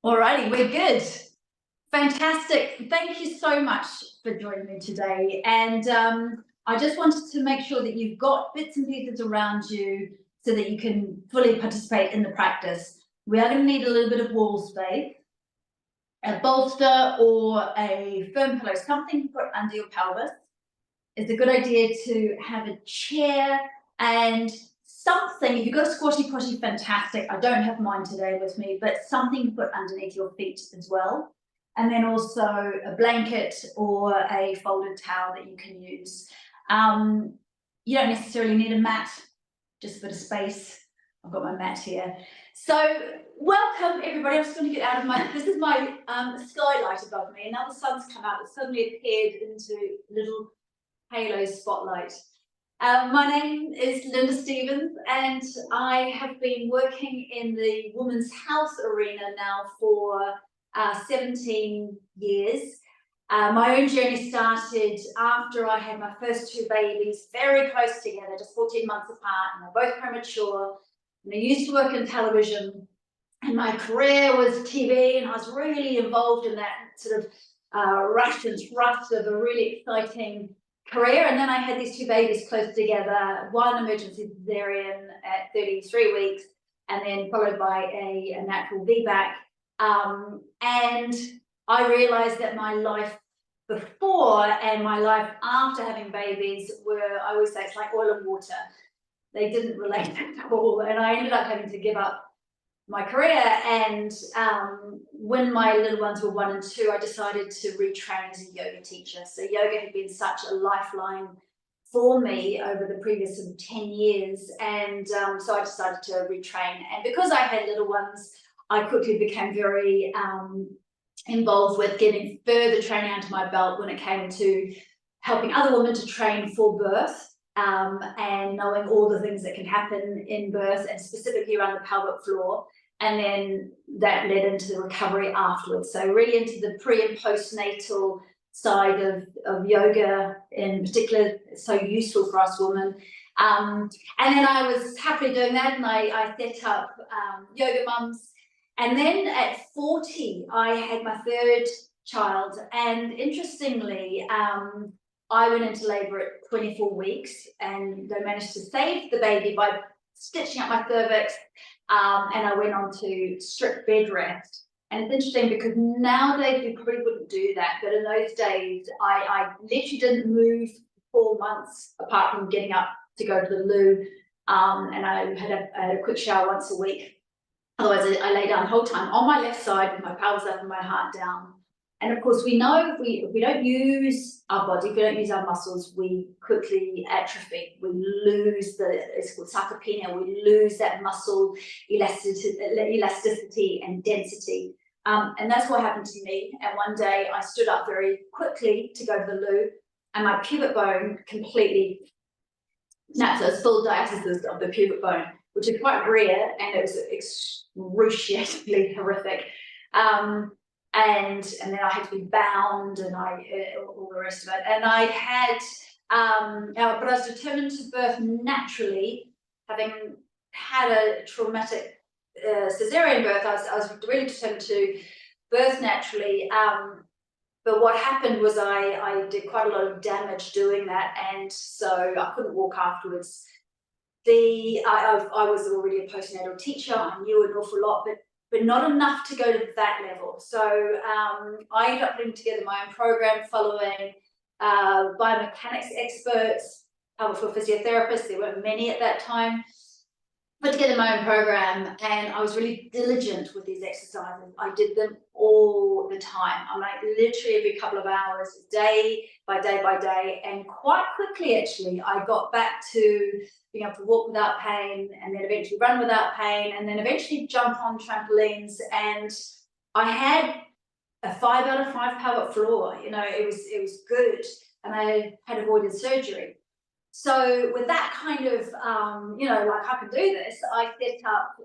Alrighty, we're good. Fantastic. Thank you so much for joining me today. And I just wanted to make sure that you've got bits and pieces around you so that you can fully participate in the practice. We are going to need a little bit of wall space, a bolster or a firm pillow, something to put under your pelvis. It's a good idea to have a chair and something. If you've got a squatty potty, fantastic. I don't have mine today with me, but something to put underneath your feet as well. And then also a blanket or a folded towel that you can use. You don't necessarily need a mat, just a bit of space. I've got my mat here. So welcome everybody. I'm just going to get out of my, this is my skylight above me, and now the sun's come out. It suddenly appeared into a little halo spotlight. My name is Linda Stephens, and I have been working in the women's health arena now for 17 years. My own journey started after I had my first two babies, very close together, just 14 months apart, and they're both premature. And I used to work in television, and my career was TV, and I was really involved in that sort of rush and thrust of a really exciting career. And then I had these two babies close together, one emergency cesarean at 33 weeks, and then followed by a natural VBAC. And I realized that my life before and my life after having babies were, I always say, it's like oil and water. They didn't relate at all. And I ended up having to give up my career. And when my little ones were 1 and 2, I decided to retrain as a yoga teacher. So yoga had been such a lifeline for me over the previous 10 years. And so I decided to retrain. And because I had little ones, I quickly became very involved with getting further training under my belt when it came to helping other women to train for birth. And knowing all the things that can happen in birth, and specifically around the pelvic floor. And then that led into the recovery afterwards. So really into the pre and postnatal side of yoga in particular, so useful for us women. And then I was happily doing that, and I set up Yoga Mums. And then at 40, I had my third child. And interestingly, I went into labour at 24 weeks, and they managed to save the baby by stitching up my cervix, and I went on to strict bed rest. And it's interesting because nowadays we probably wouldn't do that, but in those days I literally didn't move for 4 months apart from getting up to go to the loo, and I had a quick shower once a week. Otherwise I lay down the whole time on my left side with my pelvis up and my heart down. And of course, we know if we don't use our body, if we don't use our muscles, we quickly atrophy. We lose it's called sarcopenia. We lose that muscle elasticity and density. And that's what happened to me. And one day I stood up very quickly to go to the loo, and my pubic bone completely snapped. So it's full diastasis of the pubic bone, which is quite rare, and it was excruciatingly horrific. And then I had to be bound, and all the rest of it. And I had, but I was determined to birth naturally, having had a traumatic cesarean birth. I was really determined to birth naturally. But what happened was I did quite a lot of damage doing that, and so I couldn't walk afterwards. I was already a postnatal teacher. I knew an awful lot, but not enough to go to that level. So I ended up putting together my own program following biomechanics experts, pelvic floor physiotherapists. There weren't many at that time. Put together my own program, and I was really diligent with these exercises. I did them all the time. I'm like literally every couple of hours, day by day by day. And quite quickly, actually, I got back to being able to walk without pain, and then eventually run without pain, and then eventually jump on trampolines. And I had a 5 out of 5 pelvic floor. You know, it was good, and I had avoided surgery. So with that kind of, like I can do this, I set up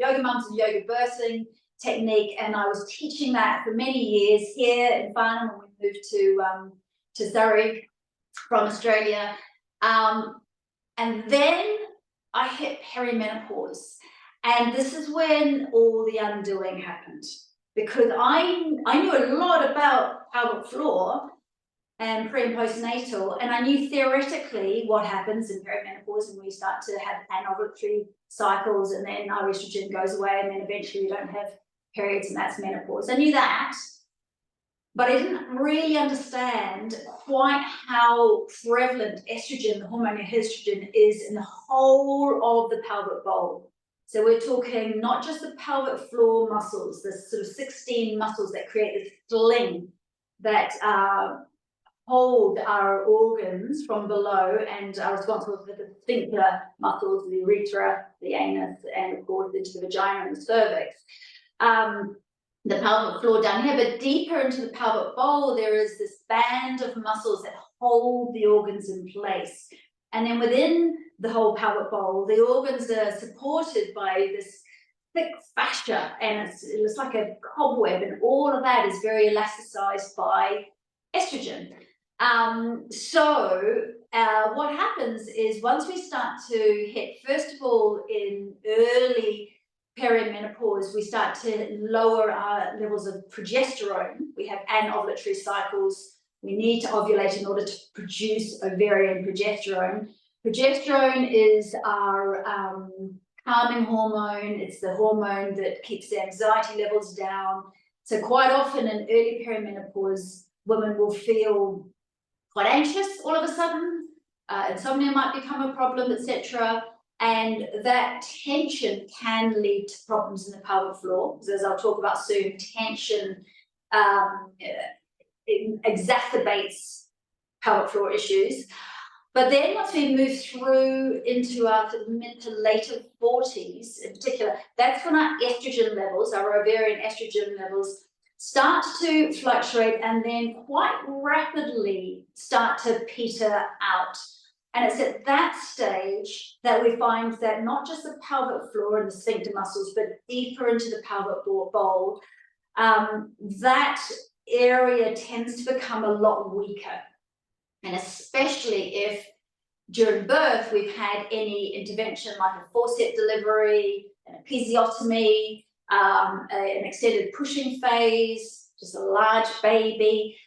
Yoga Mums and yoga birthing technique, and I was teaching that for many years here in Farnham when we moved to Surrey from Australia. And then I hit perimenopause, and this is when all the undoing happened. because I knew a lot about pelvic floor and pre and postnatal, and I knew theoretically what happens in perimenopause, and we start to have anovulatory cycles, and then our estrogen goes away, and then eventually we don't have periods, and that's menopause. I knew that, but I didn't really understand quite how prevalent estrogen, the hormone estrogen, is in the whole of the pelvic bowl. So we're talking not just the pelvic floor muscles, the sort of 16 muscles that create this sling that hold our organs from below and are responsible for the sphincter muscles, the urethra, the anus, and of course into the vagina and the cervix. The pelvic floor down here, but deeper into the pelvic bowl, there is this band of muscles that hold the organs in place. And then within the whole pelvic bowl, the organs are supported by this thick fascia, and it's like a cobweb, and all of that is very elasticized by estrogen. What happens is once we start to hit, first of all, in early perimenopause, we start to lower our levels of progesterone. We have anovulatory cycles. We need to ovulate in order to produce ovarian progesterone. Progesterone is our calming hormone. It's the hormone that keeps the anxiety levels down. So quite often in early perimenopause, women will feel quite anxious all of a sudden. Insomnia might become a problem, etc. And that tension can lead to problems in the pelvic floor. So as I'll talk about soon, tension exacerbates pelvic floor issues. But then once we move through into our sort of mid to later 40s in particular, that's when our estrogen levels, our ovarian estrogen levels, start to fluctuate and then quite rapidly start to peter out. And it's at that stage that we find that not just the pelvic floor and the sphincter muscles, but deeper into the pelvic bowl, that area tends to become a lot weaker. And especially if during birth we've had any intervention like a forceps delivery, an episiotomy, an extended pushing phase, just a large baby,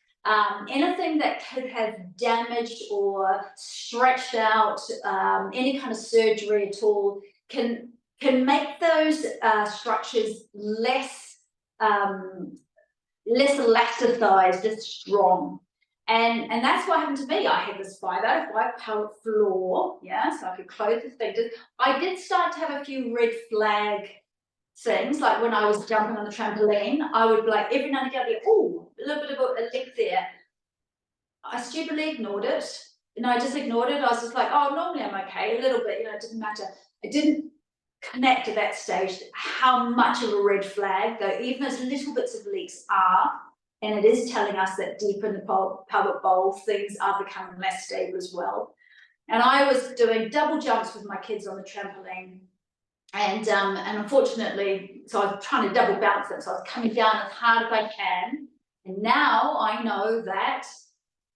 anything that could have damaged or stretched out, any kind of surgery at all can make those structures less elasticized, just strong. And that's what happened to me. I had this 5 out of 5 pelvic floor, yeah, so I could close the sphincters. I did start to have a few red flag things, like when I was jumping on the trampoline, I would be like, every now and again, I'd be like, oh, a little bit of a lick there. I stupidly ignored it. I just ignored it. I was just like, oh, normally I'm okay, a little bit, it didn't matter. I didn't connect at that stage how much of a red flag, though even those little bits of leaks are, and it is telling us that deep in the pelvic bowl, things are becoming less stable as well. And I was doing double jumps with my kids on the trampoline. And unfortunately, so I was trying to double bounce them. So I was coming down as hard as I can. And now I know that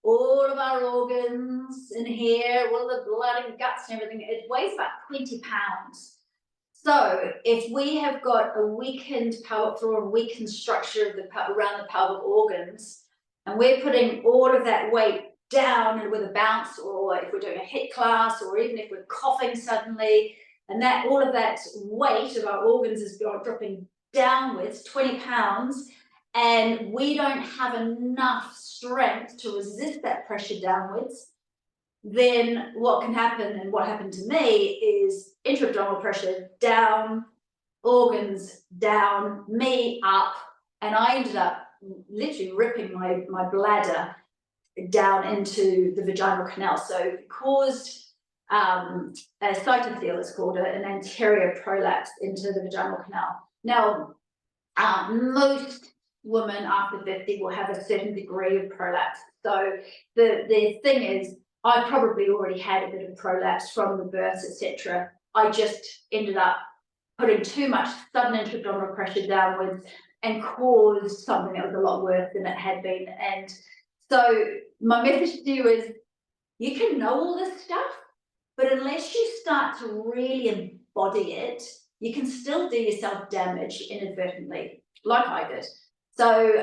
all of our organs in here, all the blood and guts and everything, it weighs about 20 pounds. So if we have got a weakened pelvic floor and weakened structure of around the pelvic organs, and we're putting all of that weight down with a bounce, or if we're doing a HIIT class, or even if we're coughing suddenly, and that all of that weight of our organs is dropping downwards, 20 pounds, and we don't have enough strength to resist that pressure downwards, then what can happen, and what happened to me, is intra-abdominal pressure down, organs down, me up, and I ended up literally ripping my bladder down into the vaginal canal. So it caused a cytosol, it's called, an anterior prolapse into the vaginal canal. Now, most women after 50 will have a certain degree of prolapse. So the thing is, I probably already had a bit of prolapse from the birth, etc. I just ended up putting too much sudden intra-abdominal pressure downwards and caused something that was a lot worse than it had been. And so my message to you is, you can know all this stuff, but unless you start to really embody it, you can still do yourself damage inadvertently, like I did. So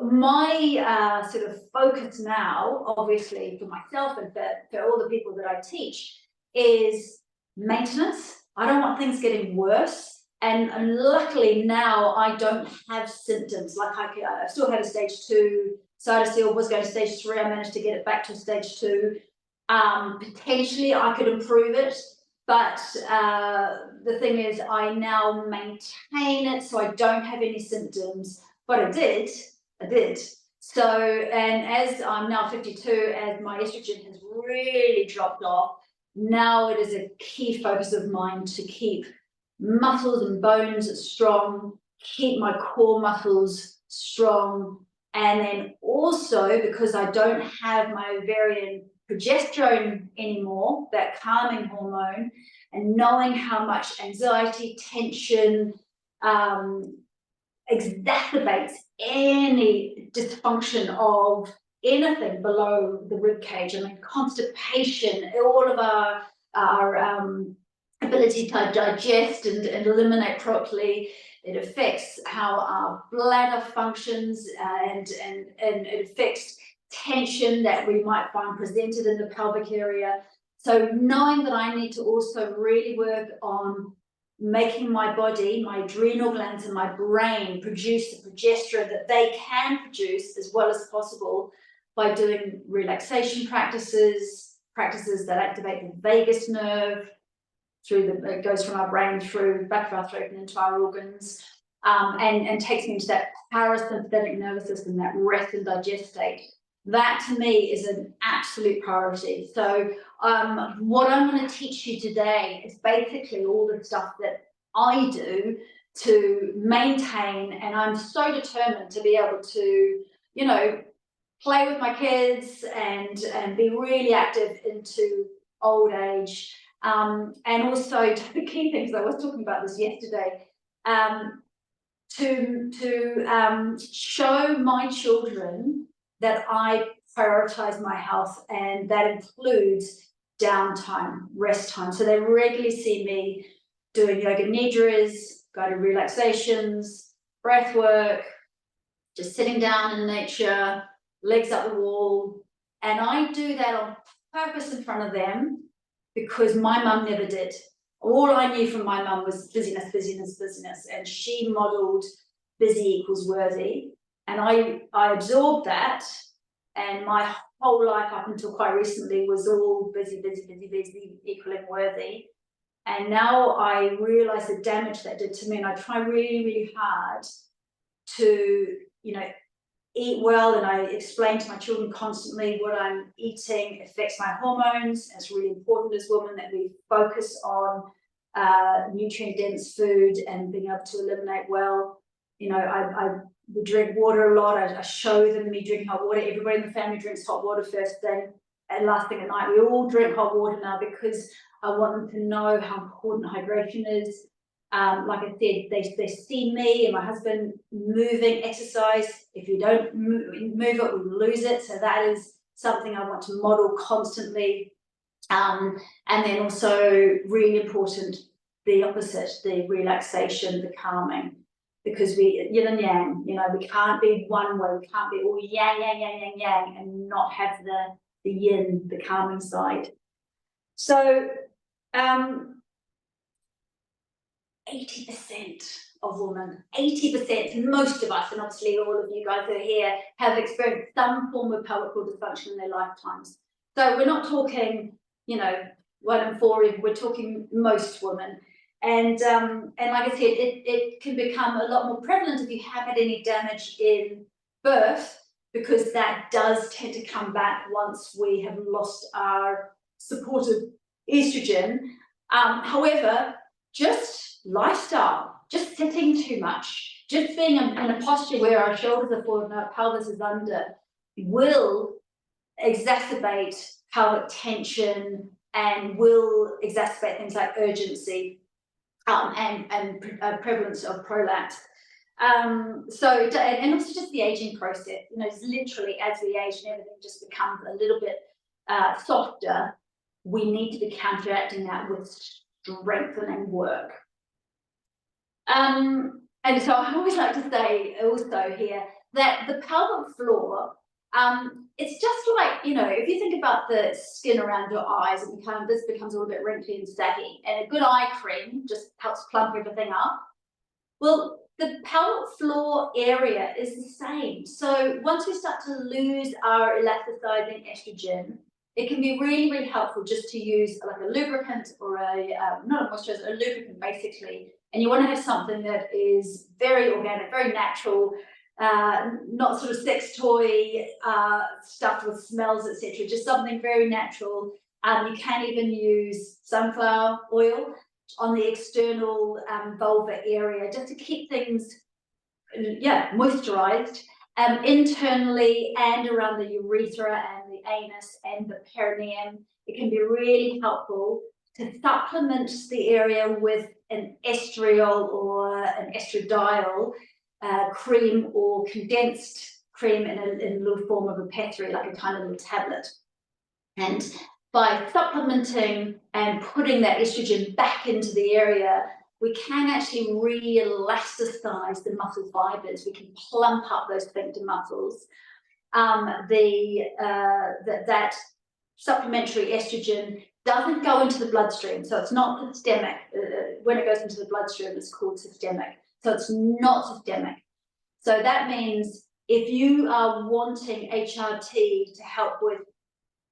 my sort of focus now, obviously for myself and for all the people that I teach, is maintenance. I don't want things getting worse. And luckily now I don't have symptoms. Like I still had a stage 2 cytosol, was going to stage 3. I managed to get it back to stage 2. Potentially I could improve it, but the thing is I now maintain it, so I don't have any symptoms. But I did. So, and as I'm now 52, as my estrogen has really dropped off, now it is a key focus of mine to keep muscles and bones strong, keep my core muscles strong, and then also, because I don't have my ovarian progesterone anymore, that calming hormone, and knowing how much anxiety, tension, exacerbates any dysfunction of anything below the rib cage. I mean, constipation, all of our ability to digest and eliminate properly. It affects how our bladder functions, and it affects tension that we might find presented in the pelvic area. So knowing that I need to also really work on making my body, my adrenal glands and my brain produce the progesterone that they can produce as well as possible by doing relaxation practices that activate the vagus nerve, it goes from our brain through back of our throat and into our organs, and takes me into that parasympathetic nervous system, that rest and digest state. That to me is an absolute priority. So what I'm going to teach you today is basically all the stuff that I do to maintain, and I'm so determined to be able to, you know, play with my kids and be really active into old age. And also, the key things, I was talking about this yesterday, to show my children that I prioritize my health, and that includes downtime, rest time. So they regularly see me doing yoga nidras, guided relaxations, breath work, just sitting down in nature, legs up the wall. And I do that on purpose in front of them because my mum never did. All I knew from my mum was busyness, busyness, busyness. And she modeled busy equals worthy. And I absorbed that. And my whole life up until quite recently was all busy, busy, busy, busy, equaling worthy. And now I realize the damage that did to me. And I try really, really hard to, you know, eat well. And I explain to my children constantly what I'm eating affects my hormones. And it's really important as women that we focus on nutrient-dense food and being able to eliminate well. You know, we drink water a lot. I show them me drinking hot water. Everybody in the family drinks hot water first thing and last thing at night. We all drink hot water now because I want them to know how important hydration is. Like I said, they see me and my husband moving, exercise. If you don't move it, we lose it. So that is something I want to model constantly. And then also really important, the opposite, the relaxation, the calming. Because we yin and yang, you know, we can't be one way, we can't be all yang, yang, yang, yang, yang, and not have the yin, the calming side. So 80% of women, 80%, most of us, and obviously all of you guys who are here, have experienced some form of pelvic core dysfunction in their lifetimes. So we're not talking, you know, 1 in 4, we're talking most women. And like I said, it can become a lot more prevalent if you have had any damage in birth, because that does tend to come back once we have lost our supportive estrogen. However, just lifestyle, just sitting too much, just being in a posture where our shoulders are forward and our pelvis is under will exacerbate pelvic tension and will exacerbate things like urgency. And prevalence of prolapse. So, and also just the aging process, you know, it's literally as we age and everything just becomes a little bit softer, we need to be counteracting that with strengthening work. And so I always like to say also here that the pelvic floor, it's just like, you know, if you think about the skin around your eyes, this becomes a little bit wrinkly and saggy, and a good eye cream just helps plump everything up. Well, the pelvic floor area is the same. So once we start to lose our elasticizing estrogen, it can be really, really helpful just to use like a lubricant or not a moisturizer, a lubricant basically. And you want to have something that is very organic, very natural, not sort of sex toy stuffed with smells, etc. Just something very natural. You can even use sunflower oil on the external vulva area just to keep things, moisturized internally and around the urethra and the anus and the perineum. It can be really helpful to supplement the area with an estriol or an estradiol cream or condensed cream in a little form of a pethary, like a tiny little tablet. And by supplementing and putting that estrogen back into the area, we can actually re-elasticize the muscle fibers. We can plump up those sphincter muscles. That supplementary estrogen doesn't go into the bloodstream, so it's not systemic. When it goes into the bloodstream, it's called systemic. So it's not systemic. So that means if you are wanting HRT to help with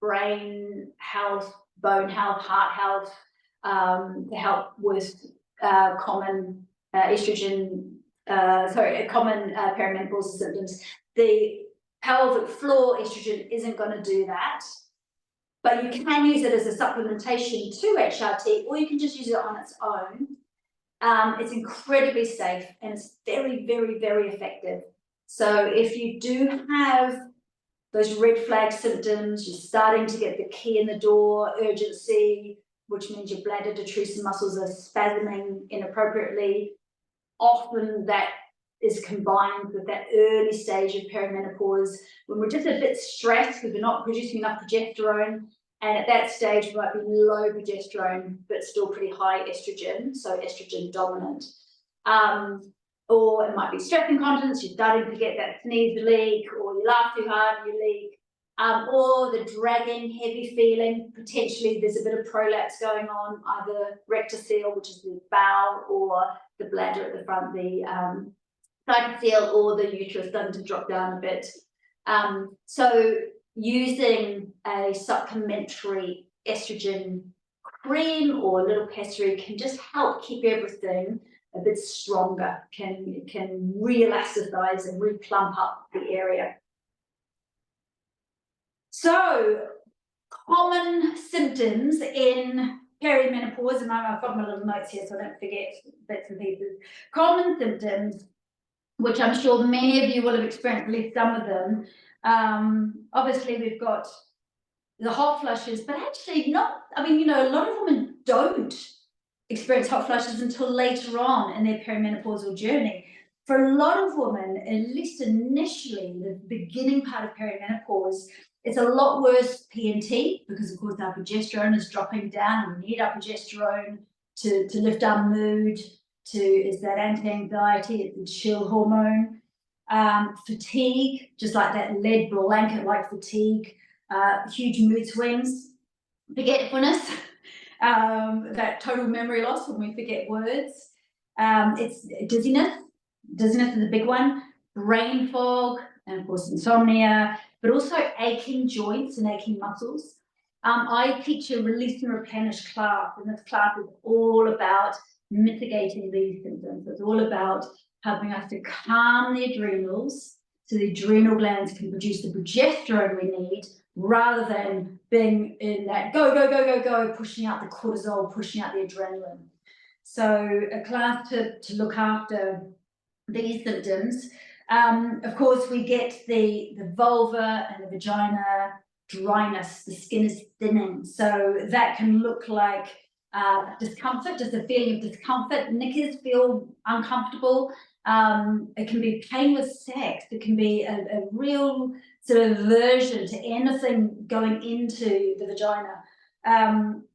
brain health, bone health, heart health, to help with common perimenopausal symptoms. The pelvic floor estrogen isn't going to do that, but you can use it as a supplementation to HRT, or you can just use it on its own. It's incredibly safe and it's very, very, very effective. So if you do have those red flag symptoms, you're starting to get the key in the door, urgency, which means your bladder detrusor muscles are spasming inappropriately. Often that is combined with that early stage of perimenopause when we're just a bit stressed because we're not producing enough progesterone. And at that stage, we might be low progesterone, but still pretty high estrogen, so estrogen dominant. Or it might be stress incontinence, you're starting to get that sneeze leak, or you laugh too hard, you leak, or the dragging, heavy feeling. Potentially there's a bit of prolapse going on, either rectocele, which is the bowel, or the bladder at the front, the cytocele, or the uterus starting to drop down a bit. So using a supplementary estrogen cream or a little pessary can just help keep everything a bit stronger, can re-elasticize and re-plump up the area. So, common symptoms in perimenopause, and I've got my little notes here so I don't forget bits and pieces. Common symptoms, which I'm sure many of you will have experienced, at least some of them. Obviously, we've got the hot flushes, but actually not, a lot of women don't experience hot flushes until later on in their perimenopausal journey. For a lot of women, at least initially, the beginning part of perimenopause, it's a lot worse PNT because, of course, our progesterone is dropping down and we need our progesterone to lift our mood, is that anti-anxiety, it's the chill hormone. Fatigue, just like that lead blanket like fatigue, huge mood swings, forgetfulness, that total memory loss when we forget words. It's dizziness is a big one, brain fog, and of course insomnia, but also aching joints and aching muscles. I teach a release and replenish class, and this class is all about mitigating these symptoms. It's all about helping us to calm the adrenals so the adrenal glands can produce the progesterone we need, rather than being in that go, pushing out the cortisol, pushing out the adrenaline. So a class to look after these symptoms. Of course, we get the vulva and the vagina dryness, the skin is thinning. So that can look like discomfort, just a feeling of discomfort. Knickers feel uncomfortable. It can be pain with sex. It can be a real sort of aversion to anything going into the vagina.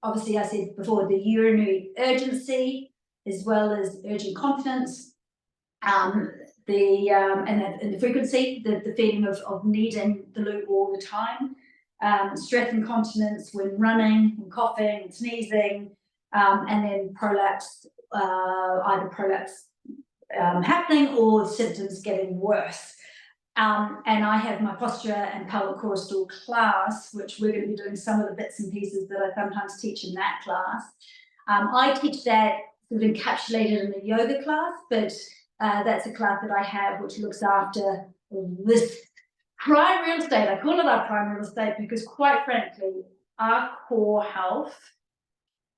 Obviously, I said before, the urinary urgency, as well as urgent continence, and the frequency, the feeling of needing the loo all the time, stress incontinence when running, when coughing, and sneezing, and then prolapse, either prolapse happening or symptoms getting worse. And I have my posture and pelvic core restore class, which we're going to be doing some of the bits and pieces that I sometimes teach in that class. I teach that sort of encapsulated in the yoga class, but that's a class that I have which looks after this prime real estate. I call it our prime real estate because, quite frankly, our core health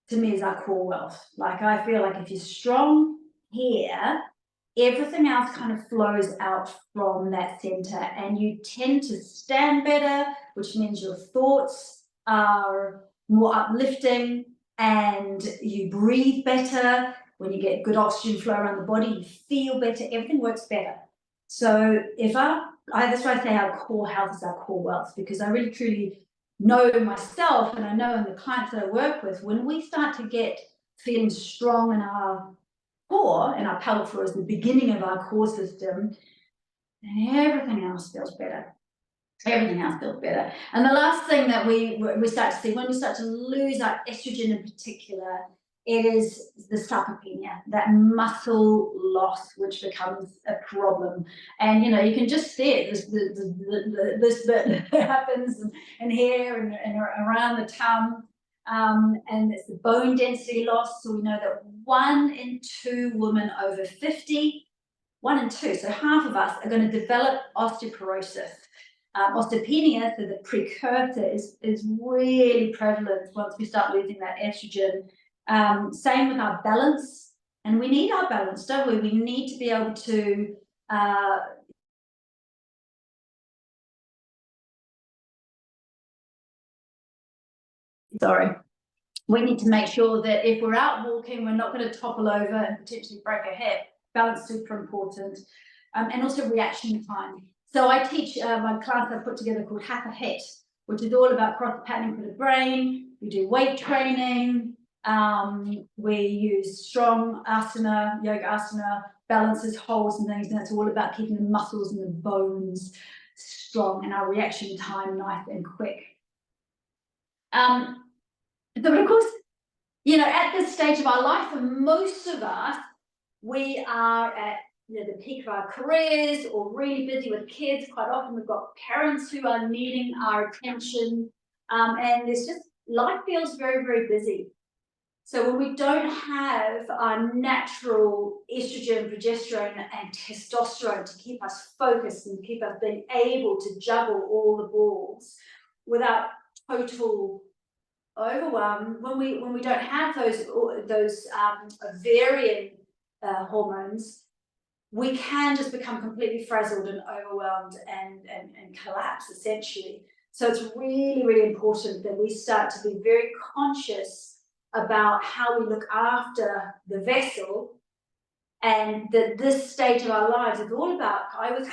to me is our core wealth. Like, I feel like if you're strong here, everything else kind of flows out from that center, and you tend to stand better, which means your thoughts are more uplifting and you breathe better. When you get good oxygen flow around the body, you feel better, everything works better. So that's why I say our core health is our core wealth, because I really truly know myself, and I know in the clients that I work with, when we start to get feeling strong in our core, and our pelvic floor is the beginning of our core system, and everything else feels better. Everything else feels better. And the last thing that we start to see, when we start to lose our estrogen in particular, it is the sarcopenia, that muscle loss, which becomes a problem. And you can just see it, this bit that happens in here and around the tongue. And it's the bone density loss. So we know that 1 in 2 women over 50, 1 in 2, so half of us are going to develop osteoporosis. Osteopenia, so the precursor, is really prevalent once we start losing that estrogen. Same with our balance, and we need our balance, don't we? We need to be able to we need to make sure that if we're out walking, we're not going to topple over and potentially break a hip. Balance, super important. And also reaction time. So I teach my class I put together called Half a Hit, which is all about cross-patterning for the brain. We do weight training. We use strong asana, yoga asana, balances, holds and things, and that's all about keeping the muscles and the bones strong and our reaction time nice and quick. But of course, at this stage of our life, for most of us, we are at the peak of our careers or really busy with kids. Quite often we've got parents who are needing our attention, and there's just, life feels very, very busy. So when we don't have our natural estrogen, progesterone and testosterone to keep us focused and keep us being able to juggle all the balls without total overwhelm, when we don't have those ovarian hormones, we can just become completely frazzled and overwhelmed and collapse, essentially. So it's really, really important that we start to be very conscious about how we look after the vessel, and that this stage of our lives is all about, it's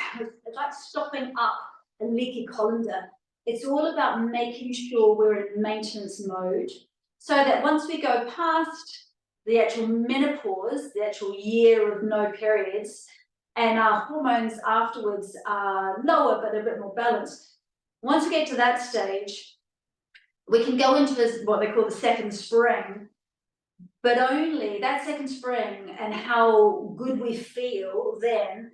like stopping up a leaky colander. It's all about making sure we're in maintenance mode, so that once we go past the actual menopause, the actual year of no periods, and our hormones afterwards are lower but a bit more balanced, once we get to that stage, we can go into this, what they call the second spring, but only that second spring and how good we feel then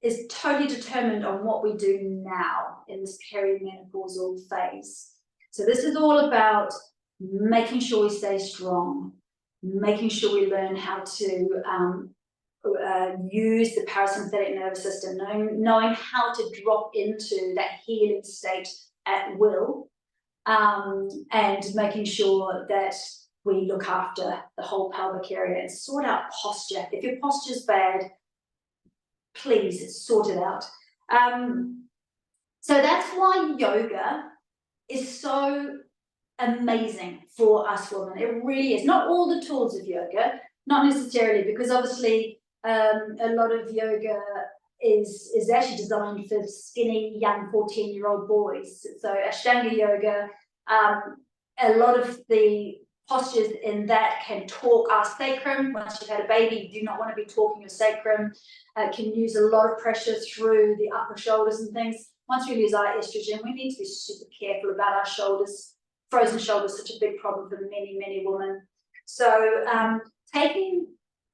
is totally determined on what we do now in this perimenopausal phase. So this is all about making sure we stay strong, making sure we learn how to use the parasympathetic nervous system, knowing how to drop into that healing state at will, and making sure that we look after the whole pelvic area and sort out posture. If your posture's bad, please sort it out. So that's why yoga is so amazing for us women. It really is. Not all the tools of yoga, not necessarily, because obviously a lot of yoga is actually designed for skinny young 14-year-old boys. So Ashtanga yoga, a lot of the postures in that can torque our sacrum. Once you've had a baby, you do not want to be torquing your sacrum. Can use a lot of pressure through the upper shoulders and things. Once we lose our estrogen, we need to be super careful about our shoulders. Frozen shoulders, such a big problem for many, many women. So taking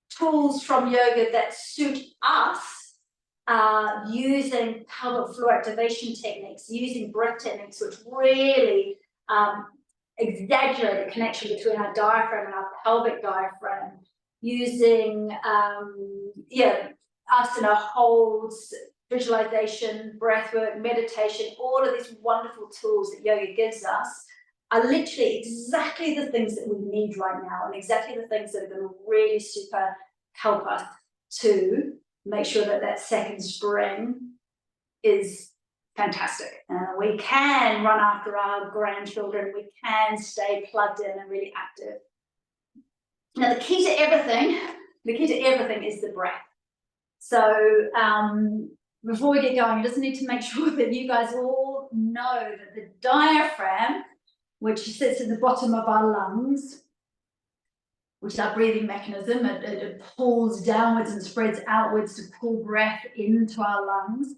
tools from yoga that suit us, using pelvic floor activation techniques, using breath techniques, which really exaggerate the connection between our diaphragm and our pelvic diaphragm, using asana holds, visualization, breath work, meditation, all of these wonderful tools that yoga gives us are literally exactly the things that we need right now, and exactly the things that are going to really super help us to make sure that that second spring is fantastic. We can run after our grandchildren, we can stay plugged in and really active. Now, the key to everything is the breath. So before we get going, I just need to make sure that you guys all know that the diaphragm, which sits at the bottom of our lungs, which is our breathing mechanism, it pulls downwards and spreads outwards to pull breath into our lungs.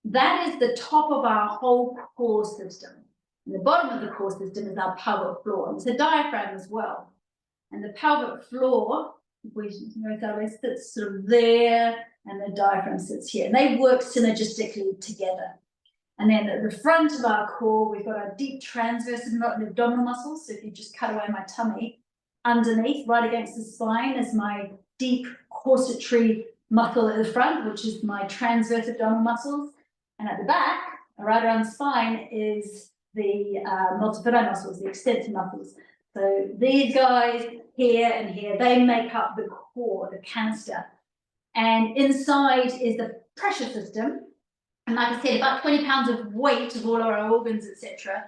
That is the top of our whole core system. And the bottom of the core system is our pelvic floor. And it's a diaphragm as well. And the pelvic floor, sits sort of there, and the diaphragm sits here. And they work synergistically together. And then at the front of our core, we've got our deep transverse abdominal muscles. So if you just cut away my tummy, underneath, right against the spine, is my deep corsetory muscle at the front, which is my transverse abdominal muscles. And at the back, right around the spine, is the multifidi muscles, the extensor muscles. So these guys here and here, they make up the core, the canister. And inside is the pressure system. And like I said, about 20 pounds of weight of all our organs, etc.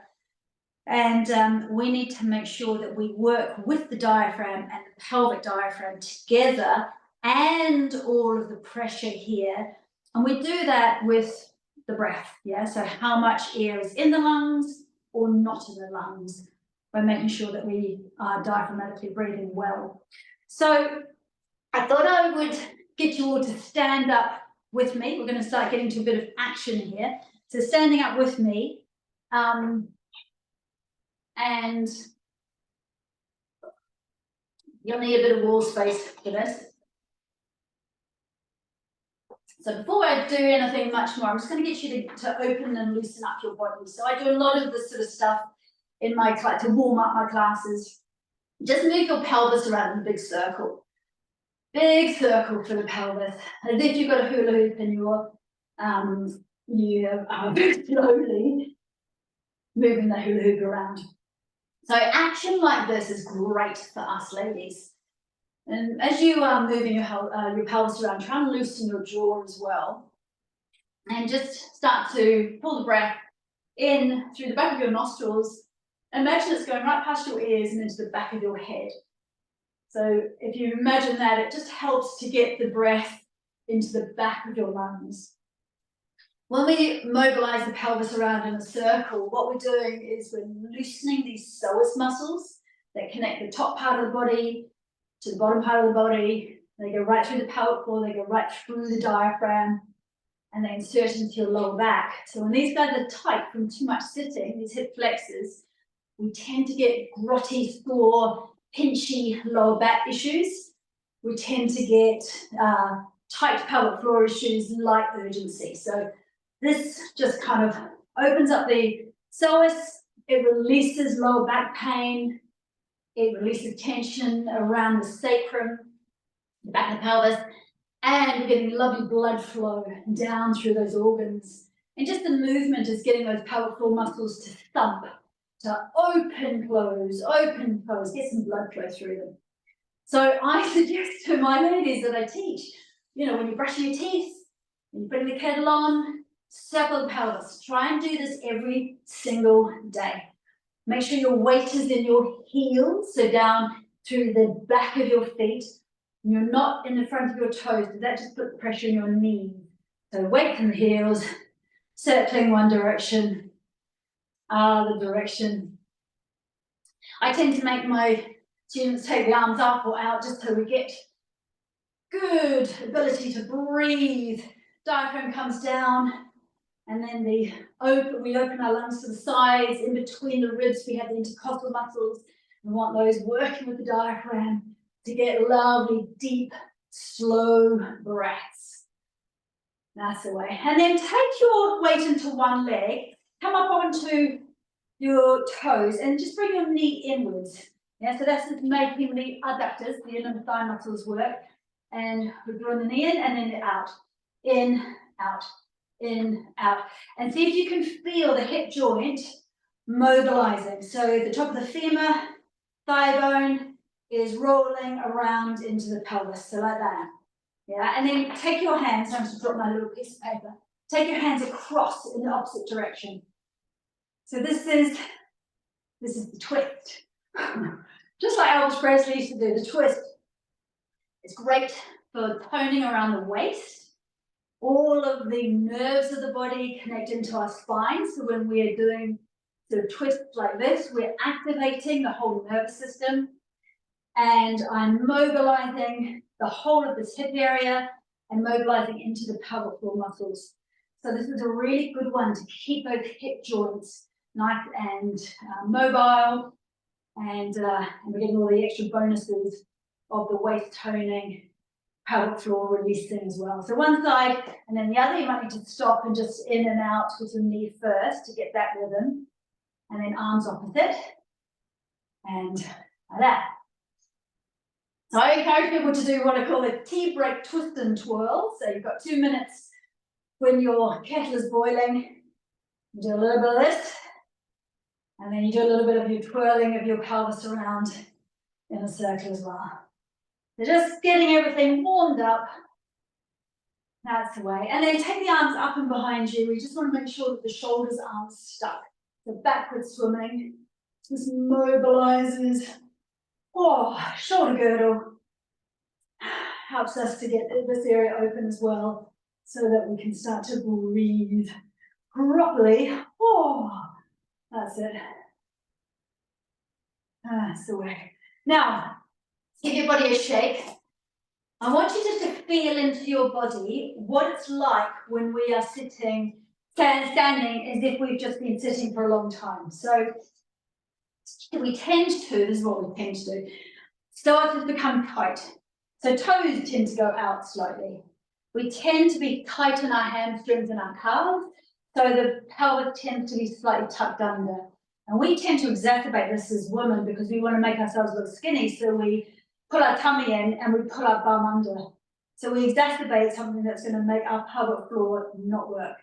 And we need to make sure that we work with the diaphragm and the pelvic diaphragm together, and all of the pressure here. And we do that with the breath, yeah? So how much air is in the lungs or not in the lungs, by making sure that we are diaphragmatically breathing well. So I thought I would get you all to stand up with me. We're going to start getting to a bit of action here. So standing up with me, and you'll need a bit of wall space for this. So before I do anything much more, I'm just going to get you to open and loosen up your body. So I do a lot of this sort of stuff in my class to warm up my classes. Just move your pelvis around in a big circle. Big circle for the pelvis, as if you've got a hula hoop and you are very slowly moving the hula hoop around. So action like this is great for us ladies. And as you are moving your pelvis around, try and loosen your jaw as well. And just start to pull the breath in through the back of your nostrils. Imagine it's going right past your ears and into the back of your head. So if you imagine that, it just helps to get the breath into the back of your lungs. When we mobilize the pelvis around in a circle, what we're doing is we're loosening these psoas muscles that connect the top part of the body to the bottom part of the body. They go right through the pelvic floor, they go right through the diaphragm, and they insert into your lower back. So when these guys are tight from too much sitting, these hip flexors, we tend to get grotty, sore, pinchy lower back issues. We tend to get tight pelvic floor issues like urgency. So this just kind of opens up the psoas, it releases lower back pain, it releases tension around the sacrum, the back of the pelvis, and we're getting lovely blood flow down through those organs. And just the movement is getting those pelvic floor muscles to thump, to open, close, get some blood flow through them. So I suggest to my ladies that I teach, you know, when you're brushing your teeth, when you're putting the kettle on, circle the pelvis. Try and do this every single day. Make sure your weight is in your heels, so down through the back of your feet. And you're not in the front of your toes, because that just puts pressure on your knees. So weight in the heels, circling one direction, other direction. I tend to make my Students take the arms up or out just so we get good ability to breathe. Diaphragm comes down, and then we open our lungs to the sides. In between the ribs, we have the intercostal muscles. We want those working with the diaphragm to get lovely, deep, slow breaths. That's the way. And then take your weight into one leg, come up onto your toes, and just bring your knee inwards. Yeah, so that's just making the adductors, the inner thigh muscles work. And we bring the knee in and then out, in, out. And see if you can feel the hip joint mobilizing. So the top of the femur, thigh bone is rolling around into the pelvis, so like that. Yeah, and then take your hands, I'm just drop my little piece of paper. Take your hands across in the opposite direction. So this is the twist. Just like Elvis Presley used to do, the twist. It's great for toning around the waist. All of the nerves of the body connect into our spine. So when we are doing the twists like this, we're activating the whole nervous system. And I'm mobilizing the whole of this hip area and mobilizing into the pelvic floor muscles. So this is a really good one to keep those hip joints nice and mobile. And we're getting all the extra bonuses of the waist toning, pelvic floor releasing as well. So one side and then the other, you might need to stop and just in and out with your knee first to get that rhythm. And then arms opposite. And like that. So I encourage people to do what I call a tea break twist and twirl. So you've got 2 minutes when your kettle is boiling. You do a little bit of this. And then you do a little bit of your twirling of your pelvis around in a circle as well. So just getting everything warmed up. That's the way. And then take the arms up and behind you. We just want to make sure that the shoulders aren't stuck. So backward swimming. This mobilizes. Oh, shoulder girdle. Helps us to get this area open as well so that we can start to breathe properly. Oh, that's it. That's the way. Now, give your body a shake. I want you just to feel into your body what it's like when we are sitting, standing as if we've just been sitting for a long time. So we tend to, this is what we tend to do, start to become tight. So toes tend to go out slightly. We tend to be tight in our hamstrings and our calves, so the pelvis tends to be slightly tucked under. And we tend to exacerbate this as women because we want to make ourselves look skinny, so we pull our tummy in and we pull our bum under. So we exacerbate something that's going to make our pelvic floor not work.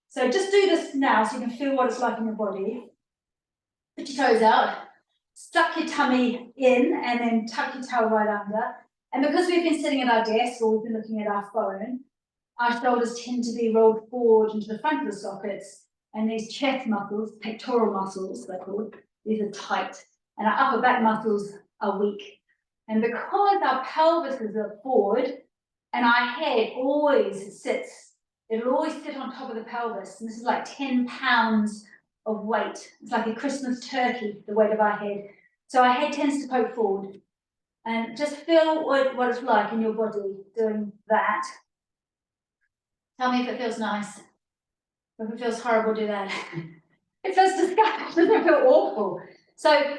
So just do this now so you can feel what it's like in your body. Put your toes out, stuck your tummy in, and then tuck your tail right under. And because we've been sitting at our desk or we've been looking at our phone, our shoulders tend to be rolled forward into the front of the sockets. And these chest muscles, pectoral muscles, they're called, these are tight. And our upper back muscles are weak. And because our pelvises are forward and our head always sits, it'll always sit on top of the pelvis. And this is like 10 pounds of weight. It's like a Christmas turkey, the weight of our head. So our head tends to poke forward. And just feel what it's like in your body doing that. Tell me if it feels nice. If it feels horrible, do that. It feels disgusting, it doesn't feel awful. So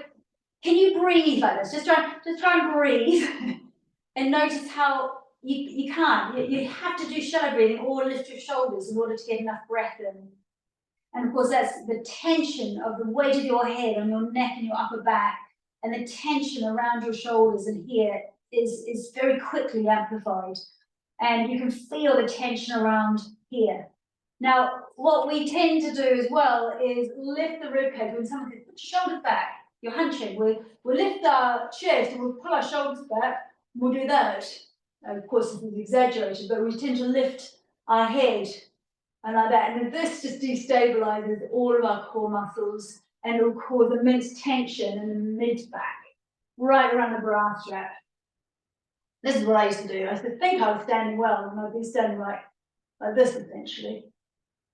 can you breathe like this? Just try and breathe. And notice how you can't. You have to do shallow breathing or lift your shoulders in order to get enough breath in. And of course, that's the tension of the weight of your head on your neck and your upper back, and the tension around your shoulders and here is very quickly amplified. And you can feel the tension around here. Now, what we tend to do as well is lift the ribcage. When someone says, put your shoulders back, you're hunching. We'll lift our chest and we'll pull our shoulders back. We'll do that. Of course, this is exaggerated, but we tend to lift our head and like that. And this just destabilizes all of our core muscles and it will cause immense tension in the mid-back, right around the bra strap. This is what I used to do. I used to think I was standing well, and I'd be standing like this, essentially.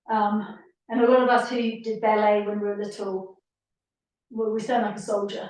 And a lot of us who did ballet when we were little, well, we stand like a soldier.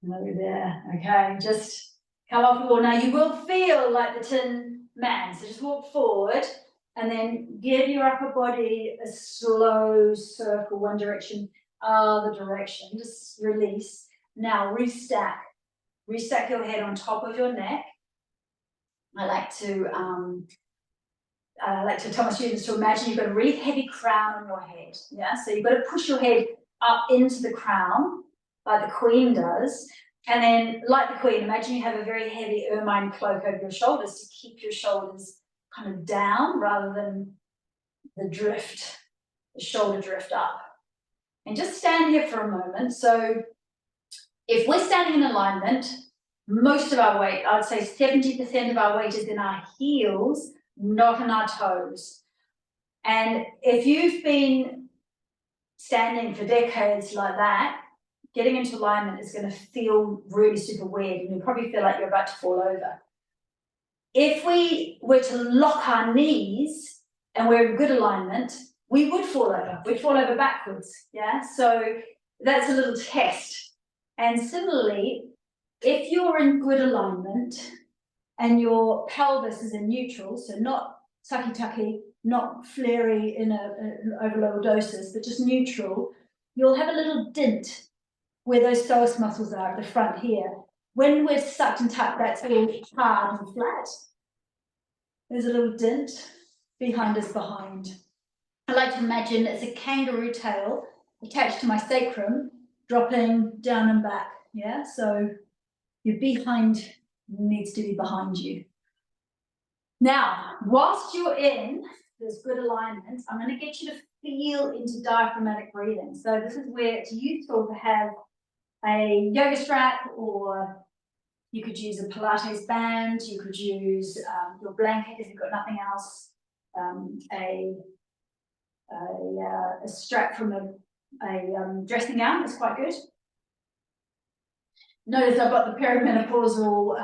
Over there. Okay, just come off the wall. Now you will feel like the Tin Man, so just walk forward and then give your upper body a slow circle, one direction, other direction. Just release. Now restack. Restack your head on top of your neck. I like to tell my students to imagine you've got a really heavy crown on your head. Yeah, so you've got to push your head up into the crown, like the Queen does. And then, like the Queen, imagine you have a very heavy ermine cloak over your shoulders to keep your shoulders kind of down rather than the shoulder drift up. And just stand here for a moment. So if we're standing in alignment, most of our weight, I'd say 70% of our weight is in our heels, not in our toes. And if you've been standing for decades like that, getting into alignment is going to feel really super weird and you'll probably feel like you're about to fall over. If we were to lock our knees and we're in good alignment, we would fall over. We'd fall over backwards, yeah? So that's a little test. And similarly, if you're in good alignment and your pelvis is in neutral, so not tucky-tucky, not flary in over lower doses, but just neutral, you'll have a little dint where those psoas muscles are at the front here. When we're sucked and tucked, that's all hard and flat. There's a little dint behind us behind. I like to imagine it's a kangaroo tail attached to my sacrum, dropping down and back, yeah? So your behind needs to be behind you. Now, whilst you're in this good alignment, I'm going to get you to feel into diaphragmatic breathing. So this is where it's useful to have a yoga strap, or you could use a Pilates band, you could use your blanket if you've got nothing else, a strap from a dressing gown is quite good. Notice I've got the perimenopausal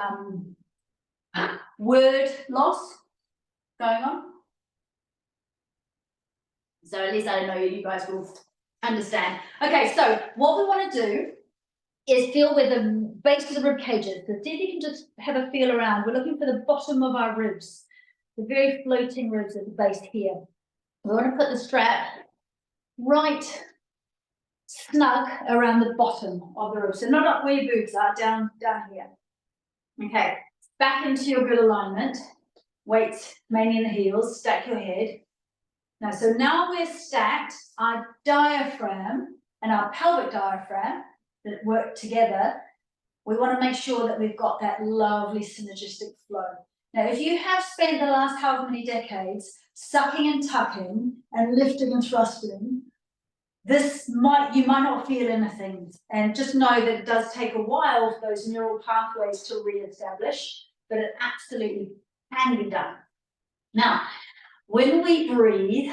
word loss going on. So at least I know you guys will understand. Okay, so what we want to do is feel where the base of the rib cage is. So see if you can just have a feel around. We're looking for the bottom of our ribs, the very floating ribs at the base here. We want to put the strap right snug around the bottom of the rib. So not up where your boobs are, down here. Okay, back into your good alignment. Weights mainly in the heels, stack your head. Now we're stacked, our diaphragm and our pelvic diaphragm that work together, we want to make sure that we've got that lovely synergistic flow. Now, if you have spent the last however many decades sucking and tucking and lifting and thrusting, you might not feel anything. And just know that it does take a while for those neural pathways to re-establish, but it absolutely can be done. Now, when we breathe,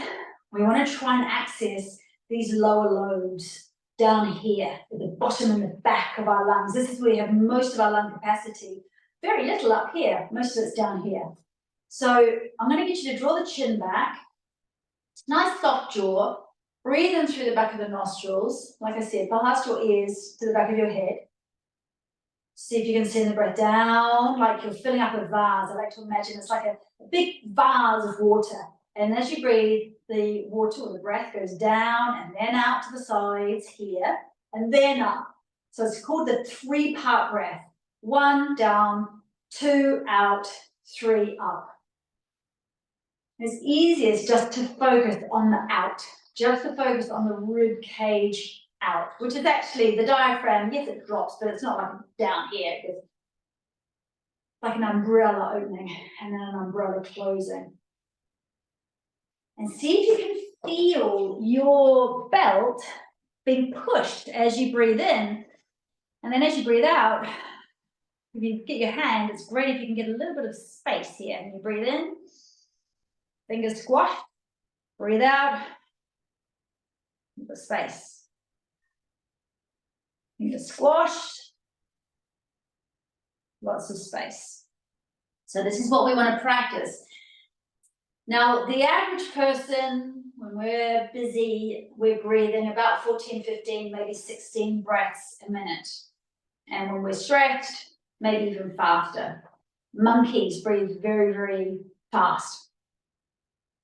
we want to try and access these lower lobes down here at the bottom and the back of our lungs. This is where we have most of our lung capacity. Very little up here, most of it's down here. So I'm going to get you to draw the chin back. Nice soft jaw. Breathe in through the back of the nostrils. Like I said, past your ears to the back of your head. See if you can send the breath down like you're filling up a vase. I like to imagine it's like a big vase of water. And as you breathe, the water or the breath goes down and then out to the sides here and then up. So it's called the 3-part breath. 1 down, 2 out, 3 up. It's easiest just to focus on the out, just to focus on the rib cage out, which is actually the diaphragm. Yes, it drops, but it's not like down here. It's like an umbrella opening and then an umbrella closing. And see if you can feel your belt being pushed as you breathe in. And then as you breathe out, if you get your hand, it's great if you can get a little bit of space here. And you breathe in, fingers squashed, breathe out, the space. Fingers squashed, lots of space. So this is what we want to practice. Now, the average person, when we're busy, we're breathing about 14, 15, maybe 16 breaths a minute. And when we're stressed, maybe even faster. Monkeys breathe very, very fast.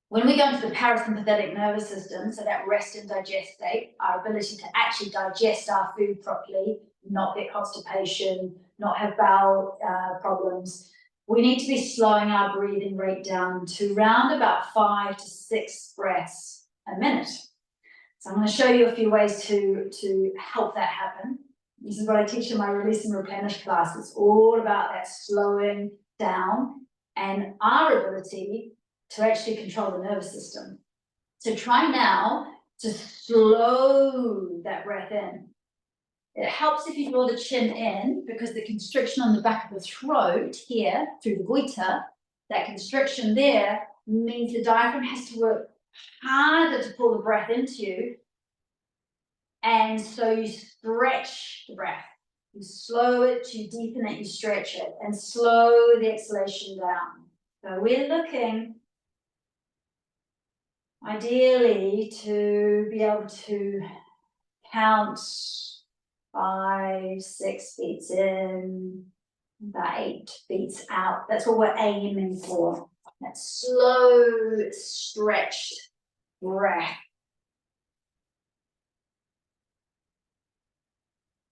When we go into the parasympathetic nervous system, so that rest and digest state, our ability to actually digest our food properly, not get constipation, not have bowel problems, we need to be slowing our breathing rate down to around about 5 to 6 breaths a minute. So I'm going to show you a few ways to help that happen. This is what I teach in my Release and Replenish class. It's all about that slowing down and our ability to actually control the nervous system. So try now to slow that breath in. It helps if you draw the chin in, because the constriction on the back of the throat here through the goiter, that constriction there means the diaphragm has to work harder to pull the breath into you. And so you stretch the breath. You slow it, you deepen it, you stretch it, and slow the exhalation down. So we're looking ideally to be able to count 5, 6 beats in, about 8 beats out. That's what we're aiming for. That slow, stretched breath.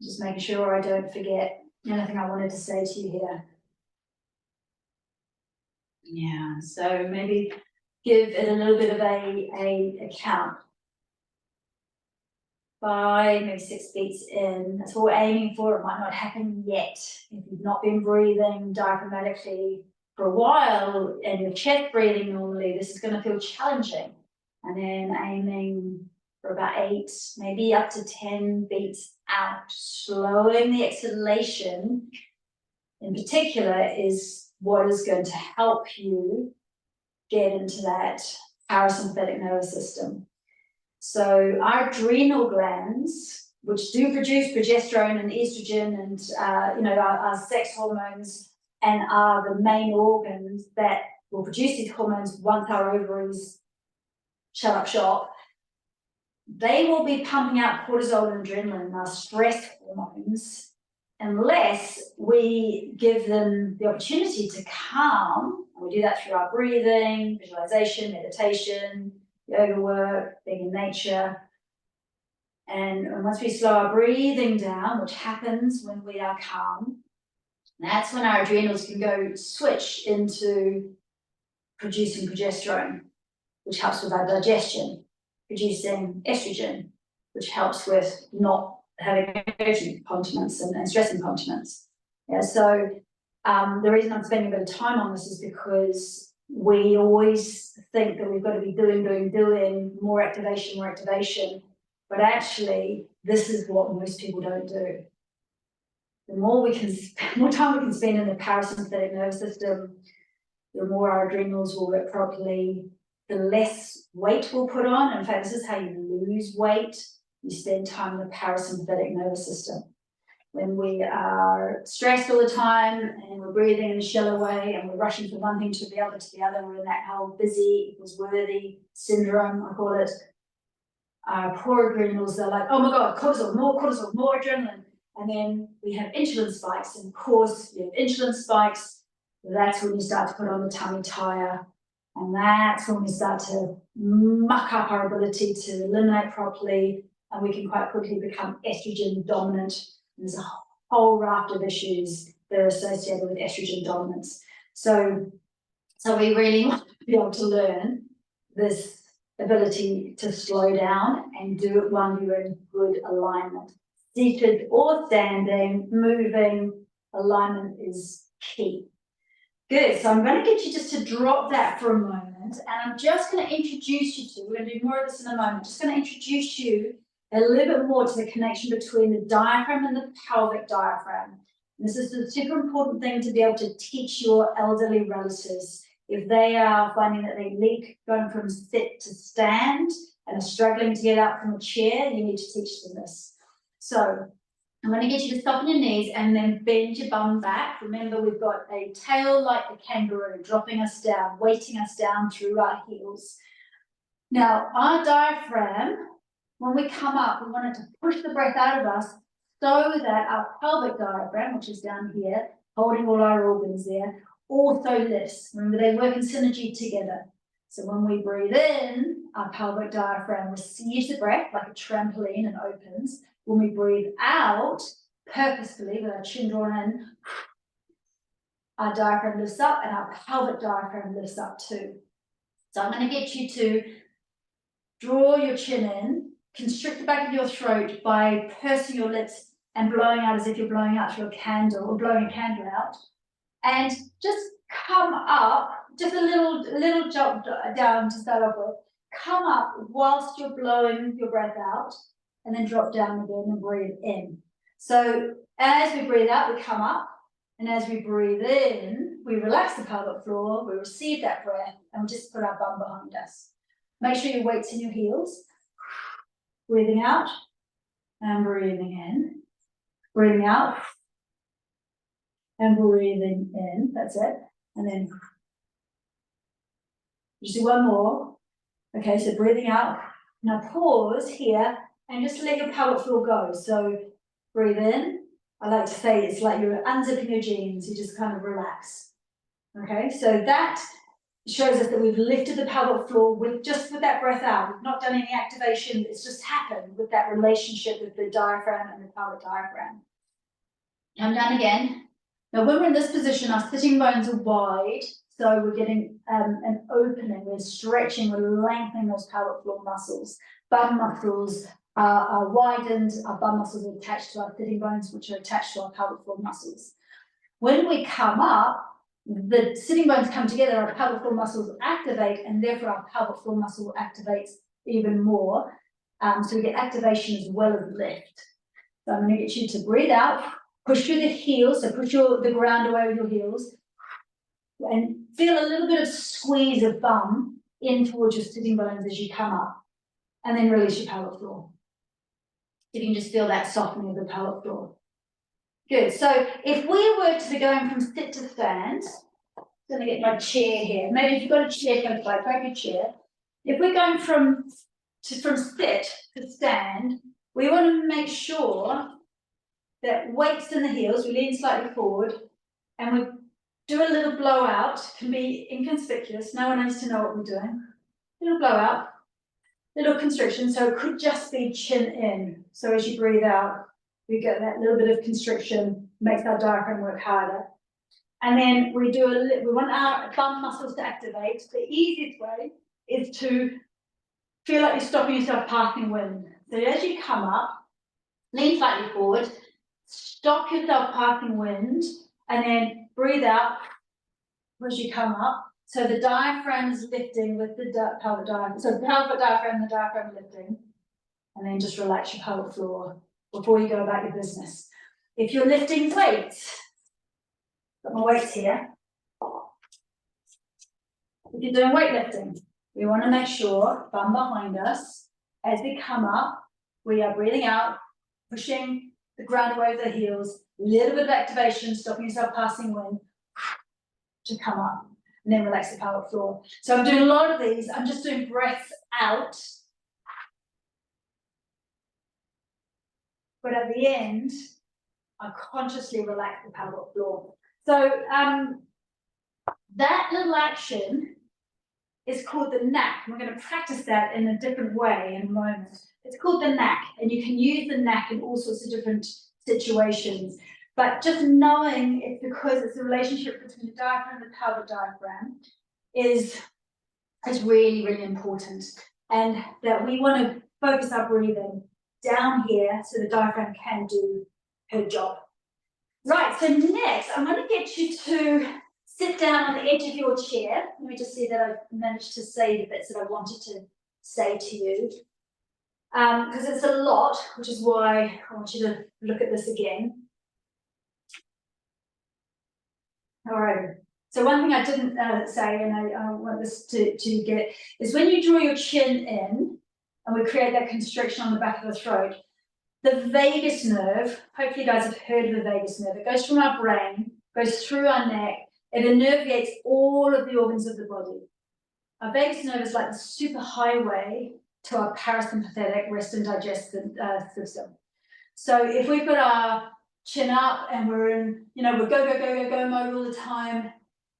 Just making sure I don't forget anything I wanted to say to you here. Yeah, so maybe give it a little bit of a count. 5, maybe 6 beats in. That's what we're aiming for. It might not happen yet. If you've not been breathing diaphragmatically for a while and your chest breathing normally, this is going to feel challenging. And then aiming for about 8, maybe up to 10 beats out. Slowing the exhalation in particular is what is going to help you get into that parasympathetic nervous system. So our adrenal glands, which do produce progesterone and estrogen and our sex hormones, and are the main organs that will produce these hormones once our ovaries shut up shop, they will be pumping out cortisol and adrenaline, our stress hormones, unless we give them the opportunity to calm. And we do that through our breathing, visualization, meditation, yoga work, being in nature. And once we slow our breathing down, which happens when we are calm, that's when our adrenals can go switch into producing progesterone, which helps with our digestion, producing estrogen, which helps with not having incontinence and stress incontinence. Yeah, so the reason I'm spending a bit of time on this is because we always think that we've got to be doing, more activation, but actually this is what most people don't do. The more time we can spend in the parasympathetic nervous system, the more our adrenals will work properly, the less weight we'll put on. In fact, this is how you lose weight. You spend time in the parasympathetic nervous system. When we are stressed all the time and we're breathing in a shallow way and we're rushing from one thing to the other, we're in that how busy equals worthy syndrome, I call it. Our poor adrenals, they're like, oh my God, cortisol, more adrenaline. And then we have insulin spikes. And of course, you have insulin spikes. That's when you start to put on the tummy tire. And that's when we start to muck up our ability to eliminate properly. And we can quite quickly become estrogen dominant. There's a whole raft of issues that are associated with estrogen dominance. So we really want to be able to learn this ability to slow down and do it when you're in good alignment. Seated or standing, moving, alignment is key. Good, so I'm going to get you just to drop that for a moment, and I'm just going to introduce you to, we're going to do more of this in a moment, just going to introduce you a little bit more to the connection between the diaphragm and the pelvic diaphragm. And this is a super important thing to be able to teach your elderly relatives. If they are finding that they leak going from sit to stand and are struggling to get up from a chair, you need to teach them this. So I'm going to get you to stop on your knees and then bend your bum back. Remember, we've got a tail like a kangaroo, dropping us down, weighting us down through our heels. Now, our diaphragm, when we come up, we want it to push the breath out of us so that our pelvic diaphragm, which is down here, holding all our organs there, also lifts. Remember, they work in synergy together. So when we breathe in, our pelvic diaphragm receives the breath like a trampoline and opens. When we breathe out, purposefully with our chin drawn in, our diaphragm lifts up and our pelvic diaphragm lifts up too. So I'm going to get you to draw your chin in, constrict the back of your throat by pursing your lips and blowing out as if you're blowing out through a candle or blowing a candle out. And just come up, just a little jump down to start off with. Come up whilst you're blowing your breath out, and then drop down again and breathe in. So as we breathe out, we come up, and as we breathe in, we relax the pelvic floor, we receive that breath, and we just put our bum behind us. Make sure your weight's in your heels. Breathing out, and breathing in. Breathing out, and breathing in, that's it. And then just do one more. Okay, so breathing out. Now pause here and just let your pelvic floor go. So breathe in. I like to say it's like you're unzipping your jeans, you just kind of relax. Okay, so that shows us that we've lifted the pelvic floor with that breath out. We've not done any activation, it's just happened with that relationship with the diaphragm and the pelvic diaphragm. Come down again. Now, when we're in this position, our sitting bones are wide, so we're getting an opening, we're stretching, we're lengthening those pelvic floor muscles. Bum muscles are widened, our bum muscles are attached to our sitting bones, which are attached to our pelvic floor muscles. When we come up, the sitting bones come together, our pelvic floor muscles activate, and therefore our pelvic floor muscle activates even more. So we get activation as well as lift. So I'm going to get you to breathe out. Push through the heels, so push the ground away with your heels. And feel a little bit of squeeze of bum in towards your sitting bones as you come up. And then release your pelvic floor. So you can just feel that softening of the pelvic floor. Good, so if we were to be going from sit to stand, I'm going to get my chair here. Maybe if you've got a chair close by, grab your chair. If we're going from sit to stand, we want to make sure that weight's in the heels, we lean slightly forward, and we do a little blowout, can be inconspicuous, no one needs to know what we're doing. Little blowout, little constriction, so it could just be chin in. So as you breathe out, we get that little bit of constriction, makes our diaphragm work harder. And then we want our bum muscles to activate. The easiest way is to feel like you're stopping yourself passing wind. So as you come up, lean slightly forward, stop yourself passing wind, and then breathe out as you come up. So the diaphragm's lifting with the pelvic diaphragm. So the pelvic diaphragm, the diaphragm lifting, and then just relax your pelvic floor before you go about your business. If you're lifting weights, got my weights here. If you're doing weightlifting, we want to make sure, bum behind us, as we come up, we are breathing out, pushing the ground away with the heels, a little bit of activation, stopping yourself passing wind, to come up, and then relax the pelvic floor. So I'm doing a lot of these, I'm just doing breaths out. But at the end, I consciously relax the pelvic floor. So that little action is called the knack. We're going to practice that in a different way in a moment. It's called the knack, and you can use the knack in all sorts of different situations. But just knowing it's because it's a relationship between the diaphragm and the pelvic diaphragm is really, really important. And that we want to focus our breathing down here so the diaphragm can do her job. Right, so next I'm going to get you to sit down on the edge of your chair. Let me just see that I've managed to say the bits that I wanted to say to you. Because it's a lot, which is why I want you to look at this again. All right, so one thing I didn't say, and I want this to get, is when you draw your chin in, and we create that constriction on the back of the throat, the vagus nerve, hopefully you guys have heard of the vagus nerve, it goes from our brain, goes through our neck, it innervates all of the organs of the body. Our vagus nerve is like the super highway to our parasympathetic rest and digest system. So if we've got our chin up and we're in, we're go mode all the time,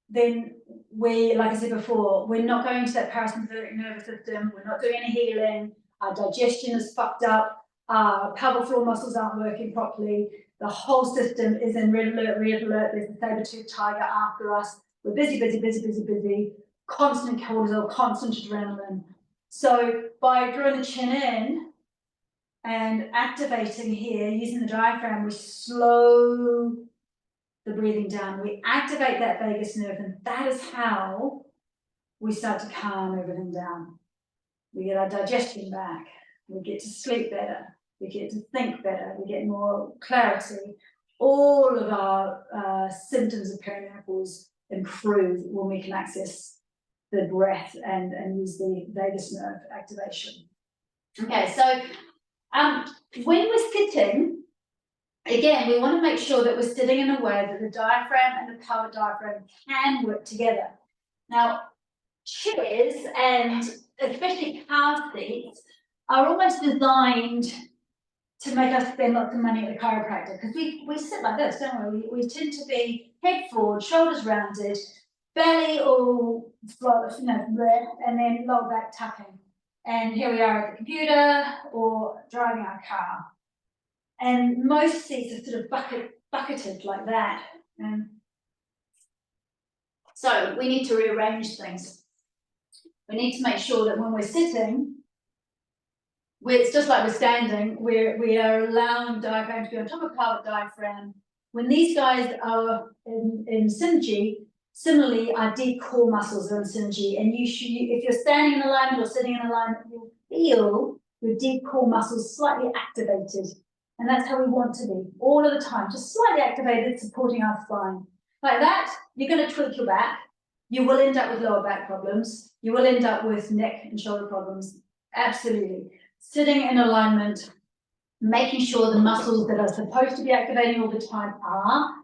then we, like I said before, we're not going to that parasympathetic nervous system, we're not doing any healing, our digestion is fucked up, our pelvic floor muscles aren't working properly, the whole system is in red alert, there's a saber-toothed tiger after us, we're busy, constant cortisol, constant adrenaline. So by drawing the chin in and activating here, using the diaphragm, we slow the breathing down, we activate that vagus nerve, and that is how we start to calm everything down. We get our digestion back, we get to sleep better, we get to think better, we get more clarity. All of our symptoms of perimenopause improve when we can access the breath and use the vagus nerve activation. Okay, so when we're sitting, again, we want to make sure that we're sitting in a way that the diaphragm and the pelvic diaphragm can work together. Now, chairs and especially car seats are almost designed to make us spend lots of money at the chiropractor, because we sit like this, don't we? We tend to be head forward, shoulders rounded, belly all flat, and then lower back tucking. And here we are at the computer or driving our car. And most seats are sort of bucketed like that. So we need to rearrange things. We need to make sure that when we're sitting, it's just like we're standing, we are allowing diaphragm to be on top of pelvic diaphragm. When these guys are in synergy, similarly, our deep core muscles are in synergy. And if you're standing in alignment or sitting in alignment, you'll feel your deep core muscles slightly activated. And that's how we want to be all of the time, just slightly activated, supporting our spine. Like that, you're going to tweak your back. You will end up with lower back problems. You will end up with neck and shoulder problems. Absolutely. Sitting in alignment, making sure the muscles that are supposed to be activating all the time are,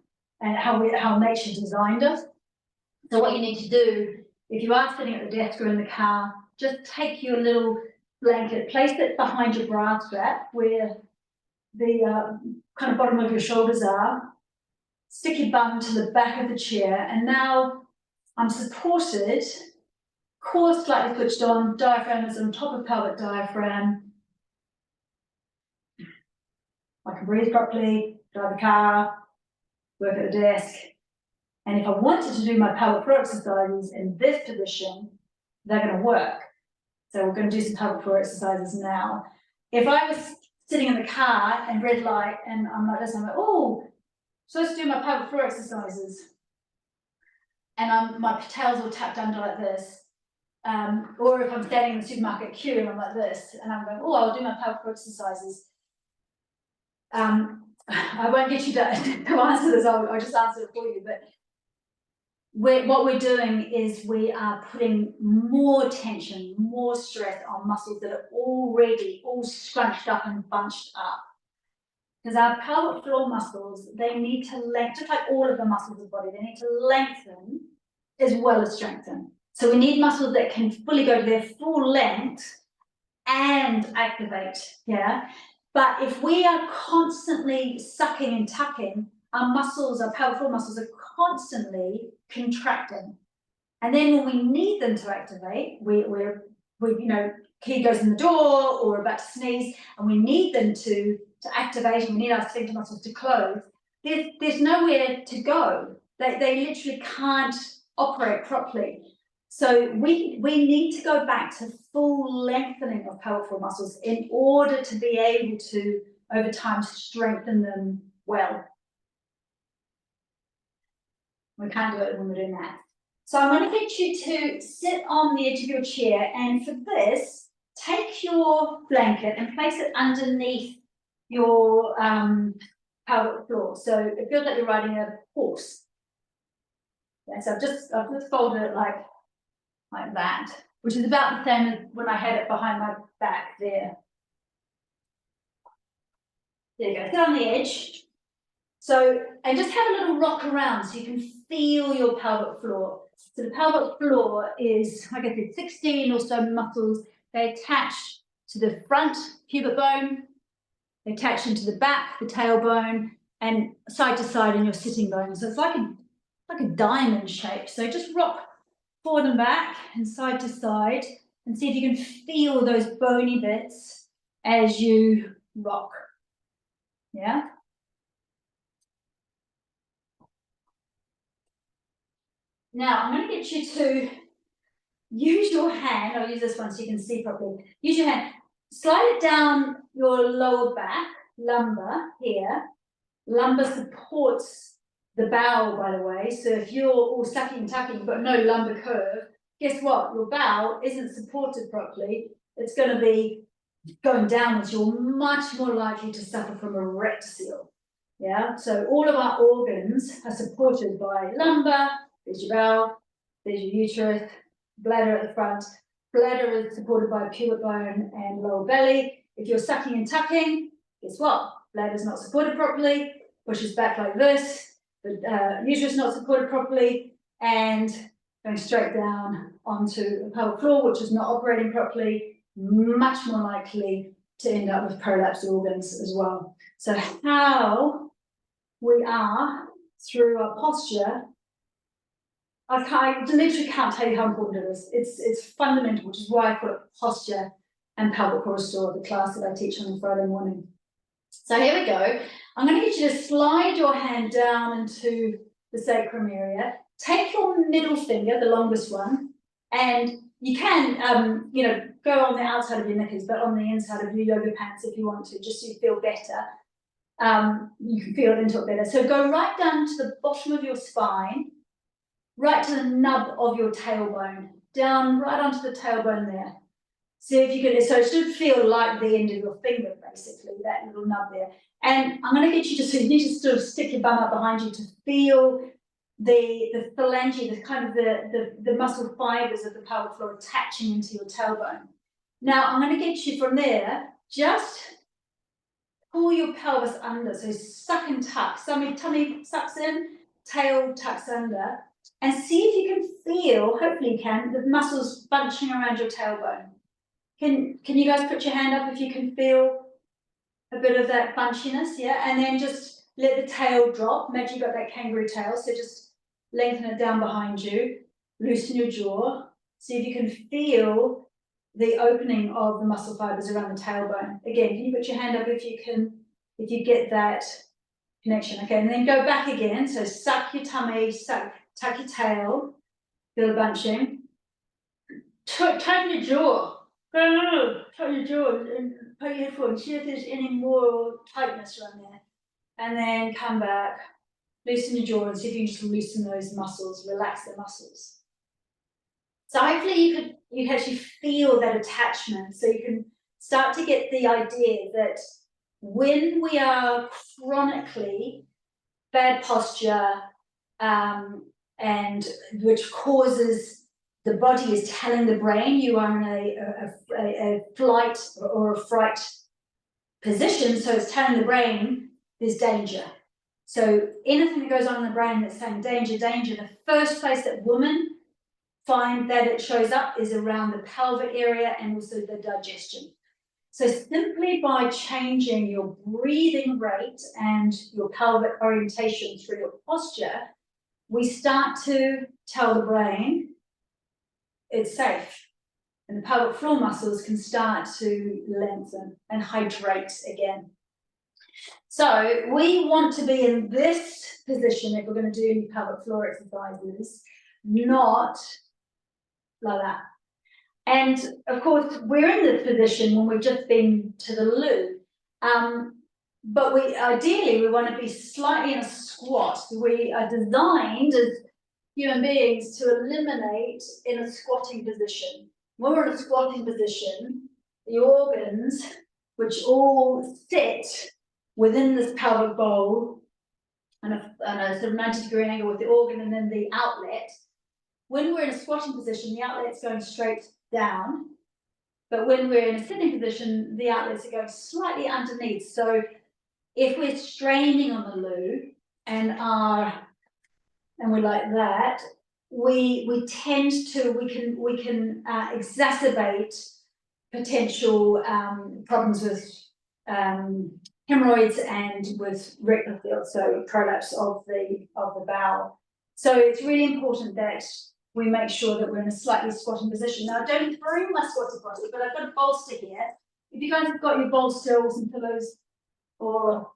and how nature designed us. So what you need to do, if you are sitting at the desk or in the car, just take your little blanket, place it behind your bra strap where the kind of bottom of your shoulders are, stick your bum to the back of the chair, and now I'm supported, core slightly switched on, diaphragm is on top of pelvic diaphragm. I can breathe properly, drive the car, work at the desk. And if I wanted to do my pelvic floor exercises in this position, they're going to work. So we're going to do some pelvic floor exercises now. If I was sitting in the car and red light and I'm like this, I'm like, oh, supposed to do my pelvic floor exercises. And my tails all tucked under like this. Or if I'm standing in the supermarket queue and I'm like this, and I'm going, oh, I'll do my pelvic floor exercises. I won't get you to answer this, I'll just answer it for you. But what we're doing is we are putting more tension, more stress on muscles that are already all scrunched up and bunched up. Because our pelvic floor muscles, they need to lengthen, just like all of the muscles of the body, they need to lengthen as well as strengthen. So we need muscles that can fully go to their full length and activate, yeah? But if we are constantly sucking and tucking, our muscles, our pelvic floor muscles are constantly contracting. And then when we need them to activate, we key goes in the door or about to sneeze, and we need them to activate, and we need our sphincter muscles to close, there's nowhere to go. They literally can't operate properly. So we need to go back to full lengthening of pelvic floor muscles in order to be able to, over time, strengthen them well. We can't do it when we're doing that. So I'm going to get you to sit on the edge of your chair, and for this, take your blanket and place it underneath your pelvic floor. So it feels like you're riding a horse. Yeah, so I've just folded it like that, which is about the same as when I had it behind my back there. There you go, sit on the edge. So, and just have a little rock around so you can feel your pelvic floor. So the pelvic floor is, like I said, 16 or so muscles. They attach to the front pubic bone, They attach into the back, the tailbone, and side to side in your sitting bone. So it's like a diamond shape. So just rock forward and back and side to side and see if you can feel those bony bits as you rock. Yeah. Now I'm going to get you to use your hand. I'll use this one so you can see properly. Use your hand. Slide it down your lower back, lumbar here. Lumbar supports the bowel, by the way. So if you're all sucking and tucking, you've got no lumbar curve, guess what? Your bowel isn't supported properly. It's going to be going downwards. You're much more likely to suffer from erectile. Yeah. So all of our organs are supported by lumbar. There's your bowel. There's your uterus. Bladder at the front. Bladder is supported by pubic bone and lower belly. If you're sucking and tucking, guess what? Bladder's not supported properly, pushes back like this. The uterus not supported properly, and going straight down onto the pelvic floor, which is not operating properly, much more likely to end up with prolapsed organs as well. So how we are through our posture, I literally can't tell you how important it is. It's fundamental, which is why I call it posture and pelvic core restore, the class that I teach on a Friday morning. So here we go. I'm going to get you to slide your hand down into the sacrum area. Take your middle finger, the longest one, and you can, go on the outside of your knickers, but on the inside of your yoga pants if you want to, just so you feel better. You can feel into it better. So go right down to the bottom of your spine, right to the nub of your tailbone, down right onto the tailbone there. See if you can, so it should feel like the end of your finger, basically, that little nub there. And I'm going to get you to, so you need to sort of stick your bum up behind you to feel the phalange, the kind of the muscle fibers of the pelvic floor attaching into your tailbone. Now I'm going to get you from there, just pull your pelvis under, so suck and tuck. Tummy sucks in, tail tucks under, and see if you can feel, hopefully you can, the muscles bunching around your tailbone. Can you guys put your hand up if you can feel a bit of that bunchiness, yeah? And then just let the tail drop. Imagine you've got that kangaroo tail, so just lengthen it down behind you, loosen your jaw, see if you can feel the opening of the muscle fibers around the tailbone. Again, can you put your hand up if you get that connection? Okay, and then go back again. So suck your tummy, tuck your tail, feel the bunching. Tighten your jaw. Tighten your jaw and put your head forward. See if there's any more tightness around there. And then come back, loosen your jaw and see if you can just loosen those muscles, relax the muscles. So hopefully you can actually feel that attachment, so you can start to get the idea that when we are chronically bad posture, and which causes the body is telling the brain you are in a flight or a fright position, so it's telling the brain there's danger. So anything that goes on in the brain that's saying danger, danger, the first place that women find that it shows up is around the pelvic area and also the digestion. So simply by changing your breathing rate and your pelvic orientation through your posture, we start to tell the brain it's safe. And the pelvic floor muscles can start to lengthen and hydrate again. So we want to be in this position if we're going to do any pelvic floor exercises, not like that. And of course, we're in this position when we've just been to the loo. But ideally we want to be slightly in a squat. We are designed as human beings to eliminate in a squatting position. When we're in a squatting position, the organs, which all sit within this pelvic bowl and a sort of 90-degree angle with the organ and then the outlet. When we're in a squatting position, the outlet's going straight down. But when we're in a sitting position, the outlets are going slightly underneath. So if we're straining on the loo and we're like that, we tend to, we can exacerbate potential problems with hemorrhoids and with rectal field, so prolapse of the bowel. So it's really important that we make sure that we're in a slightly squatting position. Now, I don't bring my squatty potty, but I've got a bolster here. If you guys have got your bolster or some pillows or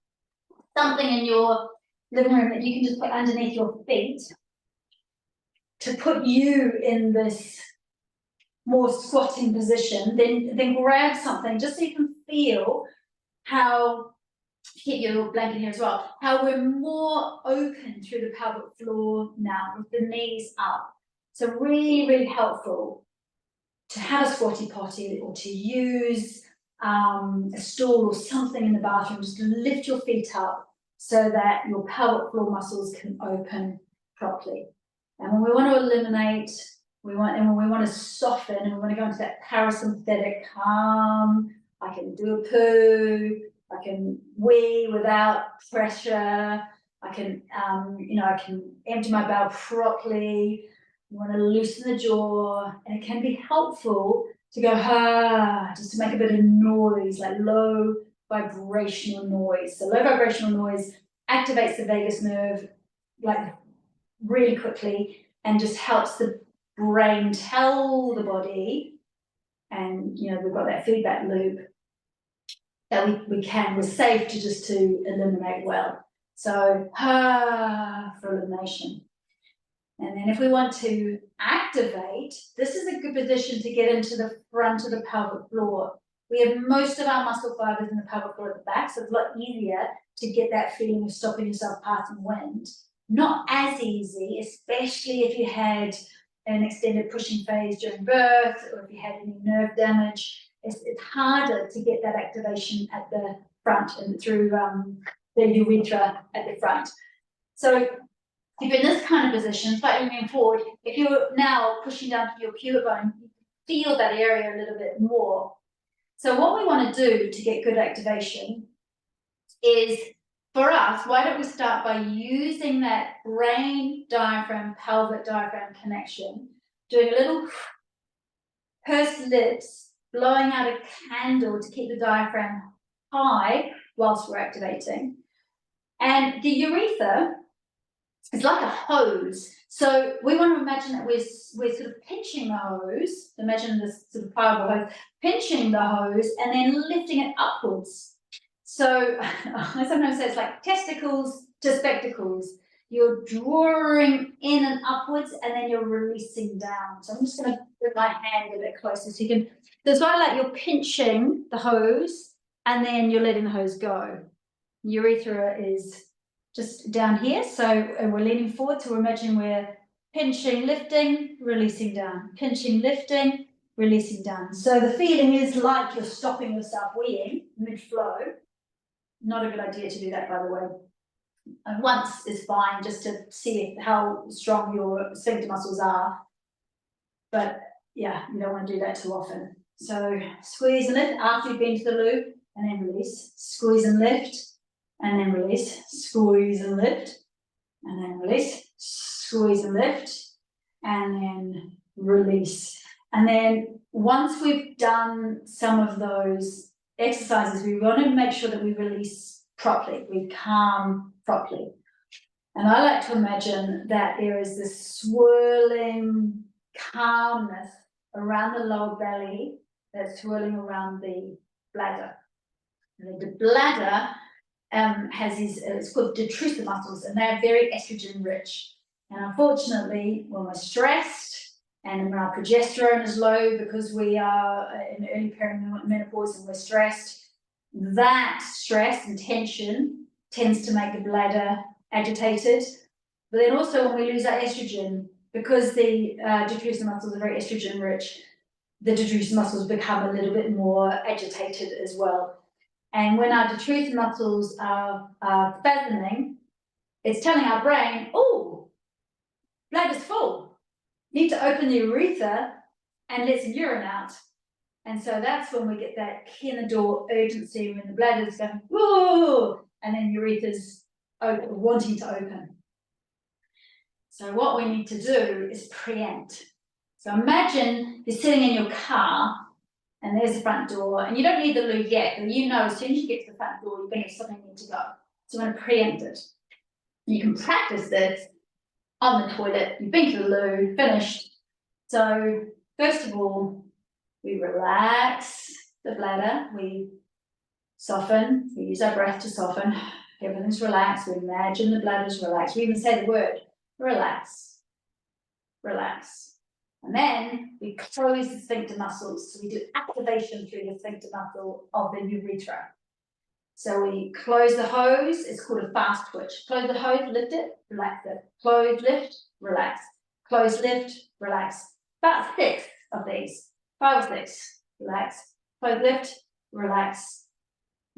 something in your living room that you can just put underneath your feet to put you in this more squatting position, then grab something just so you can feel how, keep your blanket here as well, how we're more open through the pelvic floor now with the knees up. So really, really helpful to have a squatty potty or to use a stool or something in the bathroom, just to lift your feet up so that your pelvic floor muscles can open properly. And when we want to eliminate, when we want to soften and we want to go into that parasympathetic calm, I can do a poo, I can wee without pressure, I can, I can empty my bowel properly. You want to loosen the jaw, and it can be helpful to go just to make a bit of noise, like low vibrational noise. So low vibrational noise activates the vagus nerve like really quickly and just helps the brain tell the body, and we've got that feedback loop that we're safe to eliminate well. So for elimination. And then if we want to activate, this is a good position to get into the front of the pelvic floor. We have most of our muscle fibers in the pelvic floor at the back, so it's a lot easier to get that feeling of stopping yourself passing wind. Not as easy, especially if you had an extended pushing phase during birth or if you had any nerve damage. It's harder to get that activation at the front and through the urethra at the front. So if you're in this kind of position, slightly leaning forward, if you're now pushing down to your pubic bone, you feel that area a little bit more. So what we want to do to get good activation is, for us, why don't we start by using that brain diaphragm, pelvic diaphragm connection, doing a little pursed lips, blowing out a candle to keep the diaphragm high whilst we're activating. And the urethra, it's like a hose. So we want to imagine that we're sort of pinching the hose, imagine this sort of pliable hose, pinching the hose and then lifting it upwards. So I sometimes say it's like testicles to spectacles. You're drawing in and upwards and then you're releasing down. So I'm just going to bring my hand a bit closer so you can, so it's like you're pinching the hose and then you're letting the hose go. Urethra is just down here, and we're leaning forward, so imagine we're pinching, lifting, releasing down, pinching, lifting, releasing down. So the feeling is like you're stopping yourself weeing mid-flow. Not a good idea to do that, by the way. And once is fine, just to see how strong your sphincter muscles are. But yeah, you don't want to do that too often. So squeeze and lift after you've been to the loo, and then release. Squeeze and lift, and then release, squeeze and lift, and then release, squeeze and lift, and then release. And then once we've done some of those exercises, we want to make sure that we release properly, we calm properly. And I like to imagine that there is this swirling calmness around the lower belly that's swirling around the bladder. And the bladder has these, it's called detrusor muscles, and they're very estrogen rich. And unfortunately, when we're stressed and when our progesterone is low because we are in early perimenopause and we're stressed, that stress and tension tends to make the bladder agitated. But then also when we lose our estrogen, because the detrusor muscles are very estrogen rich, the detrusor muscles become a little bit more agitated as well. And when our detrusor muscles are spasming, it's telling our brain, oh, bladder's full. Need to open the urethra and let some urine out. And so that's when we get that key in the door urgency, when the bladder's going, whoa, and then urethra's wanting to open. So what we need to do is preempt. So imagine you're sitting in your car And there's the front door, and you don't need the loo yet, but you know as soon as you get to the front door, you're going to have something need to go. So I'm going to preempt it. You can practice this on the toilet. You've been to the loo, finished. So first of all, we relax the bladder. We soften. We use our breath to soften. Everything's relaxed. We imagine the bladder's relaxed. We even say the word relax, relax. And then we close the sphincter muscles. So we do activation through the sphincter muscle of the urethra. So we close the hose. It's called a fast twitch. Close the hose, lift it, relax it. Close, lift, relax. Close, lift, relax. About 6 of these. 5 or 6. Relax. Close, lift, relax.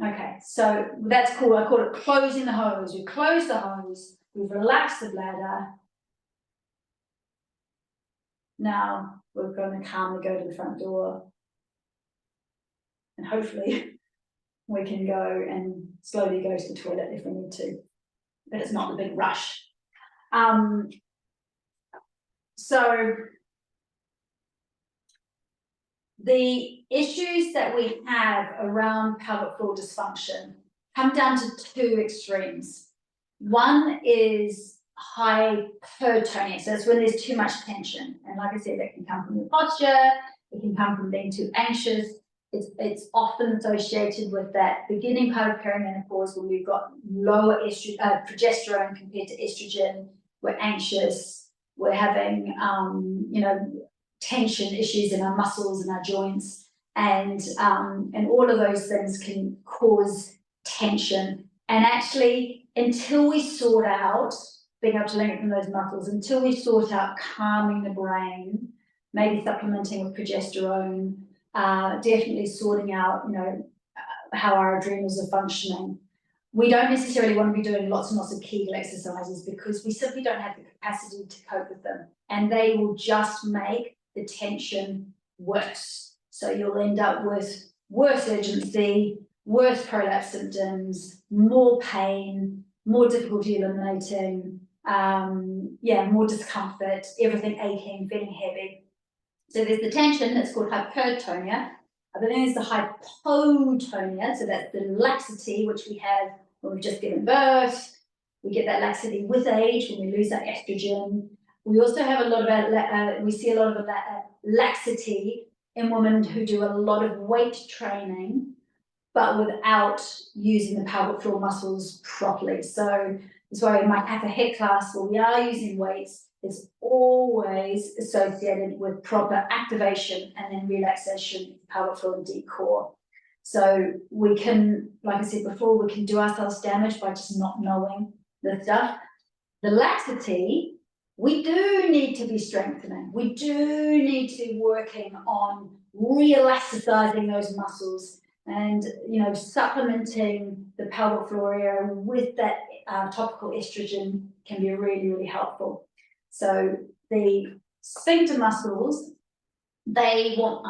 Okay, so that's cool. I call it closing the hose. We close the hose. We've relaxed the bladder. Now we're going to calmly go to the front door, and hopefully we can go and slowly go to the toilet if we need to, but it's not a big rush. So the issues that we have around pelvic floor dysfunction come down to 2 extremes. One is hypertonia, so it's when there's too much tension, and like I said, that can come from your posture, it can come from being too anxious. It's often associated with that beginning part of perimenopause where we've got lower progesterone compared to estrogen. We're anxious, we're having tension issues in our muscles and our joints, and all of those things can cause tension. And actually, until we sort out being able to lengthen those muscles, until we sort out calming the brain, maybe supplementing with progesterone, definitely sorting out, how our adrenals are functioning. We don't necessarily want to be doing lots and lots of Kegel exercises because we simply don't have the capacity to cope with them, and they will just make the tension worse. So you'll end up with worse urgency, worse prolapse symptoms, more pain, more difficulty eliminating, more discomfort, everything aching, feeling heavy. So there's the tension that's called hypertonia, but then there's the hypotonia, so that's the laxity which we have when we've just given birth. We get that laxity with age when we lose our estrogen. We also have a lot of we see a lot of laxity in women who do a lot of weight training, but without using the pelvic floor muscles properly. So that's why in my upper head class, where we are using weights, it's always associated with proper activation and then relaxation, pelvic floor and deep core. So we can, like I said before, we can do ourselves damage by just not knowing the stuff. The laxity, we do need to be strengthening. We do need to be working on re-elasticizing those muscles and, supplementing the pelvic floor area with that topical estrogen can be really, really helpful. So the sphincter muscles, they want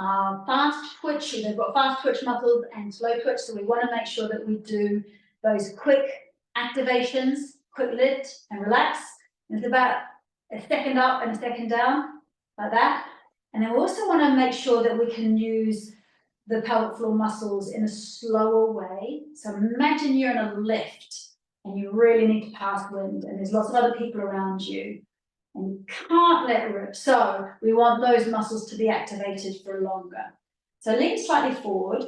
fast twitch. They've got fast twitch muscles and slow twitch. So we want to make sure that we do those quick activations, quick lift and relax. And it's about a second up and a second down, like that. And then we also want to make sure that we can use the pelvic floor muscles in a slower way. So imagine you're in a lift and you really need to pass wind and there's lots of other people around you and you can't let rip. So we want those muscles to be activated for longer. So lean slightly forward.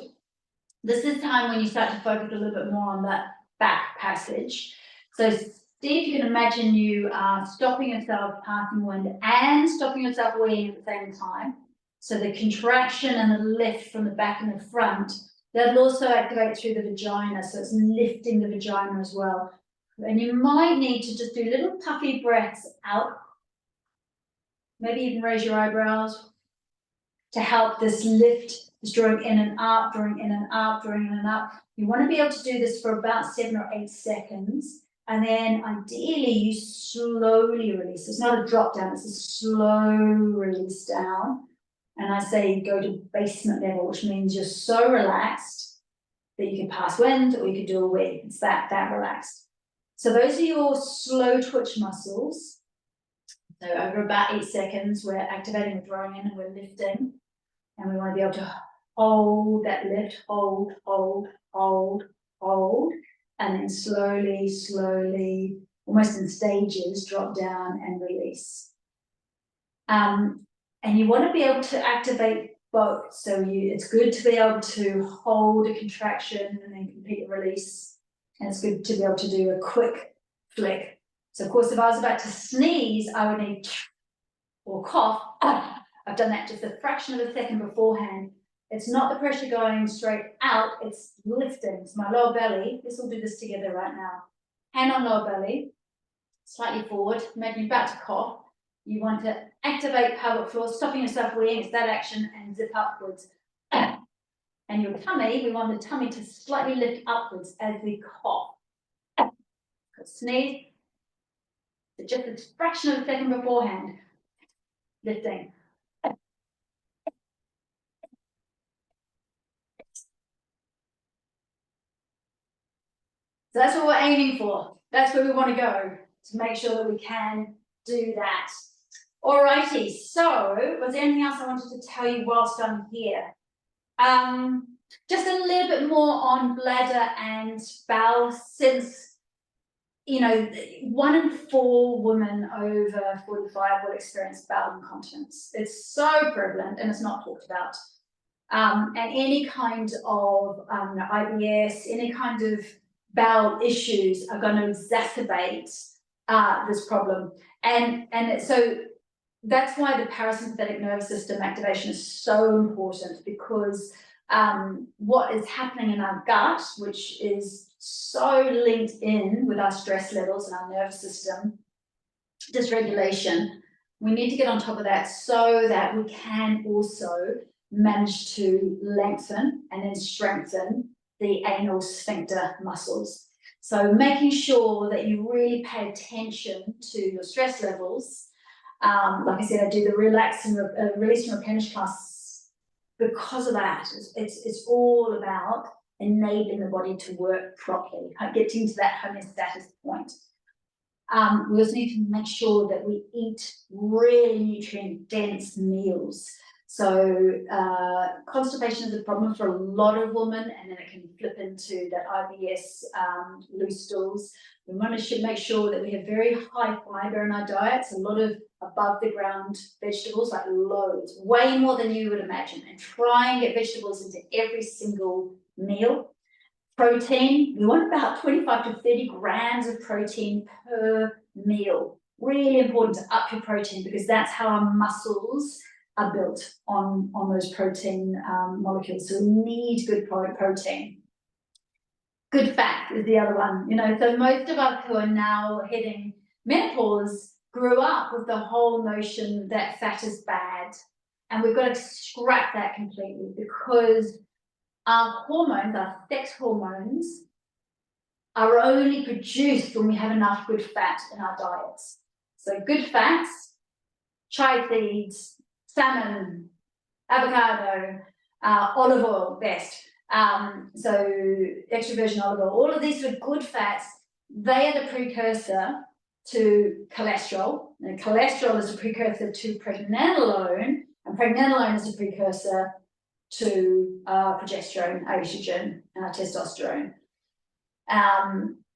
This is time when you start to focus a little bit more on that back passage. So see if you can imagine you stopping yourself passing wind and stopping yourself weeing at the same time. So the contraction and the lift from the back and the front, that'll also activate through the vagina. So it's lifting the vagina as well. And you might need to just do little puffy breaths out. Maybe even raise your eyebrows to help this lift, this drawing in and up, drawing in and up, drawing in and up. You want to be able to do this for about 7 or 8 seconds. And then ideally you slowly release. It's not a drop down, it's a slow release down. And I say go to basement level, which means you're so relaxed that you can pass wind or you can do a wee. It's that relaxed. So those are your slow twitch muscles. So over about 8 seconds, we're activating, we're drawing in and we're lifting. And we want to be able to hold that lift, hold, and then slowly, slowly, almost in stages, drop down and release. And you want to be able to activate both. So it's good to be able to hold a contraction and then complete a release. And it's good to be able to do a quick flick. So of course, if I was about to sneeze, I would need, or cough. I've done that just a fraction of a second beforehand. It's not the pressure going straight out, it's lifting. It's my lower belly. Let's all do this together right now. Hand on lower belly, slightly forward. Imagine you're about to cough. You want to activate pelvic floor, stopping yourself weeing, it's that action, and zip upwards. And your tummy, we want the tummy to slightly lift upwards as we cough. Sneeze, just a fraction of a second beforehand, lifting. So that's what we're aiming for. That's where we want to go, to make sure that we can do that. Alrighty, so was there anything else I wanted to tell you whilst I'm here? Just a little bit more on bladder and bowel, since, you know, 1 in 4 women over 45 will experience bowel incontinence. It's so prevalent and it's not talked about. And any kind of IBS, any kind of bowel issues are going to exacerbate this problem. And so that's why the parasympathetic nervous system activation is so important, because what is happening in our gut, which is so linked in with our stress levels and our nervous system dysregulation, we need to get on top of that so that we can also manage to lengthen and then strengthen the anal sphincter muscles. So making sure that you really pay attention to your stress levels. Like I said, I do the relax and release and replenish class because of that. It's all about enabling the body to work properly, getting to that homeostasis point. We also need to make sure that we eat really nutrient-dense meals. So constipation is a problem for a lot of women, and then it can flip into that IBS, loose stools. We want to make sure that we have very high fibre in our diets, a lot of above the ground vegetables, like loads, way more than you would imagine, and try and get vegetables into every single meal. Protein, we want about 25 to 30 grams of protein per meal. Really important to up your protein, because that's how our muscles are built on those protein molecules. So we need good protein. Good fat is the other one. You know, so most of us who are now hitting menopause grew up with the whole notion that fat is bad, and we've got to scrap that completely, because our hormones, our sex hormones, are only produced when we have enough good fat in our diets. So good fats, chia seeds, salmon, avocado, olive oil, best. So extra virgin olive oil, all of these are good fats. They are the precursor to cholesterol. And cholesterol is a precursor to pregnenolone, and pregnenolone is a precursor to progesterone, estrogen, testosterone.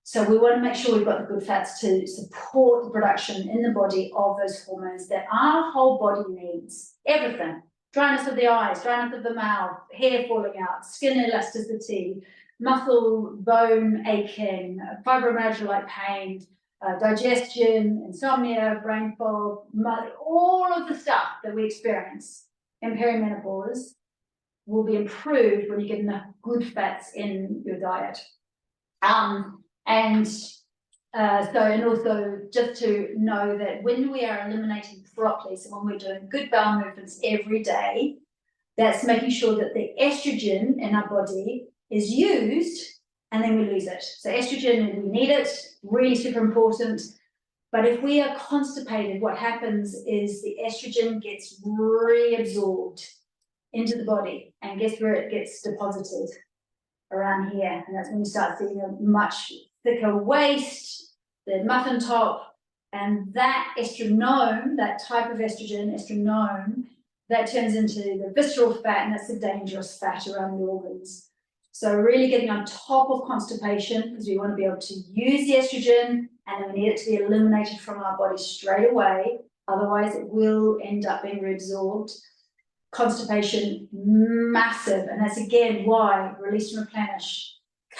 So we want to make sure we've got the good fats to support the production in the body of those hormones that our whole body needs. Everything. Dryness of the eyes, dryness of the mouth, hair falling out, skin elasticity, muscle, bone aching, fibromyalgia-like pain, digestion, insomnia, brain fog, all of the stuff that we experience in perimenopause will be improved when you get enough good fats in your diet. And also just to know that when we are eliminating properly, so when we're doing good bowel movements every day, that's making sure that the estrogen in our body is used, and then we lose it. So estrogen, we need it, really super important. But if we are constipated, what happens is the estrogen gets reabsorbed into the body, and guess where it gets deposited? Around here. And that's when you start seeing a much thicker waist, the muffin top, and that estrenone, that type of estrogen, estrenone, that turns into the visceral fat, and that's the dangerous fat around the organs. So really getting on top of constipation, because we want to be able to use the estrogen, and then we need it to be eliminated from our body straight away. Otherwise, it will end up being reabsorbed. Constipation, massive, and that's again why release and replenish,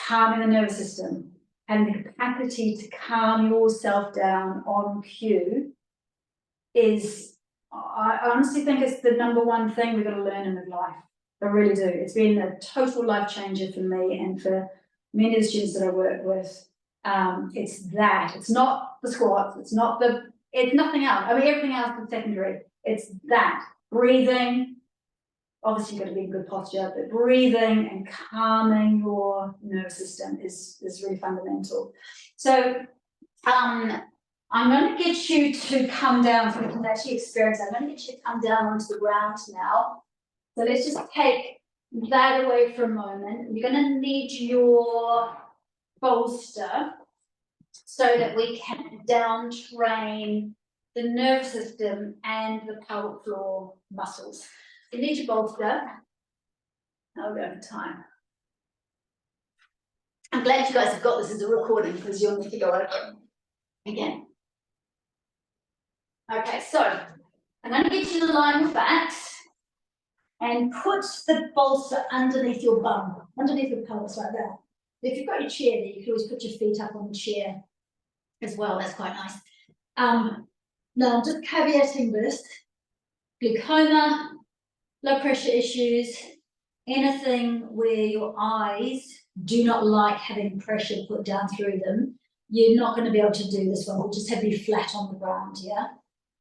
calming the nervous system, and the capacity to calm yourself down on cue is, I honestly think it's the number one thing we've got to learn in midlife. I really do. It's been a total life changer for me and for many of the students that I work with. It's that. It's not the squats. It's nothing else. I mean, everything else is secondary. It's that. Breathing. Obviously, you've got to be in good posture, but breathing and calming your nervous system is really fundamental. So, I'm going to get you to come down so we can actually experience that. I'm going to get you to come down onto the ground now. So let's just take that away for a moment. You're going to need your bolster so that we can down train the nervous system and the pelvic floor muscles. You need your bolster. I'll go over time. I'm glad you guys have got this as a recording because you'll need to go over it again. Okay, so I'm going to get you to lie with that and put the bolster underneath your bum, underneath your pelvis like that. If you've got your chair there, you can always put your feet up on the chair as well. That's quite nice. Now, I'm just caveating this. Glaucoma, blood pressure issues, anything where your eyes do not like having pressure put down through them, you're not going to be able to do this one. We'll just have you flat on the ground, yeah?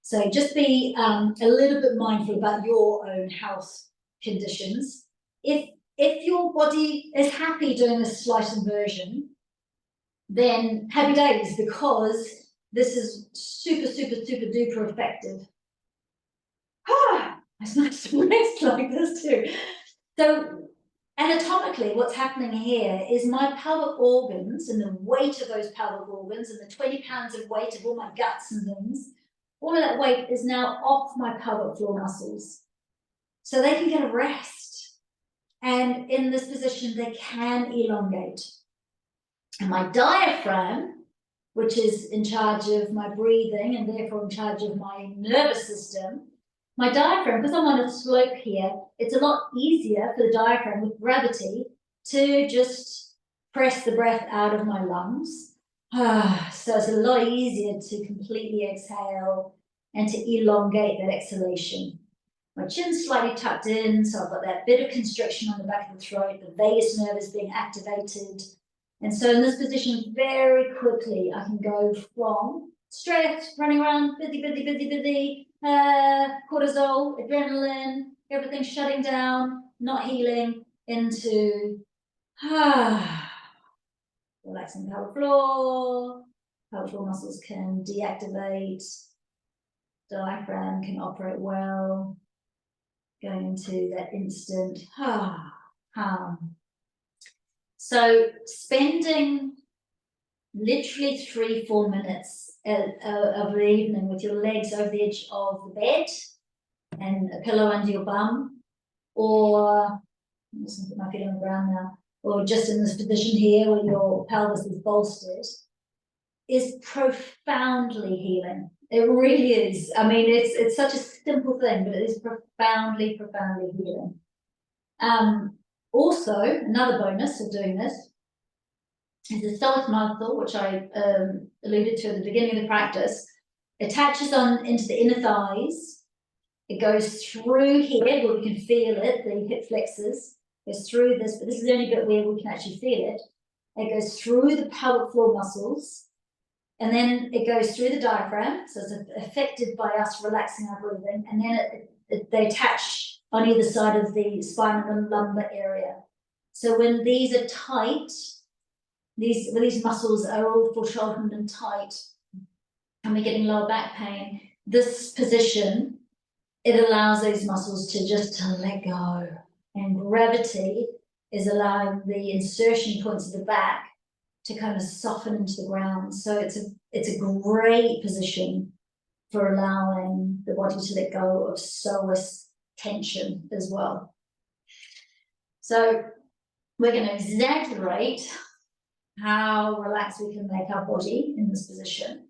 So just be a little bit mindful about your own health conditions. If your body is happy doing this slight inversion, then happy days, because this is super, super, super duper effective. It's nice to rest like this too. So anatomically, what's happening here is my pelvic organs and the weight of those pelvic organs and the 20 pounds of weight of all my guts and things, all of that weight is now off my pelvic floor muscles. So they can get a rest. And in this position, they can elongate. And my diaphragm, which is in charge of my breathing and therefore in charge of my nervous system, my diaphragm, because I'm on a slope here, it's a lot easier for the diaphragm with gravity to just press the breath out of my lungs. So it's a lot easier to completely exhale and to elongate that exhalation. My chin's slightly tucked in, so I've got that bit of constriction on the back of the throat. The vagus nerve is being activated. And so in this position, very quickly, I can go from stress, running around, busy, cortisol, adrenaline, everything shutting down, not healing, into relaxing pelvic floor. Pelvic floor muscles can deactivate. Diaphragm can operate well. Going into that instant calm. So spending literally 3-4 minutes of the evening with your legs over the edge of the bed and a pillow under your bum, or I'm just going to put my feet on the ground now, or just in this position here where your pelvis is bolstered, is profoundly healing. It really is. I mean, it's such a simple thing, but it is profoundly healing. Also, another bonus of doing this is the psoas muscle, which I alluded to at the beginning of the practice, attaches on into the inner thighs. It goes through here where we can feel it, the hip flexors, goes through this, but this is the only bit where we can actually feel it. It goes through the pelvic floor muscles, and then it goes through the diaphragm, so it's affected by us relaxing our breathing, and then they attach on either side of the spine and the lumbar area. So when these are tight, these muscles are all foreshortened and tight, and we're getting lower back pain, this position, it allows those muscles to let go. And gravity is allowing the insertion points of the back to kind of soften into the ground. So it's a great position for allowing the body to let go of psoas tension as well. So we're going to exaggerate how relaxed we can make our body in this position.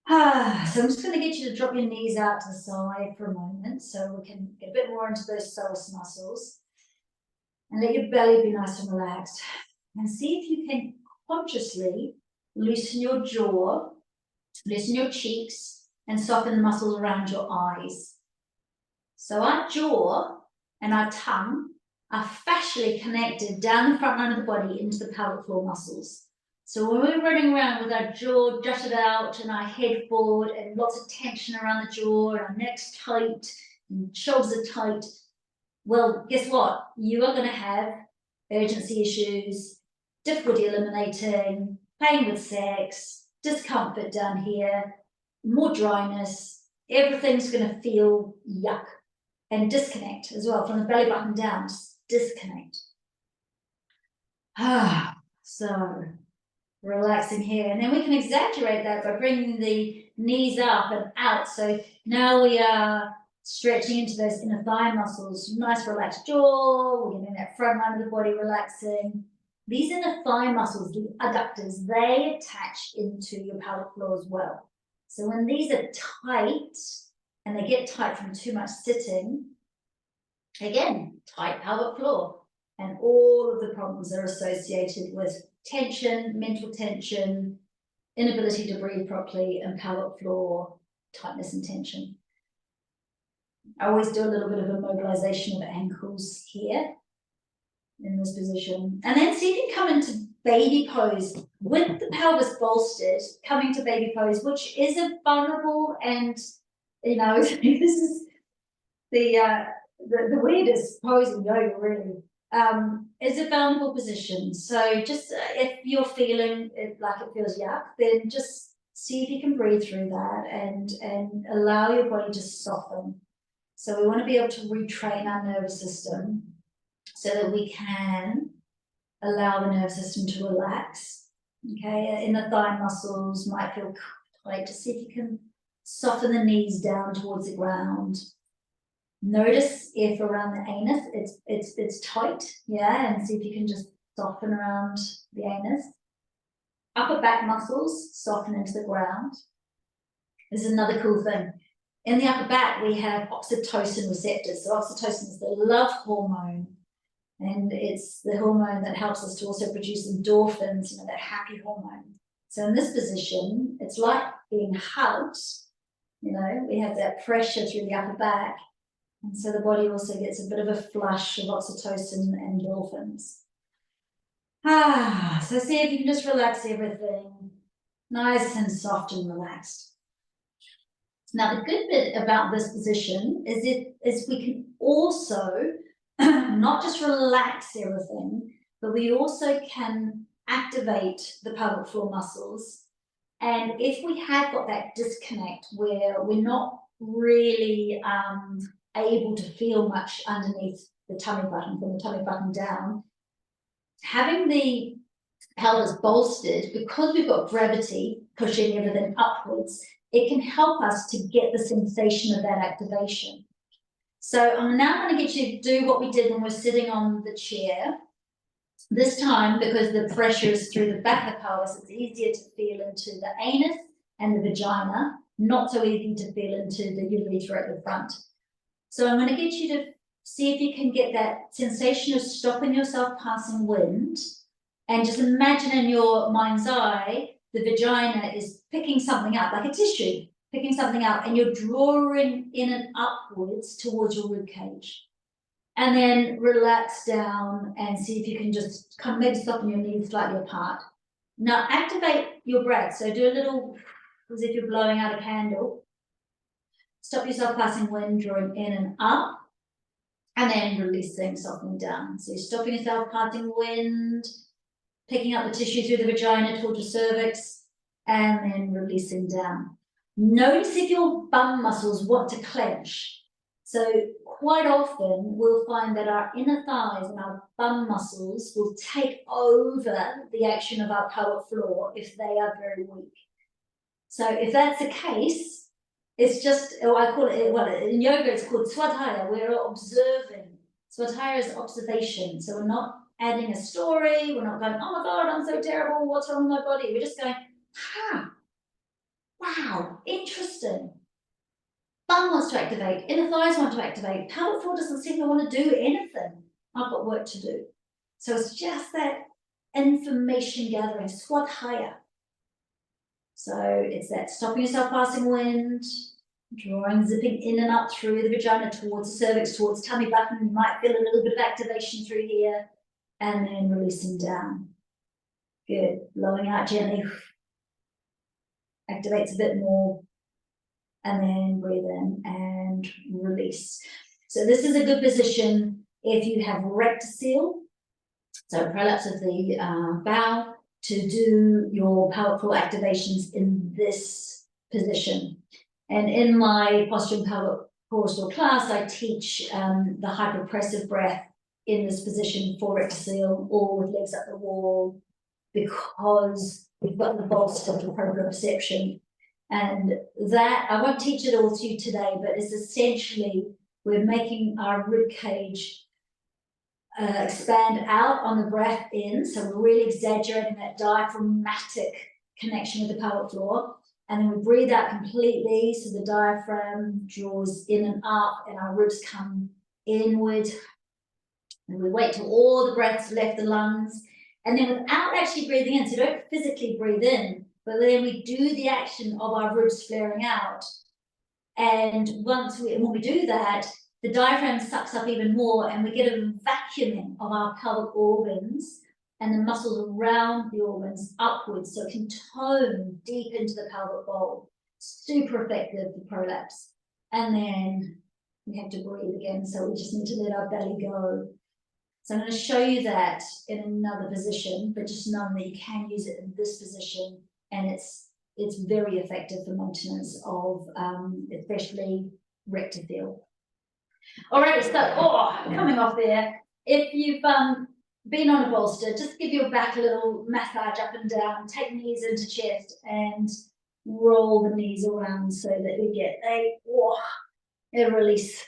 So I'm just going to get you to drop your knees out to the side for a moment so we can get a bit more into those psoas muscles. And let your belly be nice and relaxed. And see if you can consciously loosen your jaw, loosen your cheeks, and soften the muscles around your eyes. So our jaw and our tongue are fascially connected down the front line of the body into the pelvic floor muscles. So when we're running around with our jaw jutted out and our head forward and lots of tension around the jaw and our neck's tight and shoulders are tight, well, guess what? You are going to have urgency issues, difficulty eliminating, pain with sex, discomfort down here, more dryness. Everything's going to feel yuck, and disconnect as well from the belly button down. Just disconnect. So relaxing here, and then we can exaggerate that by bringing the knees up and out. So now we are stretching into those inner thigh muscles. Nice relaxed jaw. We're getting that front line of the body relaxing. These inner thigh muscles, the adductors, they attach into your pelvic floor as well. So when these are tight, and they get tight from too much sitting, again, tight pelvic floor. And all of the problems are associated with tension, mental tension, inability to breathe properly, and pelvic floor tightness and tension. I always do a little bit of immobilization of ankles here in this position. And then see if you come into baby pose with the pelvis bolstered, coming to baby pose, which is a vulnerable and, you know, this is the weirdest pose in yoga, really. Is a vulnerable position. So just if you're feeling it like it feels yuck, then just see if you can breathe through that and allow your body to soften. So we want to be able to retrain our nervous system so that we can allow the nervous system to relax. Okay, inner thigh muscles might feel tight. Just see if you can soften the knees down towards the ground. Notice if around the anus it's tight, yeah, and see if you can just soften around the anus. Upper back muscles soften into the ground. This is another cool thing. In the upper back, we have oxytocin receptors. So oxytocin is the love hormone, and it's the hormone that helps us to also produce endorphins, you know, that happy hormone. So in this position, it's like being hugged. You know, we have that pressure through the upper back. And so the body also gets a bit of a flush of oxytocin and endorphins. So see if you can just relax everything nice and soft and relaxed. Now, the good bit about this position is we can also not just relax everything, but we also can activate the pelvic floor muscles. And if we have got that disconnect where we're not really able to feel much underneath the tummy button, from the tummy button down, having the pelvis bolstered, because we've got gravity pushing everything upwards, it can help us to get the sensation of that activation. So I'm now going to get you to do what we did when we're sitting on the chair. This time, because the pressure is through the back of the pelvis, it's easier to feel into the anus and the vagina, not so easy to feel into the urethra at the front. So I'm going to get you to see if you can get that sensation of stopping yourself passing wind, and just imagine in your mind's eye, the vagina is picking something up, like a tissue, picking something up, and you're drawing in and upwards towards your rib cage. And then relax down and see if you can just come, maybe soften your knees slightly apart. Now activate your breath. So do a little, as if you're blowing out a candle. Stop yourself passing wind, drawing in and up, and then releasing, softening down. So you're stopping yourself passing wind, picking up the tissue through the vagina towards your cervix, and then releasing down. Notice if your bum muscles want to clench. So quite often we'll find that our inner thighs and our bum muscles will take over the action of our pelvic floor if they are very weak. So if that's the case, it's just, I call it, well, in yoga it's called swadhyaya. We're observing. Swadhyaya is observation. So we're not adding a story. We're not going, oh my God, I'm so terrible. What's wrong with my body? We're just going, wow, interesting. Bum wants to activate, inner thighs want to activate, pelvic floor doesn't seem to want to do anything. I've got work to do. So it's just that information gathering, swadhyaya. So it's that stopping yourself passing wind, drawing, zipping in and up through the vagina towards the cervix, towards the tummy button. You might feel a little bit of activation through here, and then releasing down. Good, blowing out gently. Activates a bit more, and then breathe in and release. So this is a good position if you have rectocele, so prolapse of the bowel, to do your pelvic floor activations in this position. And in my posture and pelvic core restore class, I teach the hyperpressive breath in this position for rectocele, or with legs up the wall, because we've got the bolster for proprioception. And that, I won't teach it all to you today, but it's essentially, we're making our rib cage expand out on the breath in. So we're really exaggerating that diaphragmatic connection with the pelvic floor. And then we breathe out completely. So the diaphragm draws in and up, and our ribs come inward. And we wait till all the breath's left the lungs. And then without actually breathing in, so don't physically breathe in, but then we do the action of our ribs flaring out. And when we do that, the diaphragm sucks up even more, and we get a vacuuming of our pelvic organs and the muscles around the organs upwards, so it can tone deep into the pelvic bowl. Super effective for prolapse. And then we have to breathe again, so we just need to let our belly go. So I'm going to show you that in another position, but just knowing that you can use it in this position, and it's very effective for maintenance of especially rectocele. All right, so coming off there, if you've been on a bolster, just give your back a little massage up and down, take knees into chest, and roll the knees around so that we get a release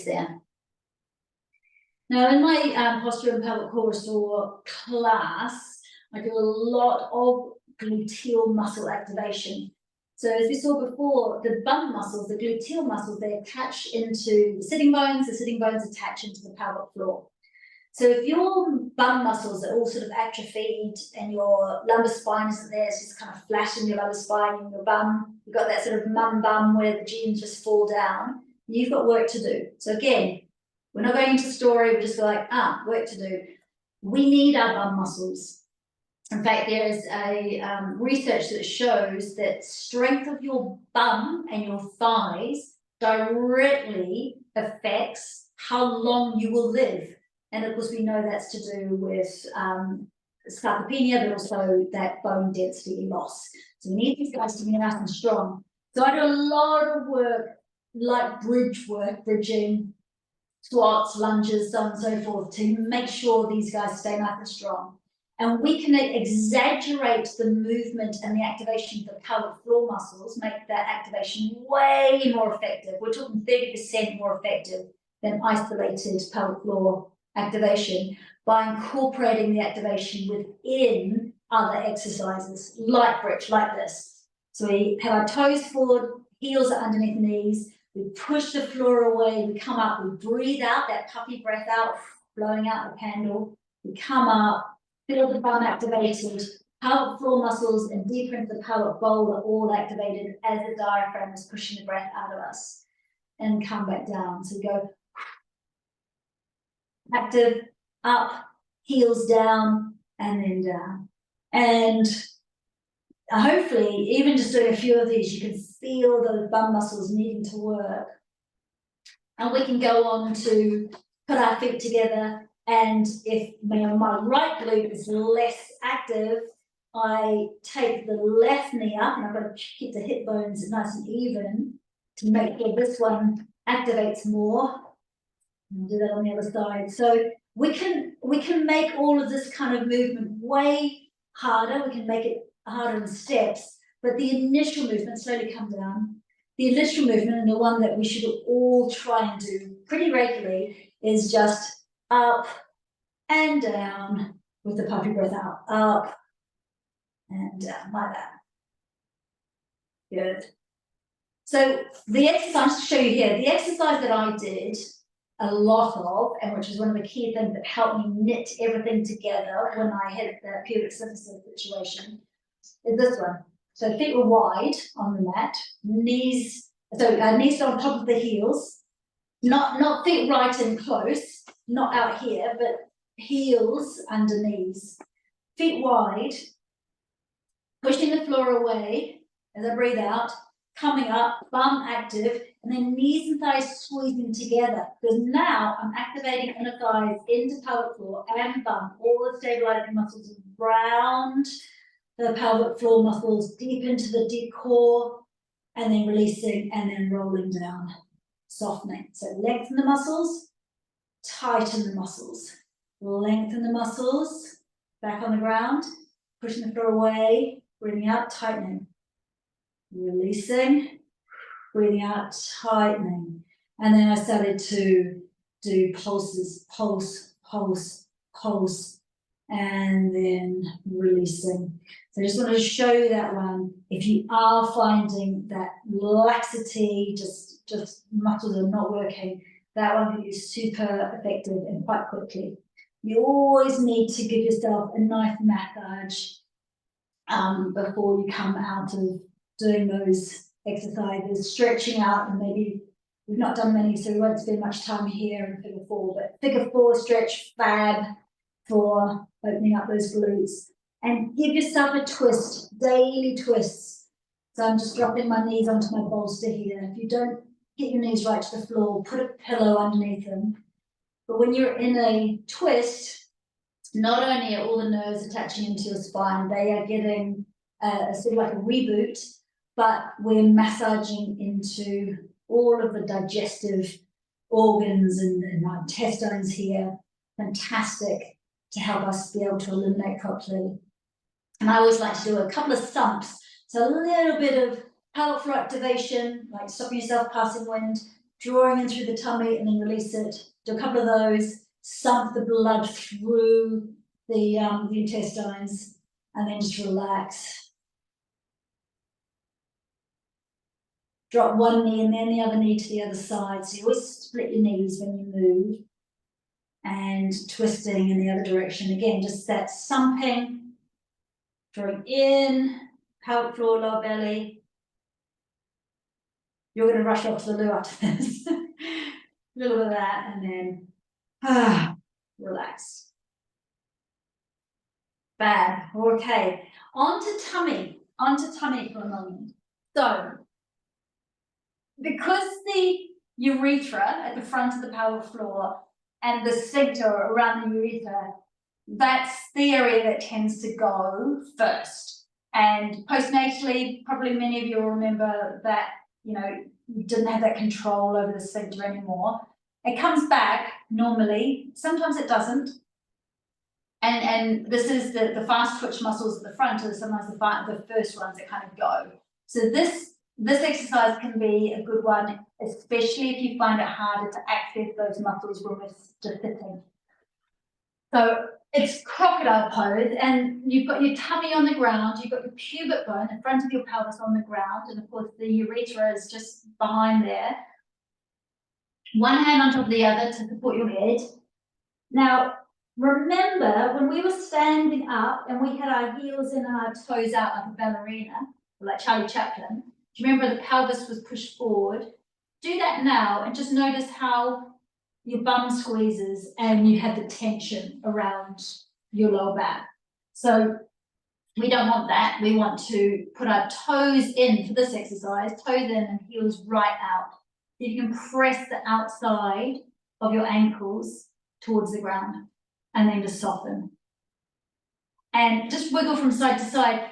there. Now, in my posture and pelvic core restore class, I do a lot of gluteal muscle activation. So as we saw before, the bum muscles, the gluteal muscles, they attach into the sitting bones attach into the pelvic floor. So if your bum muscles are all sort of atrophied and your lumbar spine isn't there, it's just kind of flat in your lumbar spine and your bum, you've got that sort of mum bum where the jeans just fall down, you've got work to do. So again, we're not going into story, we're just like, work to do. We need our bum muscles. In fact, there is a research that shows that strength of your bum and your thighs directly affects how long you will live. And of course, we know that's to do with sarcopenia, but also that bone density loss. So we need these guys to be nice and strong. So I do a lot of work, like bridging, squats, lunges, so on and so forth, to make sure these guys stay nice and strong. And we can exaggerate the movement and the activation of the pelvic floor muscles, make that activation way more effective. We're talking 30% more effective than isolated pelvic floor activation, by incorporating the activation within other exercises, like bridge, like this. So we have our toes forward, heels are underneath the knees, we push the floor away, we come up, we breathe out, that puppy breath out, blowing out the candle, we come up, feel the bum activated, pelvic floor muscles and deeper into the pelvic bowl are all activated as the diaphragm is pushing the breath out of us, and come back down. So we go active, up, heels down, and then down. And hopefully, even just doing a few of these, you can feel those bum muscles needing to work. And we can go on to put our feet together. And if my right glute is less active, I take the left knee up, and I've got to keep the hip bones nice and even to make sure this one activates more. I'll do that on the other side. So we can make all of this kind of movement way harder. We can make it harder in steps, but the initial movement, slowly come down. The initial movement, and the one that we should all try and do pretty regularly, is just up and down with the puppy breath out. Up and down, like that. Good. So the exercise, to show you here, the exercise that I did a lot of, and which is one of the key things that helped me knit everything together when I had the pubic symphysis situation, is this one. So feet were wide on the mat, knees on top of the heels, not feet right and close, not out here, but heels under knees, feet wide, pushing the floor away as I breathe out, coming up, bum active, and then knees and thighs squeezing together, because now I'm activating inner thighs into pelvic floor and bum, all the stabilizing muscles around the pelvic floor muscles, deep into the deep core, and then releasing and then rolling down, softening. So lengthen the muscles, tighten the muscles, lengthen the muscles, back on the ground, pushing the floor away, breathing out, tightening, releasing, breathing out, tightening. And then I started to do pulses, pulse, pulse, pulse, and then releasing. So I just wanted to show you that one. If you are finding that laxity, just muscles are not working, that one is super effective and quite quickly. You always need to give yourself a nice massage before you come out of doing those exercises, stretching out, and maybe we've not done many, so we won't spend much time here in figure 4, but figure 4 stretch, fab for opening up those glutes. And give yourself a twist, daily twists. So I'm just dropping my knees onto my bolster here. If you don't get your knees right to the floor, put a pillow underneath them. But when you're in a twist, not only are all the nerves attaching into your spine, they are getting sort of like a reboot, but we're massaging into all of the digestive organs and our intestines here. Fantastic to help us be able to eliminate properly. And I always like to do a couple of sumps. So a little bit of pelvic floor activation, like stopping yourself passing wind, drawing in through the tummy and then release it. Do a couple of those, sump the blood through the intestines, and then just relax. Drop one knee and then the other knee to the other side. So you always split your knees when you move. And twisting in the other direction. Again, just that sumping. Drawing in, pelvic floor, lower belly. You're going to rush off to the loo after this. A little bit of that, and then relax. Bad. Okay. On to tummy. On to tummy for a moment. So, because the urethra at the front of the pelvic floor and the sphincter around the urethra, that's the area that tends to go first. And postnatally, probably many of you will remember that, you didn't have that control over the sphincter anymore. It comes back normally, sometimes it doesn't. And this is the fast twitch muscles at the front are sometimes the first ones that kind of go. So this exercise can be a good one, especially if you find it harder to access those muscles when we're just sitting. So it's crocodile pose, and you've got your tummy on the ground, you've got your pubic bone, the front of your pelvis on the ground, and of course the urethra is just behind there. One hand on top of the other to support your head. Now, remember when we were standing up and we had our heels and our toes out like a ballerina, like Charlie Chaplin, do you remember the pelvis was pushed forward? Do that now and just notice how your bum squeezes and you have the tension around your lower back. So we don't want that. We want to put our toes in for this exercise, toes in and heels right out. So you can press the outside of your ankles towards the ground and then just soften. And just wiggle from side to side.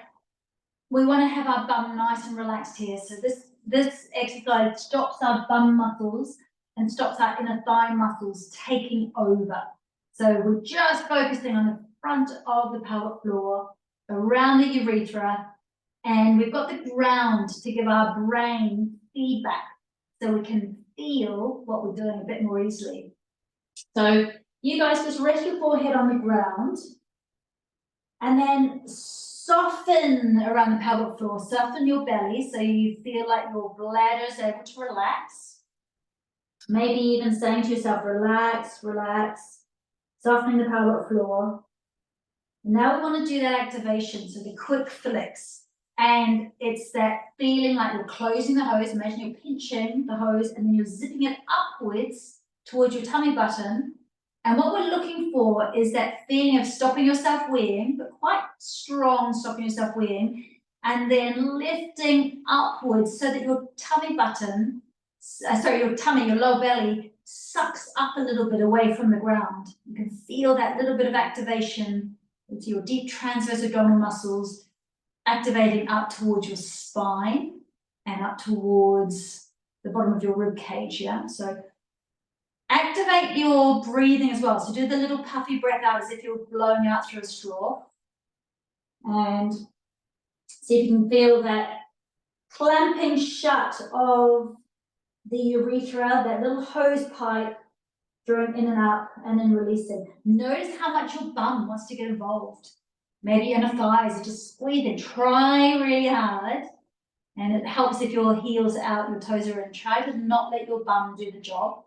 We want to have our bum nice and relaxed here. So this exercise stops our bum muscles and stops our inner thigh muscles taking over. So we're just focusing on the front of the pelvic floor, around the urethra, And we've got the ground to give our brain feedback so we can feel what we're doing a bit more easily. So you guys just rest your forehead on the ground and then soften around the pelvic floor, soften your belly so you feel like your bladder is able to relax. Maybe even saying to yourself, relax, relax, softening the pelvic floor. And now we want to do that activation, so the quick flicks. And it's that feeling like you're closing the hose. Imagine you're pinching the hose and then you're zipping it upwards towards your tummy button. And what we're looking for is that feeling of stopping yourself weeing, but quite strong stopping yourself weeing, and then lifting upwards so that your tummy button, your lower belly sucks up a little bit away from the ground. You can feel that little bit of activation into your deep transverse abdominal muscles, activating up towards your spine and up towards the bottom of your rib cage, yeah? So activate your breathing as well. So do the little puffy breath out as if you're blowing out through a straw. And see if you can feel that clamping shut of the urethra, that little hose pipe, drawing in and up and then releasing. Notice how much your bum wants to get involved. Maybe inner thighs are just squeezing. Try really hard. And it helps if your heels are out, your toes are in. Try to not let your bum do the job.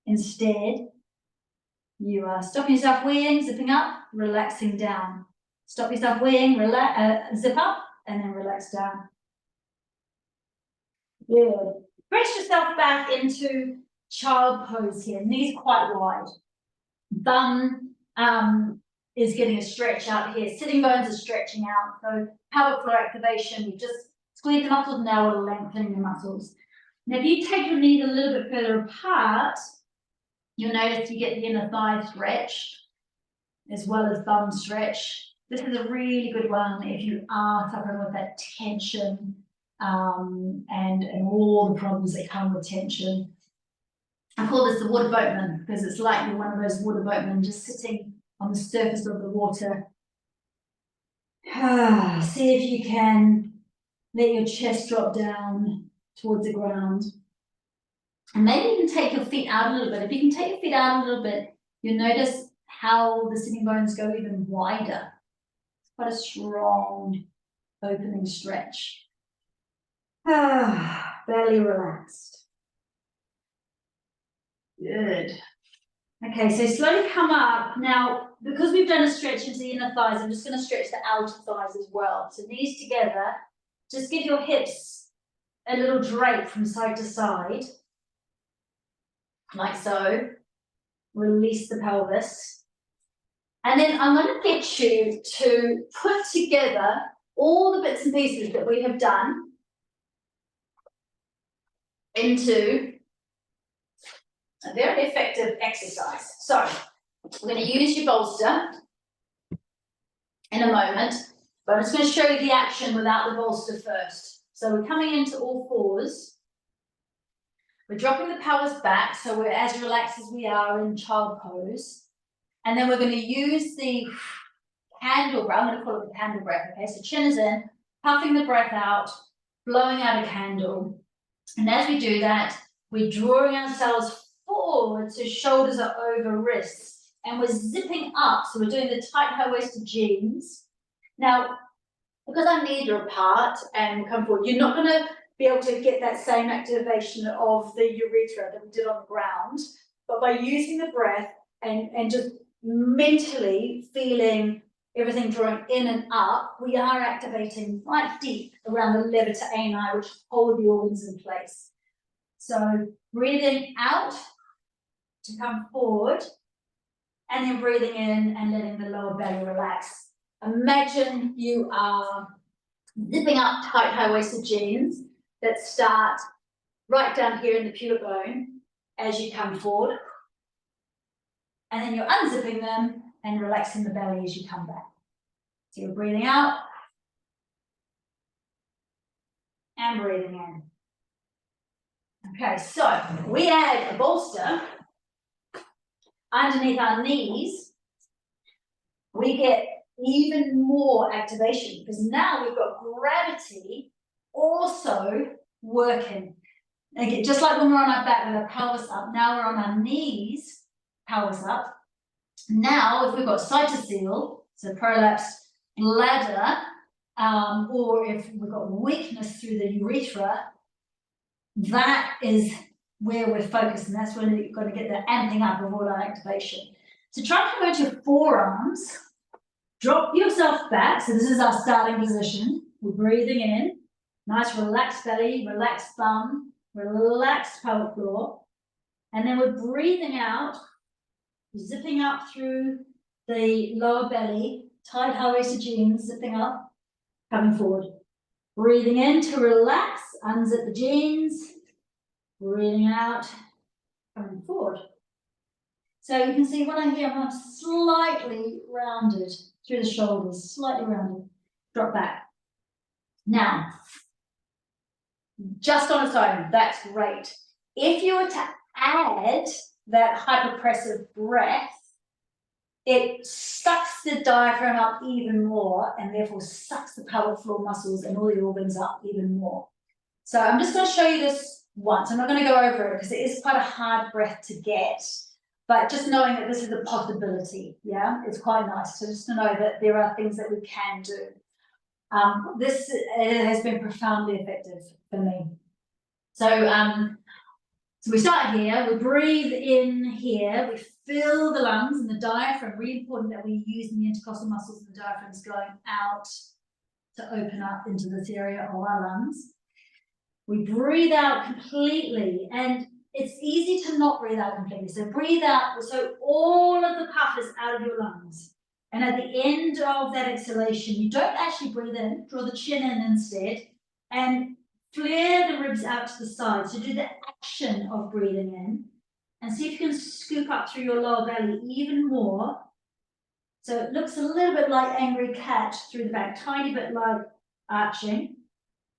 Instead, you are stopping yourself weeing, zipping up, relaxing down. Stop yourself weeing, zip up, and then relax down. Good. Press yourself back into child pose here. Knees quite wide. Bum is getting a stretch out here. Sitting bones are stretching out. So pelvic floor activation, you just squeeze the muscles, now we're lengthening the muscles. Now if you take your knees a little bit further apart, you'll notice you get the inner thigh stretch as well as bum stretch. This is a really good one if you are suffering with that tension and all the problems that come with tension. I call this the water boatman because it's like you're one of those water boatmen just sitting on the surface of the water. See if you can let your chest drop down towards the ground. And maybe you can take your feet out a little bit. If you can take your feet out a little bit, you'll notice how the sitting bones go even wider. It's quite a strong opening stretch. Belly relaxed. Good. Okay, so slowly come up. Now, because we've done a stretch into the inner thighs, I'm just going to stretch the outer thighs as well. So knees together. Just give your hips a little drape from side to side. Like so. Release the pelvis. And then I'm going to get you to put together all the bits and pieces that we have done into a very effective exercise. So we're going to use your bolster in a moment, but I'm just going to show you the action without the bolster first. So we're coming into all fours. We're dropping the pelvis back, so we're as relaxed as we are in child pose. And then we're going to use the candle breath. I'm going to call it the candle breath. Okay, so chin is in, puffing the breath out, blowing out a candle. And as we do that, we're drawing ourselves forward so shoulders are over wrists. And we're zipping up, so we're doing the tight high-waisted jeans. Now, because our knees are apart and come forward, you're not going to be able to get that same activation of the urethra that we did on the ground. But by using the breath and just mentally feeling everything drawing in and up, we are activating quite deep around the levator ani, which hold the organs in place. So breathing out to come forward, and then breathing in and letting the lower belly relax. Imagine you are zipping up tight high-waisted jeans that start right down here in the pubic bone as you come forward. And then you're unzipping them and relaxing the belly as you come back. So you're breathing out and breathing in. Okay, so we add a bolster underneath our knees. We get even more activation, because now we've got gravity also working. Again, just like when we're on our back with our pelvis up, now we're on our knees, pelvis up. Now, if we've got cytocele, so prolapsed bladder, or if we've got weakness through the urethra, that is where we're focused, and that's when you've got to get the amping up of all our activation. So try to promote your forearms, drop yourself back. So this is our starting position. We're breathing in, nice relaxed belly, relaxed bum, relaxed pelvic floor. And then we're breathing out, zipping up through the lower belly, tight high-waisted jeans, zipping up, coming forward. Breathing in to relax, unzip the jeans, breathing out, coming forward. So you can see when I'm here, I'm slightly rounded through the shoulders, slightly rounded, drop back. Now, just on its own, that's great. If you were to add that hyperpressive breath, it sucks the diaphragm up even more and therefore sucks the pelvic floor muscles and all the organs up even more. So I'm just going to show you this once. I'm not going to go over it because it is quite a hard breath to get, but just knowing that this is a possibility, yeah, it's quite nice. So just to know that there are things that we can do. This has been profoundly effective for me. So we start here, we breathe in here, we fill the lungs and the diaphragm. Really important that we use the intercostal muscles and the diaphragm is going out to open up into this area of our lungs. We breathe out completely, and it's easy to not breathe out completely. So breathe out, so all of the puff is out of your lungs. And at the end of that exhalation, you don't actually breathe in, draw the chin in instead, and flare the ribs out to the side. So do the action of breathing in, and see if you can scoop up through your lower belly even more. So it looks a little bit like angry cat through the back, tiny bit like arching.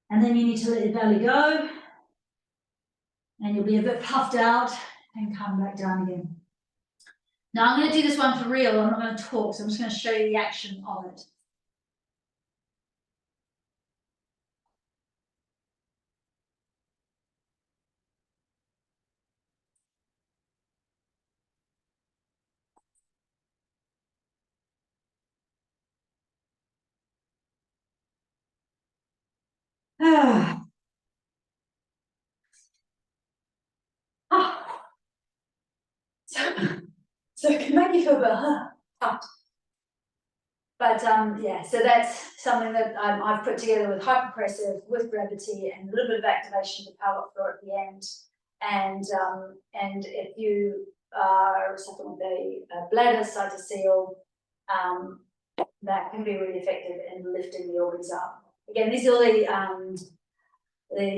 And then you need to let your belly go, and you'll be a bit puffed out and come back down again. Now I'm going to do this one for real. I'm not going to talk, so I'm just going to show you the action of it. So it can make you feel a bit pumped. But yeah, so that's something that I've put together with hyperpressive, with gravity, and a little bit of activation of the pelvic floor at the end. And if you are suffering with a bladder cytocele, that can be really effective in lifting the organs up. Again, these are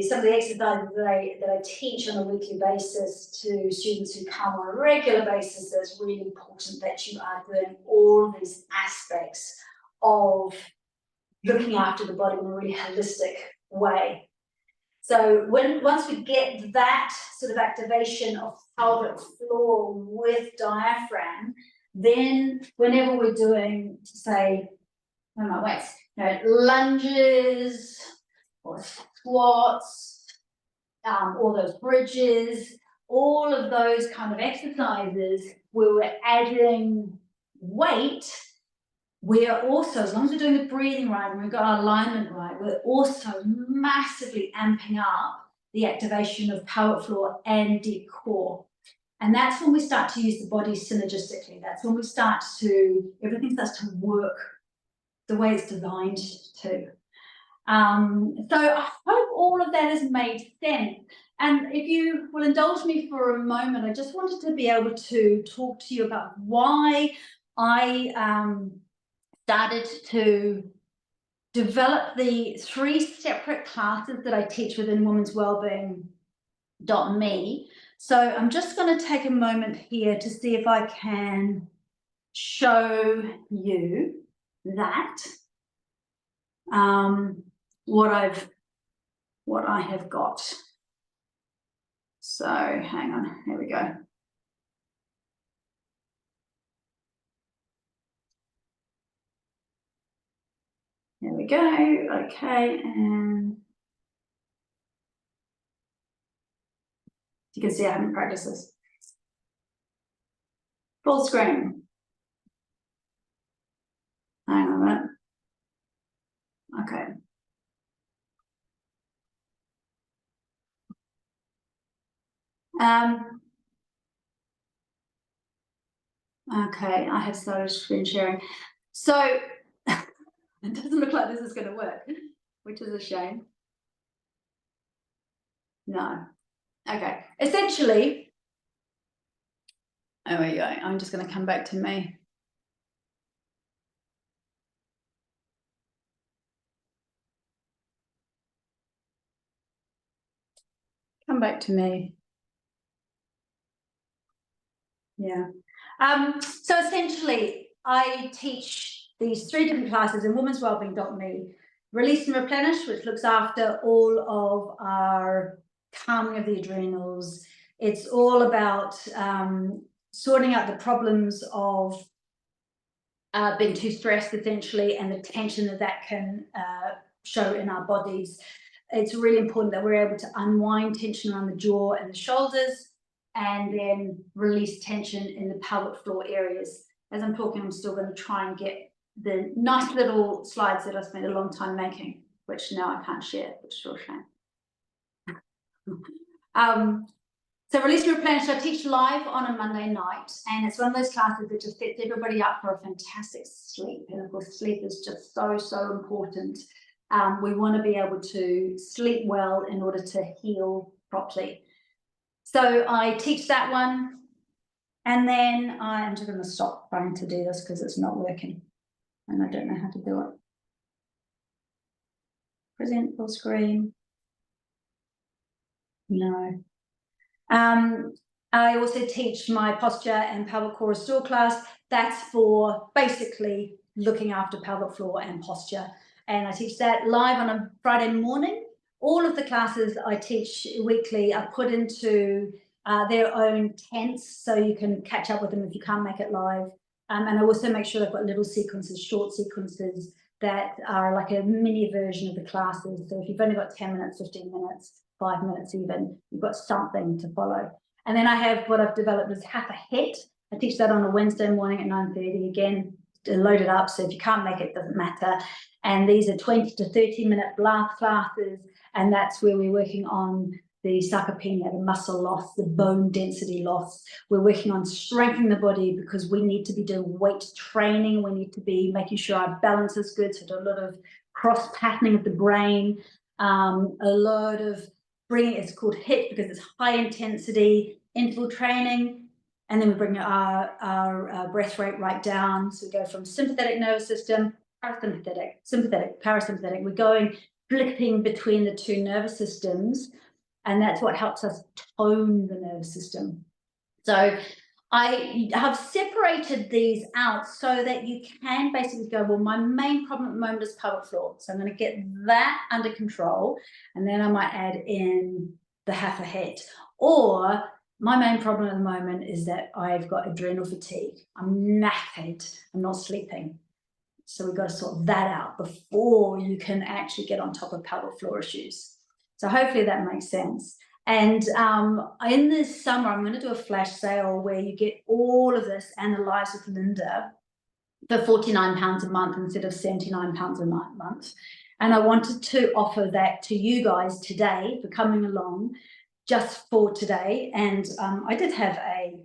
some of the exercises that I teach on a weekly basis to students who come on a regular basis. It's really important that you are doing all these aspects of looking after the body in a really holistic way. So once we get that sort of activation of pelvic floor with diaphragm, then whenever we're doing, say, weights, lunges or squats, all those bridges, all of those kind of exercises where we're adding weight, we are also, as long as we're doing the breathing right and we've got our alignment right, we're also massively amping up the activation of pelvic floor and deep core. And that's when we start to use the body synergistically. That's when we start to, everything starts to work the way it's designed to. So I hope all of that has made sense. And if you will indulge me for a moment, I just wanted to be able to talk to you about why I started to develop the 3 separate classes that I teach within Women's Wellbeing.me. So I'm just going to take a moment here to see if I can show you that. What I have got. So hang on, here we go. There we go. Okay, and you can see I haven't practiced this. Full screen. Hang on a minute. Okay. Okay, I have started screen sharing. So it doesn't look like this is going to work, which is a shame. No. Okay. Essentially, there we go. I'm just going to come back to me. Come back to me. Yeah. So essentially, I teach these 3 different classes in womenswellbeing.me. Release and Replenish, which looks after all of our calming of the adrenals. It's all about sorting out the problems of being too stressed, essentially, and the tension that can show in our bodies. It's really important that we're able to unwind tension around the jaw and the shoulders, and then release tension in the pelvic floor areas. As I'm talking, I'm still going to try and get the nice little slides that I spent a long time making, which now I can't share, which is a shame. So Release and Replenish, I teach live on a Monday night, and it's one of those classes that just sets everybody up for a fantastic sleep. And of course, sleep is just so, so important. We want to be able to sleep well in order to heal properly. So I teach that one, and then I'm just going to stop trying to do this because it's not working, and I don't know how to do it. Present full screen. No. I also teach my posture and pelvic core restore class. That's for basically looking after pelvic floor and posture. And I teach that live on a Friday morning. All of the classes I teach weekly are put into their own tents, so you can catch up with them if you can't make it live. And I also make sure they've got little sequences, short sequences that are like a mini version of the classes. So if you've only got 10 minutes, 15 minutes, 5 minutes even, you've got something to follow. And then I have what I've developed as half a hit. I teach that on a Wednesday morning at 9:30. Again, loaded up, so if you can't make it, it doesn't matter. And these are 20 to 30-minute blast classes, and that's where we're working on the sarcopenia, the muscle loss, the bone density loss. We're working on strengthening the body because we need to be doing weight training. We need to be making sure our balance is good, so do a lot of cross-patterning of the brain, a lot of bringing, it's called HIIT because it's high intensity interval training, and then we bring our breath rate right down. So we go from sympathetic nervous system, parasympathetic, sympathetic, parasympathetic. We're going flipping between the 2 nervous systems, and that's what helps us tone the nervous system. So I have separated these out so that you can basically go, well, my main problem at the moment is pelvic floor. So I'm going to get that under control, and then I might add in the half a hit. Or my main problem at the moment is that I've got adrenal fatigue. I'm knackered. I'm not sleeping. So we've got to sort that out before you can actually get on top of pelvic floor issues. So hopefully that makes sense. And in this summer, I'm going to do a flash sale where you get all of this analysed with Linda for £49 a month instead of £79 a month. And I wanted to offer that to you guys today for coming along, just for today. And I did have a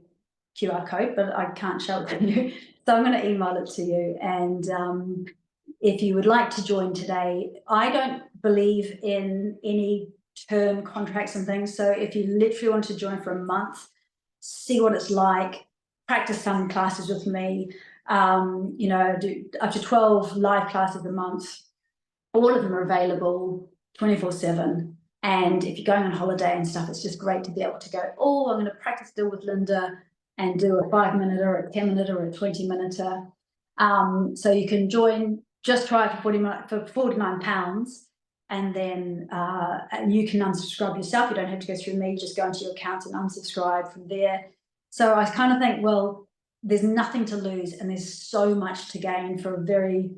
QR code, but I can't show it to you. So I'm going to email it to you. And if you would like to join today, I don't believe in any term contracts and things. So if you literally want to join for a month, see what it's like, practice some classes with me, you know, do up to 12 live classes a month. All of them are available 24/7. And if you're going on holiday and stuff, it's just great to be able to go, oh, I'm going to practice still with Linda and do a 5-minute or a 10-minute or a 20-minute. So you can join, just try it for £49, and then you can unsubscribe yourself. You don't have to go through me, just go into your account and unsubscribe from there. So I kind of think, well, there's nothing to lose and there's so much to gain for a very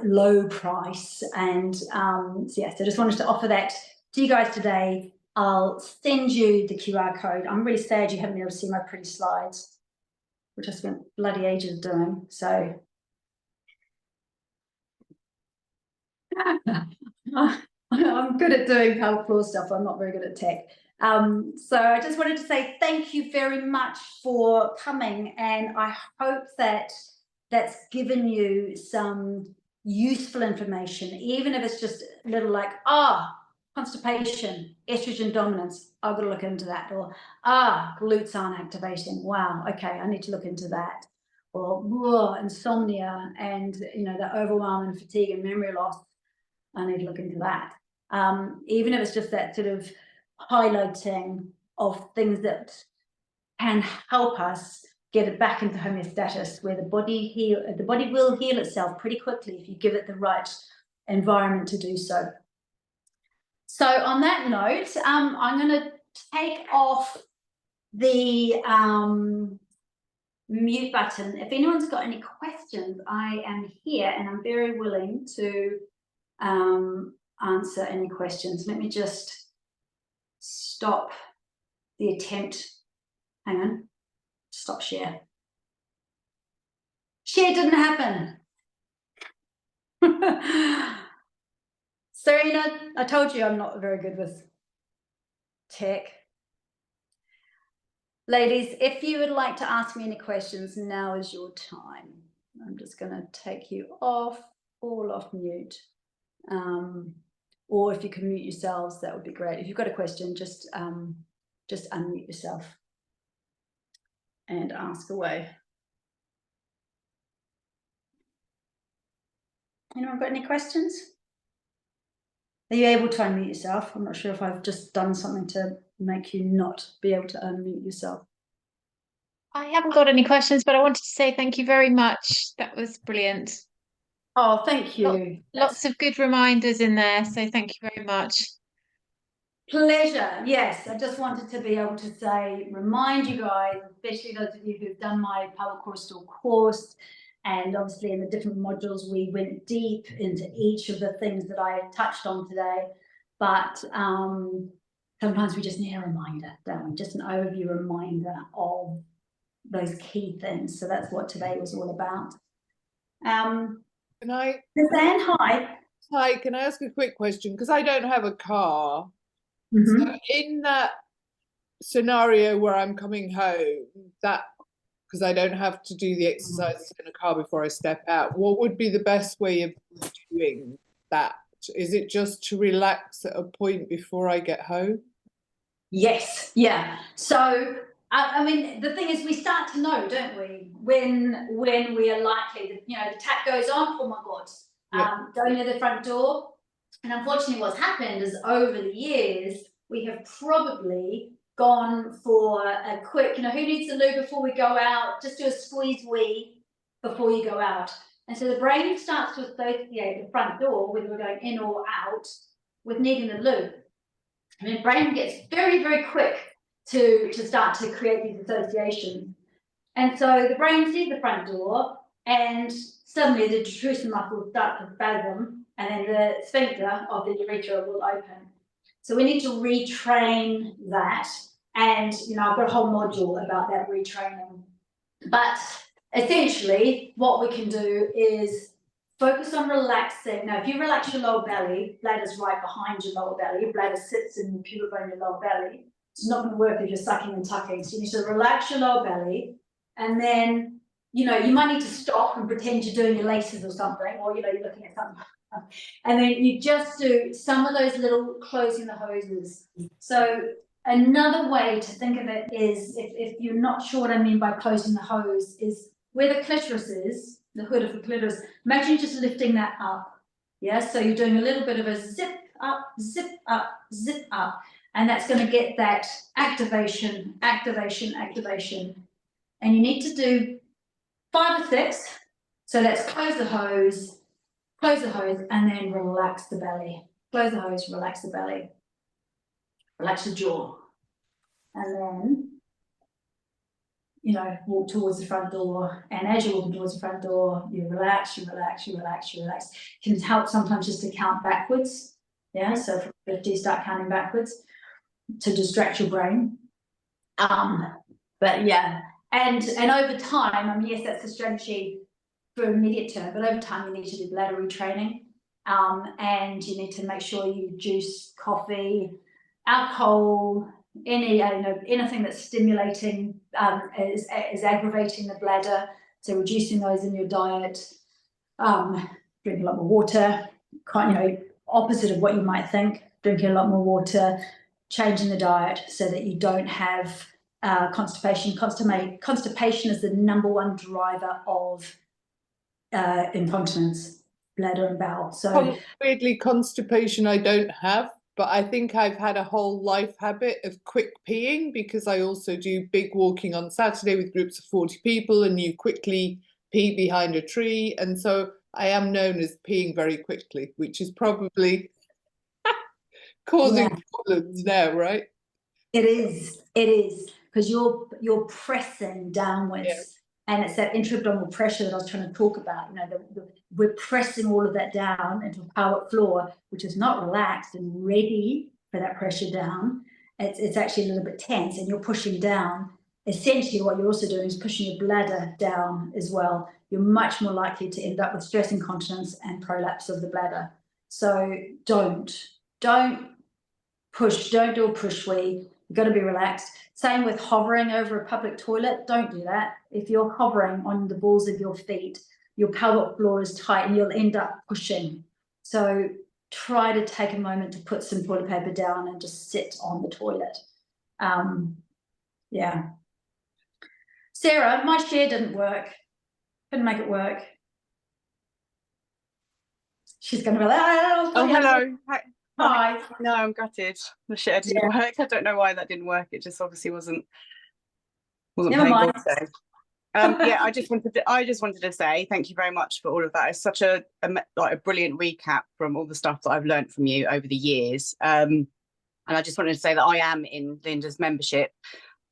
low price. And so yeah, so just wanted to offer that to you guys today. I'll send you the QR code. I'm really sad you haven't been able to see my pretty slides, which I spent bloody ages doing. So I'm good at doing pelvic floor stuff. I'm not very good at tech. So I just wanted to say thank you very much for coming, and I hope that that's given you some useful information, even if it's just a little like, constipation, estrogen dominance, I've got to look into that. Or, glutes aren't activating. Wow, okay, I need to look into that. Or, insomnia and, you know, the overwhelm and fatigue and memory loss, I need to look into that. Even if it's just that sort of highlighting of things that can help us get it back into homeostasis, where the body will heal itself pretty quickly if you give it the right environment to do so. So on that note, I'm going to take off the mute button. If anyone's got any questions, I am here and I'm very willing to answer any questions. Let me just stop the attempt. Hang on. Stop share. Share didn't happen. Serena, I told you I'm not very good with tech. Ladies, if you would like to ask me any questions, now is your time. I'm just going to take you all off mute. Or if you can mute yourselves, that would be great. If you've got a question, just unmute yourself and ask away. Anyone got any questions? Are you able to unmute yourself? I'm not sure if I've just done something to make you not be able to unmute yourself. I haven't got any questions, but I wanted to say thank you very much. That was brilliant. Oh, thank you. Lots of good reminders in there, so thank you very much. Pleasure. Yes, I just wanted to be able to say, remind you guys, especially those of you who've done my Pelvic Core Restore course, and obviously in the different modules, we went deep into each of the things that I touched on today. But sometimes we just need a reminder, don't we? Just an overview reminder of those key things. So that's what today was all about. Can I? Suzanne, hi. Hi, can I ask a quick question? Because I don't have a car. Mm-hmm. So in that scenario where I'm coming home, because I don't have to do the exercises in a car before I step out, what would be the best way of doing that? Is it just to relax at a point before I get home? Yes, yeah. So I mean, the thing is, we start to know, don't we, when we are likely, you know, the tap goes on, oh my God, going near the front door. And unfortunately what's happened is over the years, we have probably gone for a quick, you know, who needs a loo before we go out? Just do a squeeze wee before you go out. And so the brain starts to associate the front door, whether we're going in or out, with needing the loo. And the brain gets very, very quick to start to create these associations. And so the brain sees the front door, and suddenly the detrusor muscles start to spasm, and then the sphincter of the urethra will open. So we need to retrain that. And, you know, I've got a whole module about that retraining. But essentially, what we can do is focus on relaxing. Now, if you relax your lower belly, bladder's right behind your lower belly, your bladder sits in the pubic bone in your lower belly. It's not going to work if you're sucking and tucking. So you need to relax your lower belly. And then, you know, you might need to stop and pretend you're doing your laces or something, or, you know, you're looking at something. And then you just do some of those little closing the hoses. So another way to think of it is, if you're not sure what I mean by closing the hose, is where the clitoris is, the hood of the clitoris, imagine just lifting that up. Yeah, so you're doing a little bit of a zip up, zip up, zip up. And that's going to get that activation, activation, activation. And you need to do 5 or 6. So let's close the hose, and then relax the belly. Close the hose, relax the belly. Relax the jaw. And then you know, walk towards the front door, and as you're walking towards the front door, you relax, you relax, you relax, you relax. It can help sometimes just to count backwards. Yeah, so from 50, start counting backwards to distract your brain. But yeah, and over time, I mean, yes, that's a strategy for immediate term, but over time you need to do bladder retraining, and you need to make sure you reduce coffee, alcohol, anything that's stimulating, is aggravating the bladder. So reducing those in your diet, drinking a lot more water, opposite of what you might think, drinking a lot more water, changing the diet so that you don't have constipation. Constipation is the #1 driver of incontinence, bladder and bowel. So weirdly, constipation I don't have, but I think I've had a whole life habit of quick peeing, because I also do big walking on Saturday with groups of 40 people, and you quickly pee behind a tree, and so I am known as peeing very quickly, which is probably causing problems now, right? It is, because you're pressing downwards. Yeah. And it's that intra-abdominal pressure that I was trying to talk about. You know, we're pressing all of that down into a pelvic floor, which is not relaxed and ready for that pressure down. It's actually a little bit tense, and you're pushing down. Essentially, what you're also doing is pushing your bladder down as well. You're much more likely to end up with stress incontinence and prolapse of the bladder. So don't push. Don't do a push wee. You've got to be relaxed. Same with hovering over a public toilet. Don't do that. If you're hovering on the balls of your feet, your pelvic floor is tight and you'll end up pushing. So try to take a moment to put some toilet paper down and just sit on the toilet. Yeah. Sarah, my share didn't work. Couldn't make it work. She's going to be like, oh, hello. Hi. No, I'm gutted. The share didn't work. I don't know why that didn't work. It just obviously wasn't Never playing mind. ball today. Yeah, I just wanted to say thank you very much for all of that. It's such a brilliant recap from all the stuff that I've learned from you over the years. And I just wanted to say that I am in Linda's membership,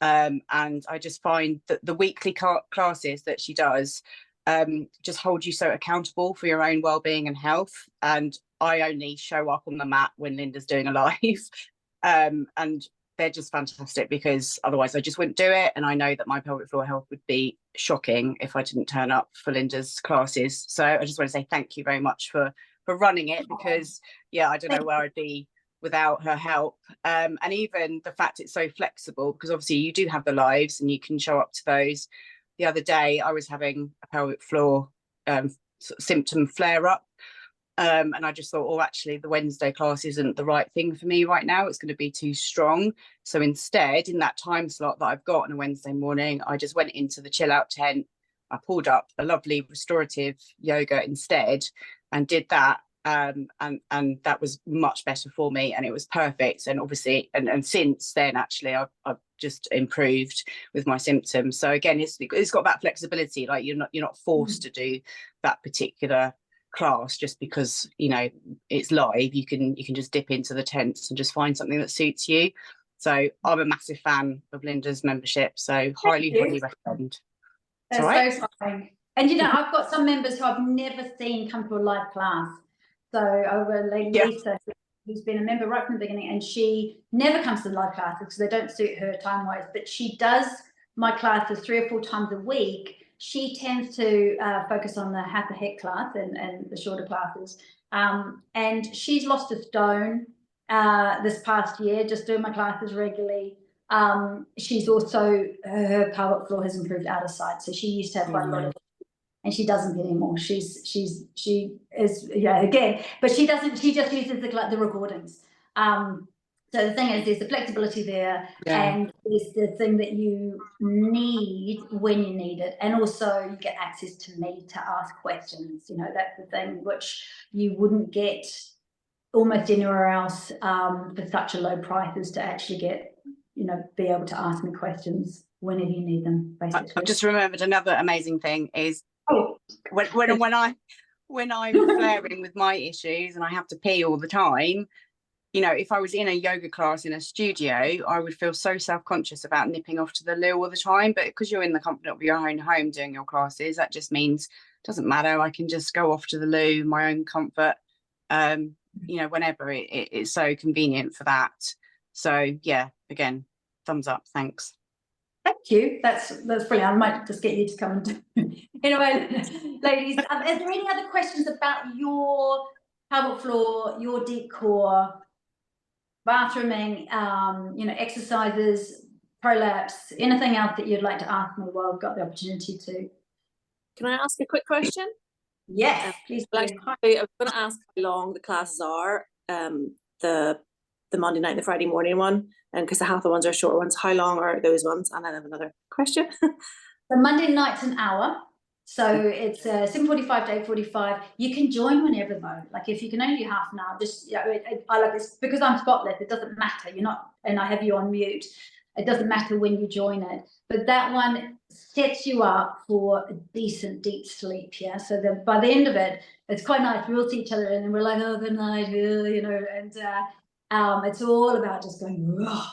and I just find that the weekly classes that she does just hold you so accountable for your own well-being and health. And I only show up on the mat when Linda's doing a live, and they're just fantastic, because otherwise I just wouldn't do it. And I know that my pelvic floor health would be shocking if I didn't turn up for Linda's classes. So I just want to say thank you very much for running it, because yeah, I don't know where I'd be without her help. And even the fact it's so flexible, because obviously you do have the lives and you can show up to those. The other day I was having a pelvic floor symptom flare up, and I just thought, oh, actually the Wednesday class isn't the right thing for me right now. It's going to be too strong. So instead, in that time slot that I've got on a Wednesday morning, I just went into the chill out tent. I pulled up a lovely restorative yoga instead and did that. And that was much better for me, and it was perfect. And obviously, and since then, actually, I've just improved with my symptoms. So again, it's got that flexibility. Like you're not forced to do that particular class just because it's live. You can just dip into the tents and just find something that suits you. So I'm a massive fan of Linda's membership. So highly recommend. That's right. So exciting. And I've got some members who I've never seen come to a live class. So I've got a lady, Lisa, who's been a member right from the beginning, and she never comes to the live classes because they don't suit her time-wise, but she does my classes 3 or 4 times a week. She tends to focus on the half a hit class and the shorter classes. And she's lost a stone this past year, just doing my classes regularly. She's also, her pelvic floor has improved out of sight. So she used to have quite a lot of, and she doesn't anymore. She is, again, but she doesn't, she just uses the recordings. So the thing is, there's the flexibility there, and there's the thing that you need when you need it. And also you get access to me to ask questions. That's the thing which you wouldn't get almost anywhere else for such a low price, is to actually get, be able to ask me questions whenever you need them, basically. I've just remembered another amazing thing is when I'm flaring with my issues and I have to pee all the time, you know, if I was in a yoga class in a studio, I would feel so self-conscious about nipping off to the loo all the time. But because you're in the comfort of your own home doing your classes, that just means it doesn't matter. I can just go off to the loo in my own comfort, you know, whenever it's so convenient for that. So yeah, again, thumbs up. Thanks. Thank you. That's brilliant. I might just get you to come and do. Anyway, ladies, is there any other questions about your pelvic floor, your deep core, bathrooming, you know, exercises, prolapse, anything else that you'd like to ask me while I've got the opportunity to? Can I ask a quick question? Yes, please do. I was going to ask how long the classes are, the Monday night and the Friday morning one, and because the half the ones are shorter ones, how long are those ones? And I have another question. The Monday night's an hour, so it's 7:45 to 8:45. You can join whenever though. Like if you can only do half an hour, just I like this because I'm spotless. It doesn't matter. You're not, and I have you on mute. It doesn't matter when you join it. But that one sets you up for a decent deep sleep. Yeah. So that by the end of it, it's quite nice. We all see each other and then we're like, oh, good night, you know, and it's all about just going. Ugh.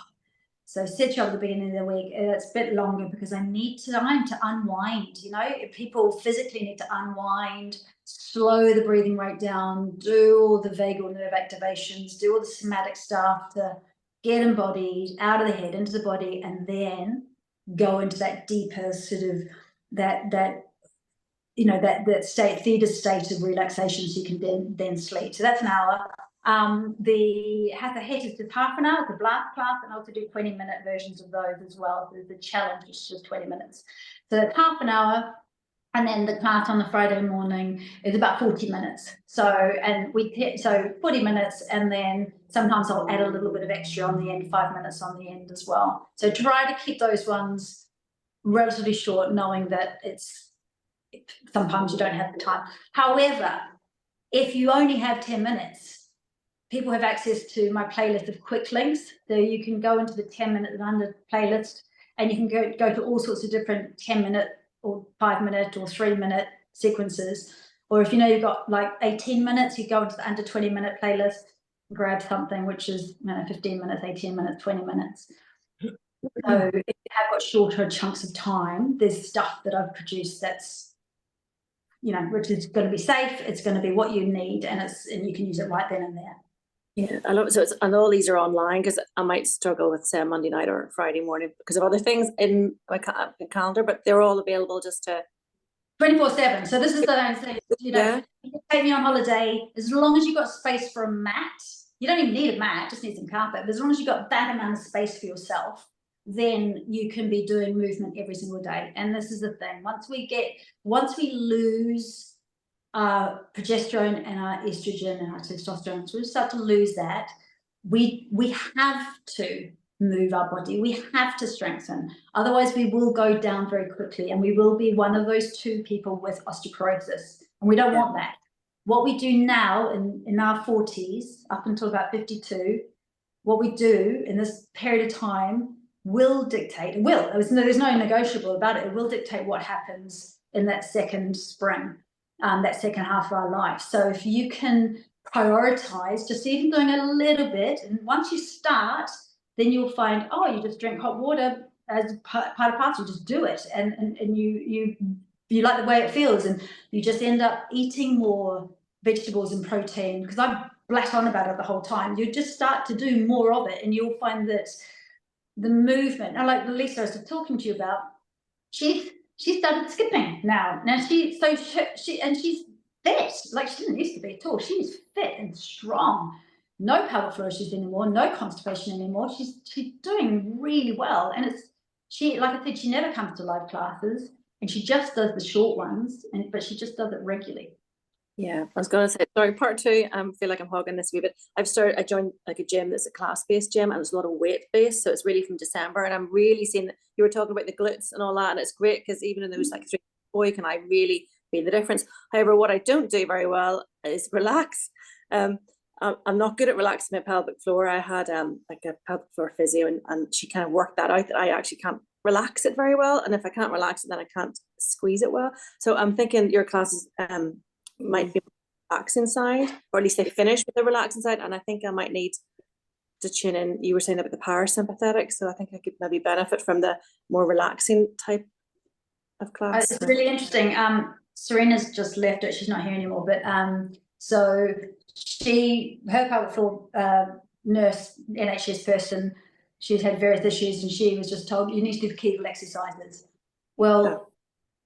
So set you up at the beginning of the week. It's a bit longer because I need time to unwind. You know, people physically need to unwind, slow the breathing rate down, do all the vagal nerve activations, do all the somatic stuff to get embodied out of the head into the body, and then go into that deeper sort of that you know that state, theta state of relaxation, so you can then sleep. So that's an hour. The Hatha Het is just half an hour, the blast class, and I also do 20-minute versions of those as well. The challenge is just 20 minutes. So it's half an hour. And then the class on the Friday morning is about 40 minutes. So, and so 40 minutes, and then sometimes I'll add a little bit of extra on the end, 5 minutes on the end as well. So try to keep those ones relatively short, knowing that sometimes you don't have the time. However, if you only have 10 minutes, people have access to my playlist of quick links. So you can go into the 10-minute and under playlist, and you can go to all sorts of different 10-minute or 5-minute or 3-minute sequences. Or if you know you've got like 18 minutes, you go into the under 20-minute playlist, grab something which is 15 minutes, 18 minutes, 20 minutes. So if you have got shorter chunks of time, there's stuff that I've produced that's, you know, which is going to be safe, it's going to be what you need, and you can use it right then and there. Yeah, I love it. So and all these are online, because I might struggle with say Monday night or Friday morning because of other things in my calendar, but they're all available just to 24/7. So this is the thing, you know, Yeah. you can take me on holiday as long as you've got space for a mat. You don't even need a mat, just need some carpet. But as long as you've got that amount of space for yourself, then you can be doing movement every single day. And this is the thing: once we lose our progesterone and our estrogen and our testosterone, so we start to lose that, we have to move our body, we have to strengthen, otherwise we will go down very quickly, and we will be one of those 2 people with osteoporosis, and we don't want that. What we do now in our 40s up until about 52, what we do in this period of time will dictate, there's no negotiable about it, it will dictate what happens in that second spring, that second half of our life. So if you can prioritize just even doing a little bit, and once you start, then you'll find, oh, you just drink hot water as part of parts, you just do it, and you like the way it feels, and you just end up eating more vegetables and protein, because I blat on about it the whole time. You just start to do more of it, and you'll find that the movement, and like Lisa I was talking to you about, she started skipping now. She's fit, like she didn't used to be at all. She's fit and strong. No pelvic floor issues anymore, no constipation anymore. She's doing really well. And like I said, she never comes to live classes, and she just does the short ones, but she just does it regularly. Yeah, I was going to say, sorry, part 2, I feel like I'm hogging this a wee bit. I joined like a gym that's a class-based gym, and there's a lot of weight-based, so it's really from December, and I'm really seeing that you were talking about the glutes and all that, and it's great because even in those like 3 boy can I really feel the difference. However, what I don't do very well is relax. I'm not good at relaxing my pelvic floor. I had like a pelvic floor physio, and she kind of worked that out, that I actually can't relax it very well, and if I can't relax it, then I can't squeeze it well. So I'm thinking your classes might be relaxing side, or at least they finish with the relaxing side, and I think I might need to tune in. You were saying about the parasympathetic, so I think I could maybe benefit from the more relaxing type of class. It's really interesting. Serena's just left it. She's not here anymore. But so her pelvic floor nurse, NHS person, she's had various issues, and she was just told you need to do Kegel exercises. Well,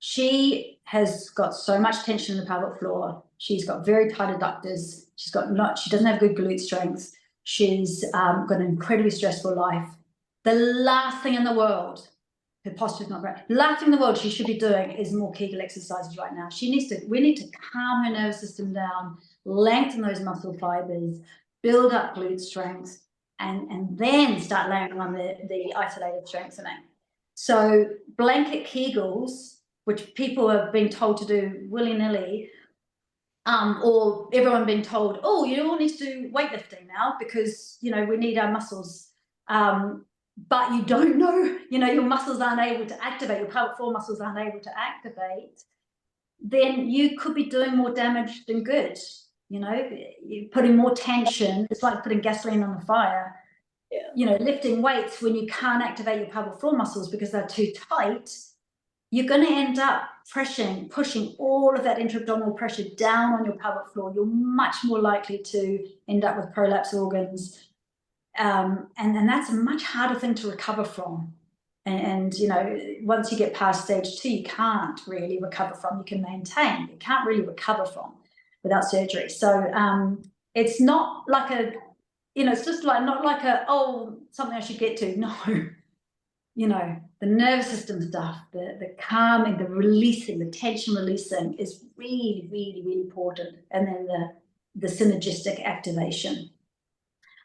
she has got so much tension in the pelvic floor. She's got very tight adductors. She doesn't have good glute strength. She's got an incredibly stressful life. The last thing in the world, her posture's not great. The last thing in the world she should be doing is more Kegel exercises right now. We need to calm her nervous system down, lengthen those muscle fibers, build up glute strength, and then start layering on the isolated strengthening. So blanket Kegels, which people are being told to do willy-nilly, or everyone being told, oh, you all need to do weightlifting now because, you know, we need our muscles. But you don't know, you know, your muscles aren't able to activate, your pelvic floor muscles aren't able to activate, then you could be doing more damage than good. You know, you're putting more tension. It's like putting gasoline on the fire. Yeah. You know, lifting weights when you can't activate your pelvic floor muscles because they're too tight, you're going to end up pushing all of that intra-abdominal pressure down on your pelvic floor. You're much more likely to end up with prolapse organs. And that's a much harder thing to recover from. And, you know, once you get past stage 2, you can't really recover from. You can maintain, you can't really recover from without surgery. So it's not like a, you know, it's just like, not like a, oh, something I should get to. No, you know, the nervous system stuff, the calming, the releasing, the tension releasing is really, really, really important. And then the synergistic activation.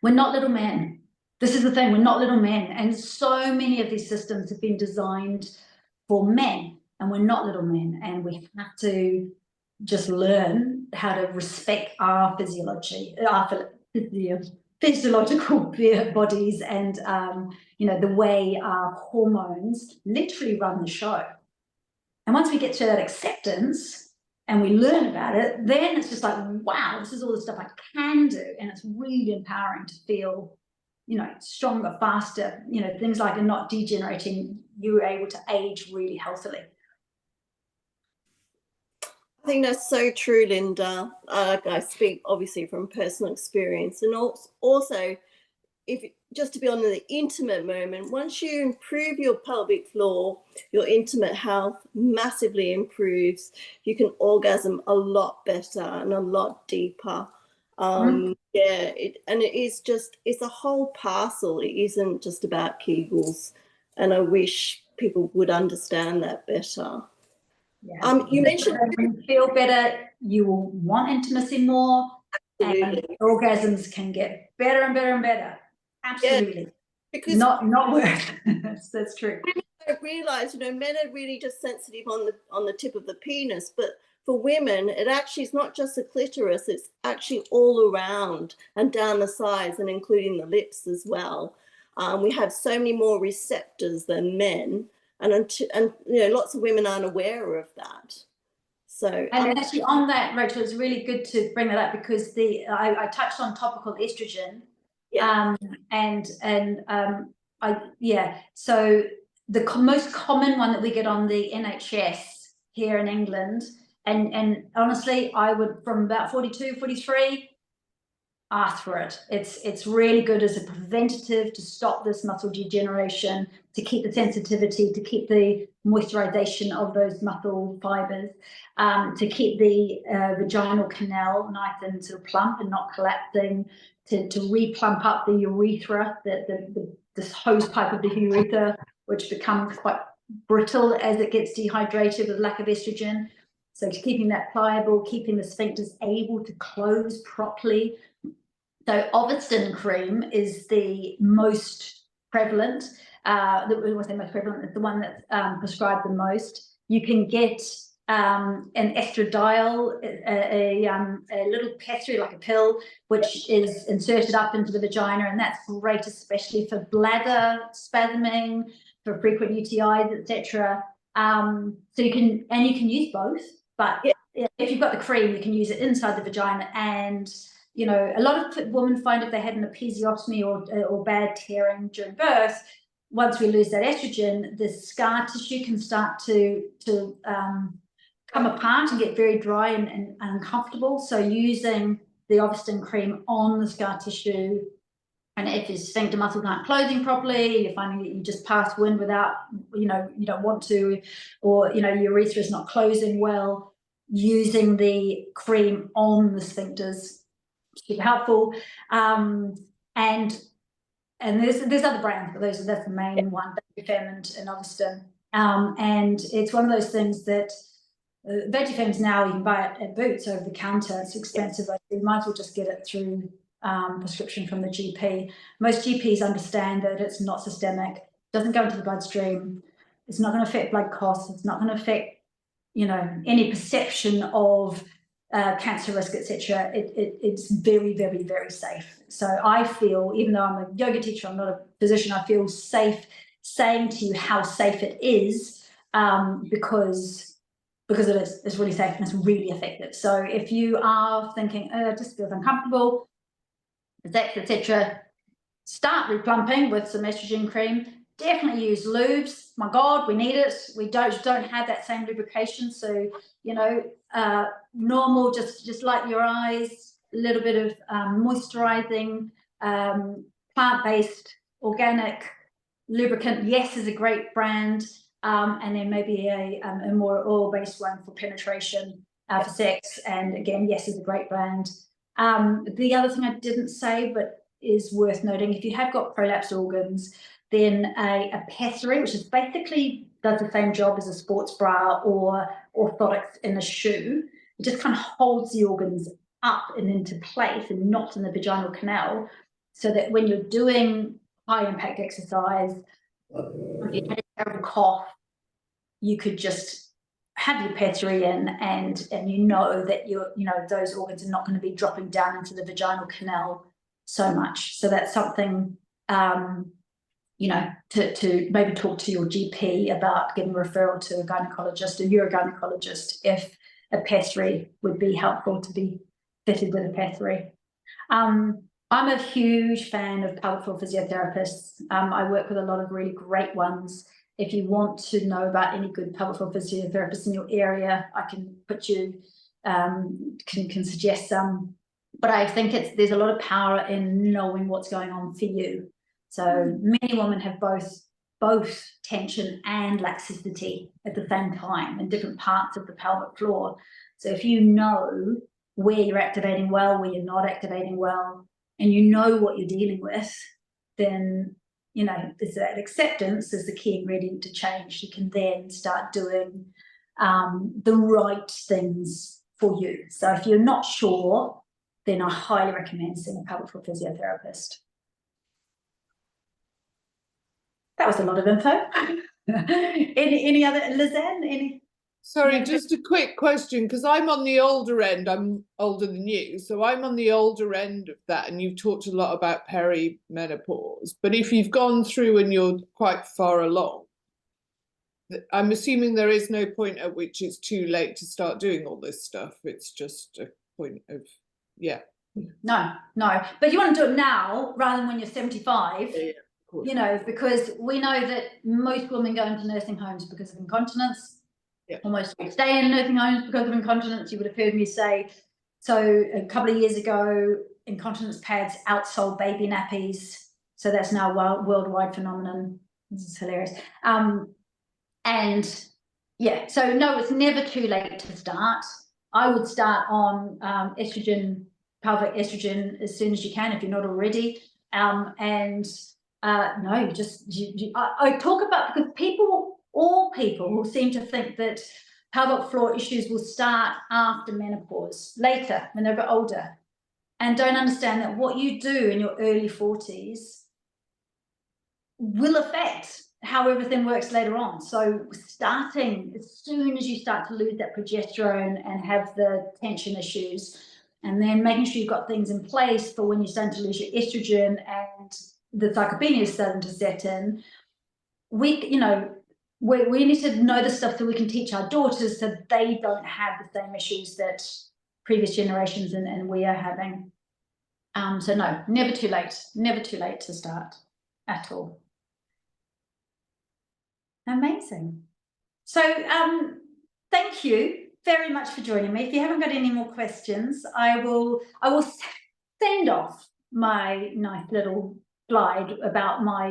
We're not little men. This is the thing, we're not little men. And so many of these systems have been designed for men, and we're not little men. And we have to just learn how to respect our physiology, our physiological bodies, and you know, the way our hormones literally run the show. And once we get to that acceptance and we learn about it, then it's just like, wow, this is all the stuff I can do. And it's really empowering to feel, you know, stronger, faster, you know, things like are not degenerating. You're able to age really healthily. I think that's so true, Linda. I speak obviously from personal experience, and also, if just to be on the intimate moment, once you improve your pelvic floor, your intimate health massively improves. You can orgasm a lot better and a lot deeper. Yeah, it's a whole parcel. It isn't just about Kegels, and I wish people would understand that better. Yeah. You mentioned when you feel better, you will want intimacy more. Absolutely. And orgasms can get better and better and better. Absolutely. Yeah, because not worse. That's true. Women don't realise, you know, men are really just sensitive on the tip of the penis, but for women, it actually is not just the clitoris; it's actually all around and down the sides, and including the lips as well. We have so many more receptors than men, and you know, lots of women aren't aware of that. So, and actually, on that, Rachel, it's really good to bring that up because I touched on topical estrogen. yeah. So the most common one that we get on the NHS here in England, and honestly, I would, from about 42, 43, ask for it. It's really good as a preventative to stop this muscle degeneration, to keep the sensitivity, to keep the moisturization of those muscle fibers, to keep the vaginal canal nice and sort of plump and not collapsing, to re-plump up the urethra, this hose pipe of the urethra, which becomes quite brittle as it gets dehydrated with lack of estrogen. So keeping that pliable, keeping the sphincters able to close properly. So Ovestin cream is the most prevalent. It's the one that's prescribed the most. You can get an estradiol, a little pessary, like a pill, which is inserted up into the vagina, and that's great, especially for bladder spasming, for frequent UTIs, etc. So you can use both, but if you've got the cream, you can use it inside the vagina and you know, a lot of women find if they had an episiotomy or bad tearing during birth, once we lose that estrogen, the scar tissue can start to come apart and get very dry and uncomfortable. So using the Ovastin cream on the scar tissue, and if your sphincter muscles aren't closing properly, you're finding that you just pass wind without, you know, you don't want to, or, you know, your urethra is not closing well, using the cream on the sphincters is helpful. And there's other brands, but that's the main one, Vegifem and Ovastin. And it's one of those things that Vegifem's now, you can buy it at Boots over the counter. It's expensive. You might as well just get it through prescription from the GP. Most GPs understand that it's not systemic, doesn't go into the bloodstream, it's not going to affect blood costs, it's not going to affect, you know, any perception of cancer risk, etc. It's very, very, very safe. So I feel, even though I'm a yoga teacher, I'm not a physician, I feel safe saying to you how safe it is, because it is. It's really safe and it's really effective. So if you are thinking, it just feels uncomfortable, etc., start replumping with some estrogen cream. Definitely use lubes. My God, we need it. We don't have that same lubrication. So, you know, normal, just light your eyes, a little bit of moisturizing, plant-based, organic lubricant. Yes is a great brand. And then maybe a more oil-based one for penetration, for sex. And again, Yes is a great brand. The other thing I didn't say, but is worth noting, if you have got prolapsed organs, then a pessary, which is basically does the same job as a sports bra or orthotics in a shoe, it just kind of holds the organs up and into place and not in the vaginal canal, so that when you're doing high impact exercise, if you had a terrible cough, you could just have your pessary in, and you know that those organs are not going to be dropping down into the vaginal canal so much. So that's something, you know, to maybe talk to your GP about getting a referral to a gynecologist, a urogynecologist, if a pessary would be helpful to be fitted with a pessary. I'm a huge fan of pelvic floor physiotherapists. I work with a lot of really great ones. If you want to know about any good pelvic floor physiotherapists in your area, I can put you, can suggest some. But I think there's a lot of power in knowing what's going on for you. So many women have both tension and laxity at the same time in different parts of the pelvic floor. So if you know where you're activating well, where you're not activating well, and you know what you're dealing with, then, you know, there's that acceptance is the key ingredient to change. You can then start doing the right things for you. So if you're not sure, then I highly recommend seeing a pelvic floor physiotherapist. That was a lot of info. Any other, Lizanne? Any? Sorry, just a quick question, because I'm on the older end. I'm older than you, so I'm on the older end of that, and you've talked a lot about perimenopause. But if you've gone through and you're quite far along, I'm assuming there is no point at which it's too late to start doing all this stuff. It's just a point of, yeah. No, but you want to do it now rather than when you're 75. Yeah. You know, because we know that most women go into nursing homes because of incontinence. Yeah. Almost stay in nursing homes because of incontinence. You would have heard me say. So a couple of years ago, incontinence pads outsold baby nappies. So that's now a worldwide phenomenon. This is hilarious. And yeah, so no, it's never too late to start. I would start on estrogen, pelvic estrogen, as soon as you can if you're not already. No, I talk about, because all people will seem to think that pelvic floor issues will start after menopause, later when they're a bit older, and don't understand that what you do in your early 40s will affect how everything works later on. So starting as soon as you start to lose that progesterone and have the tension issues, and then making sure you've got things in place for when you're starting to lose your estrogen and the sarcopenia is starting to set in, we need to know this stuff so we can teach our daughters so they don't have the same issues that previous generations and we are having. So no, never too late to start at all. Amazing. So thank you very much for joining me. If you haven't got any more questions, I will send off my nice little slide about my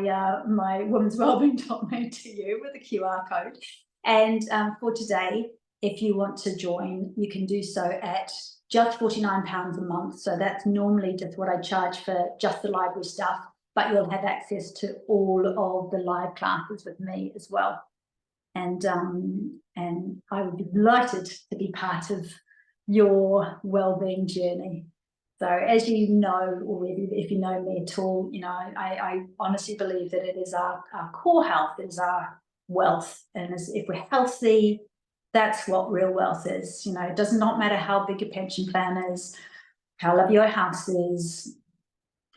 my women's wellbeing domain to you with a QR code. And for today, if you want to join, you can do so at just £49 a month. So that's normally just what I charge for just the library stuff, but you'll have access to all of the live classes with me as well. And I would be delighted to be part of your wellbeing journey. So as you know already, if you know me at all, you know, I honestly believe that it is our core health, it is our wealth. And if we're healthy, that's what real wealth is. You know, it does not matter how big your pension plan is, how lovely your house is.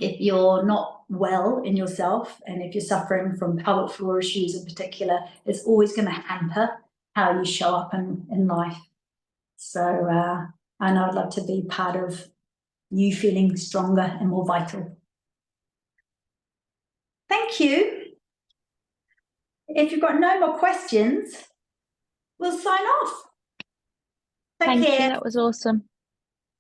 If you're not well in yourself, and if you're suffering from pelvic floor issues in particular, it's always going to hamper how you show up in life. So I know I'd love to be part of you feeling stronger and more vital. Thank you. If you've got no more questions, we'll sign off. Take Thank care. you. That was awesome.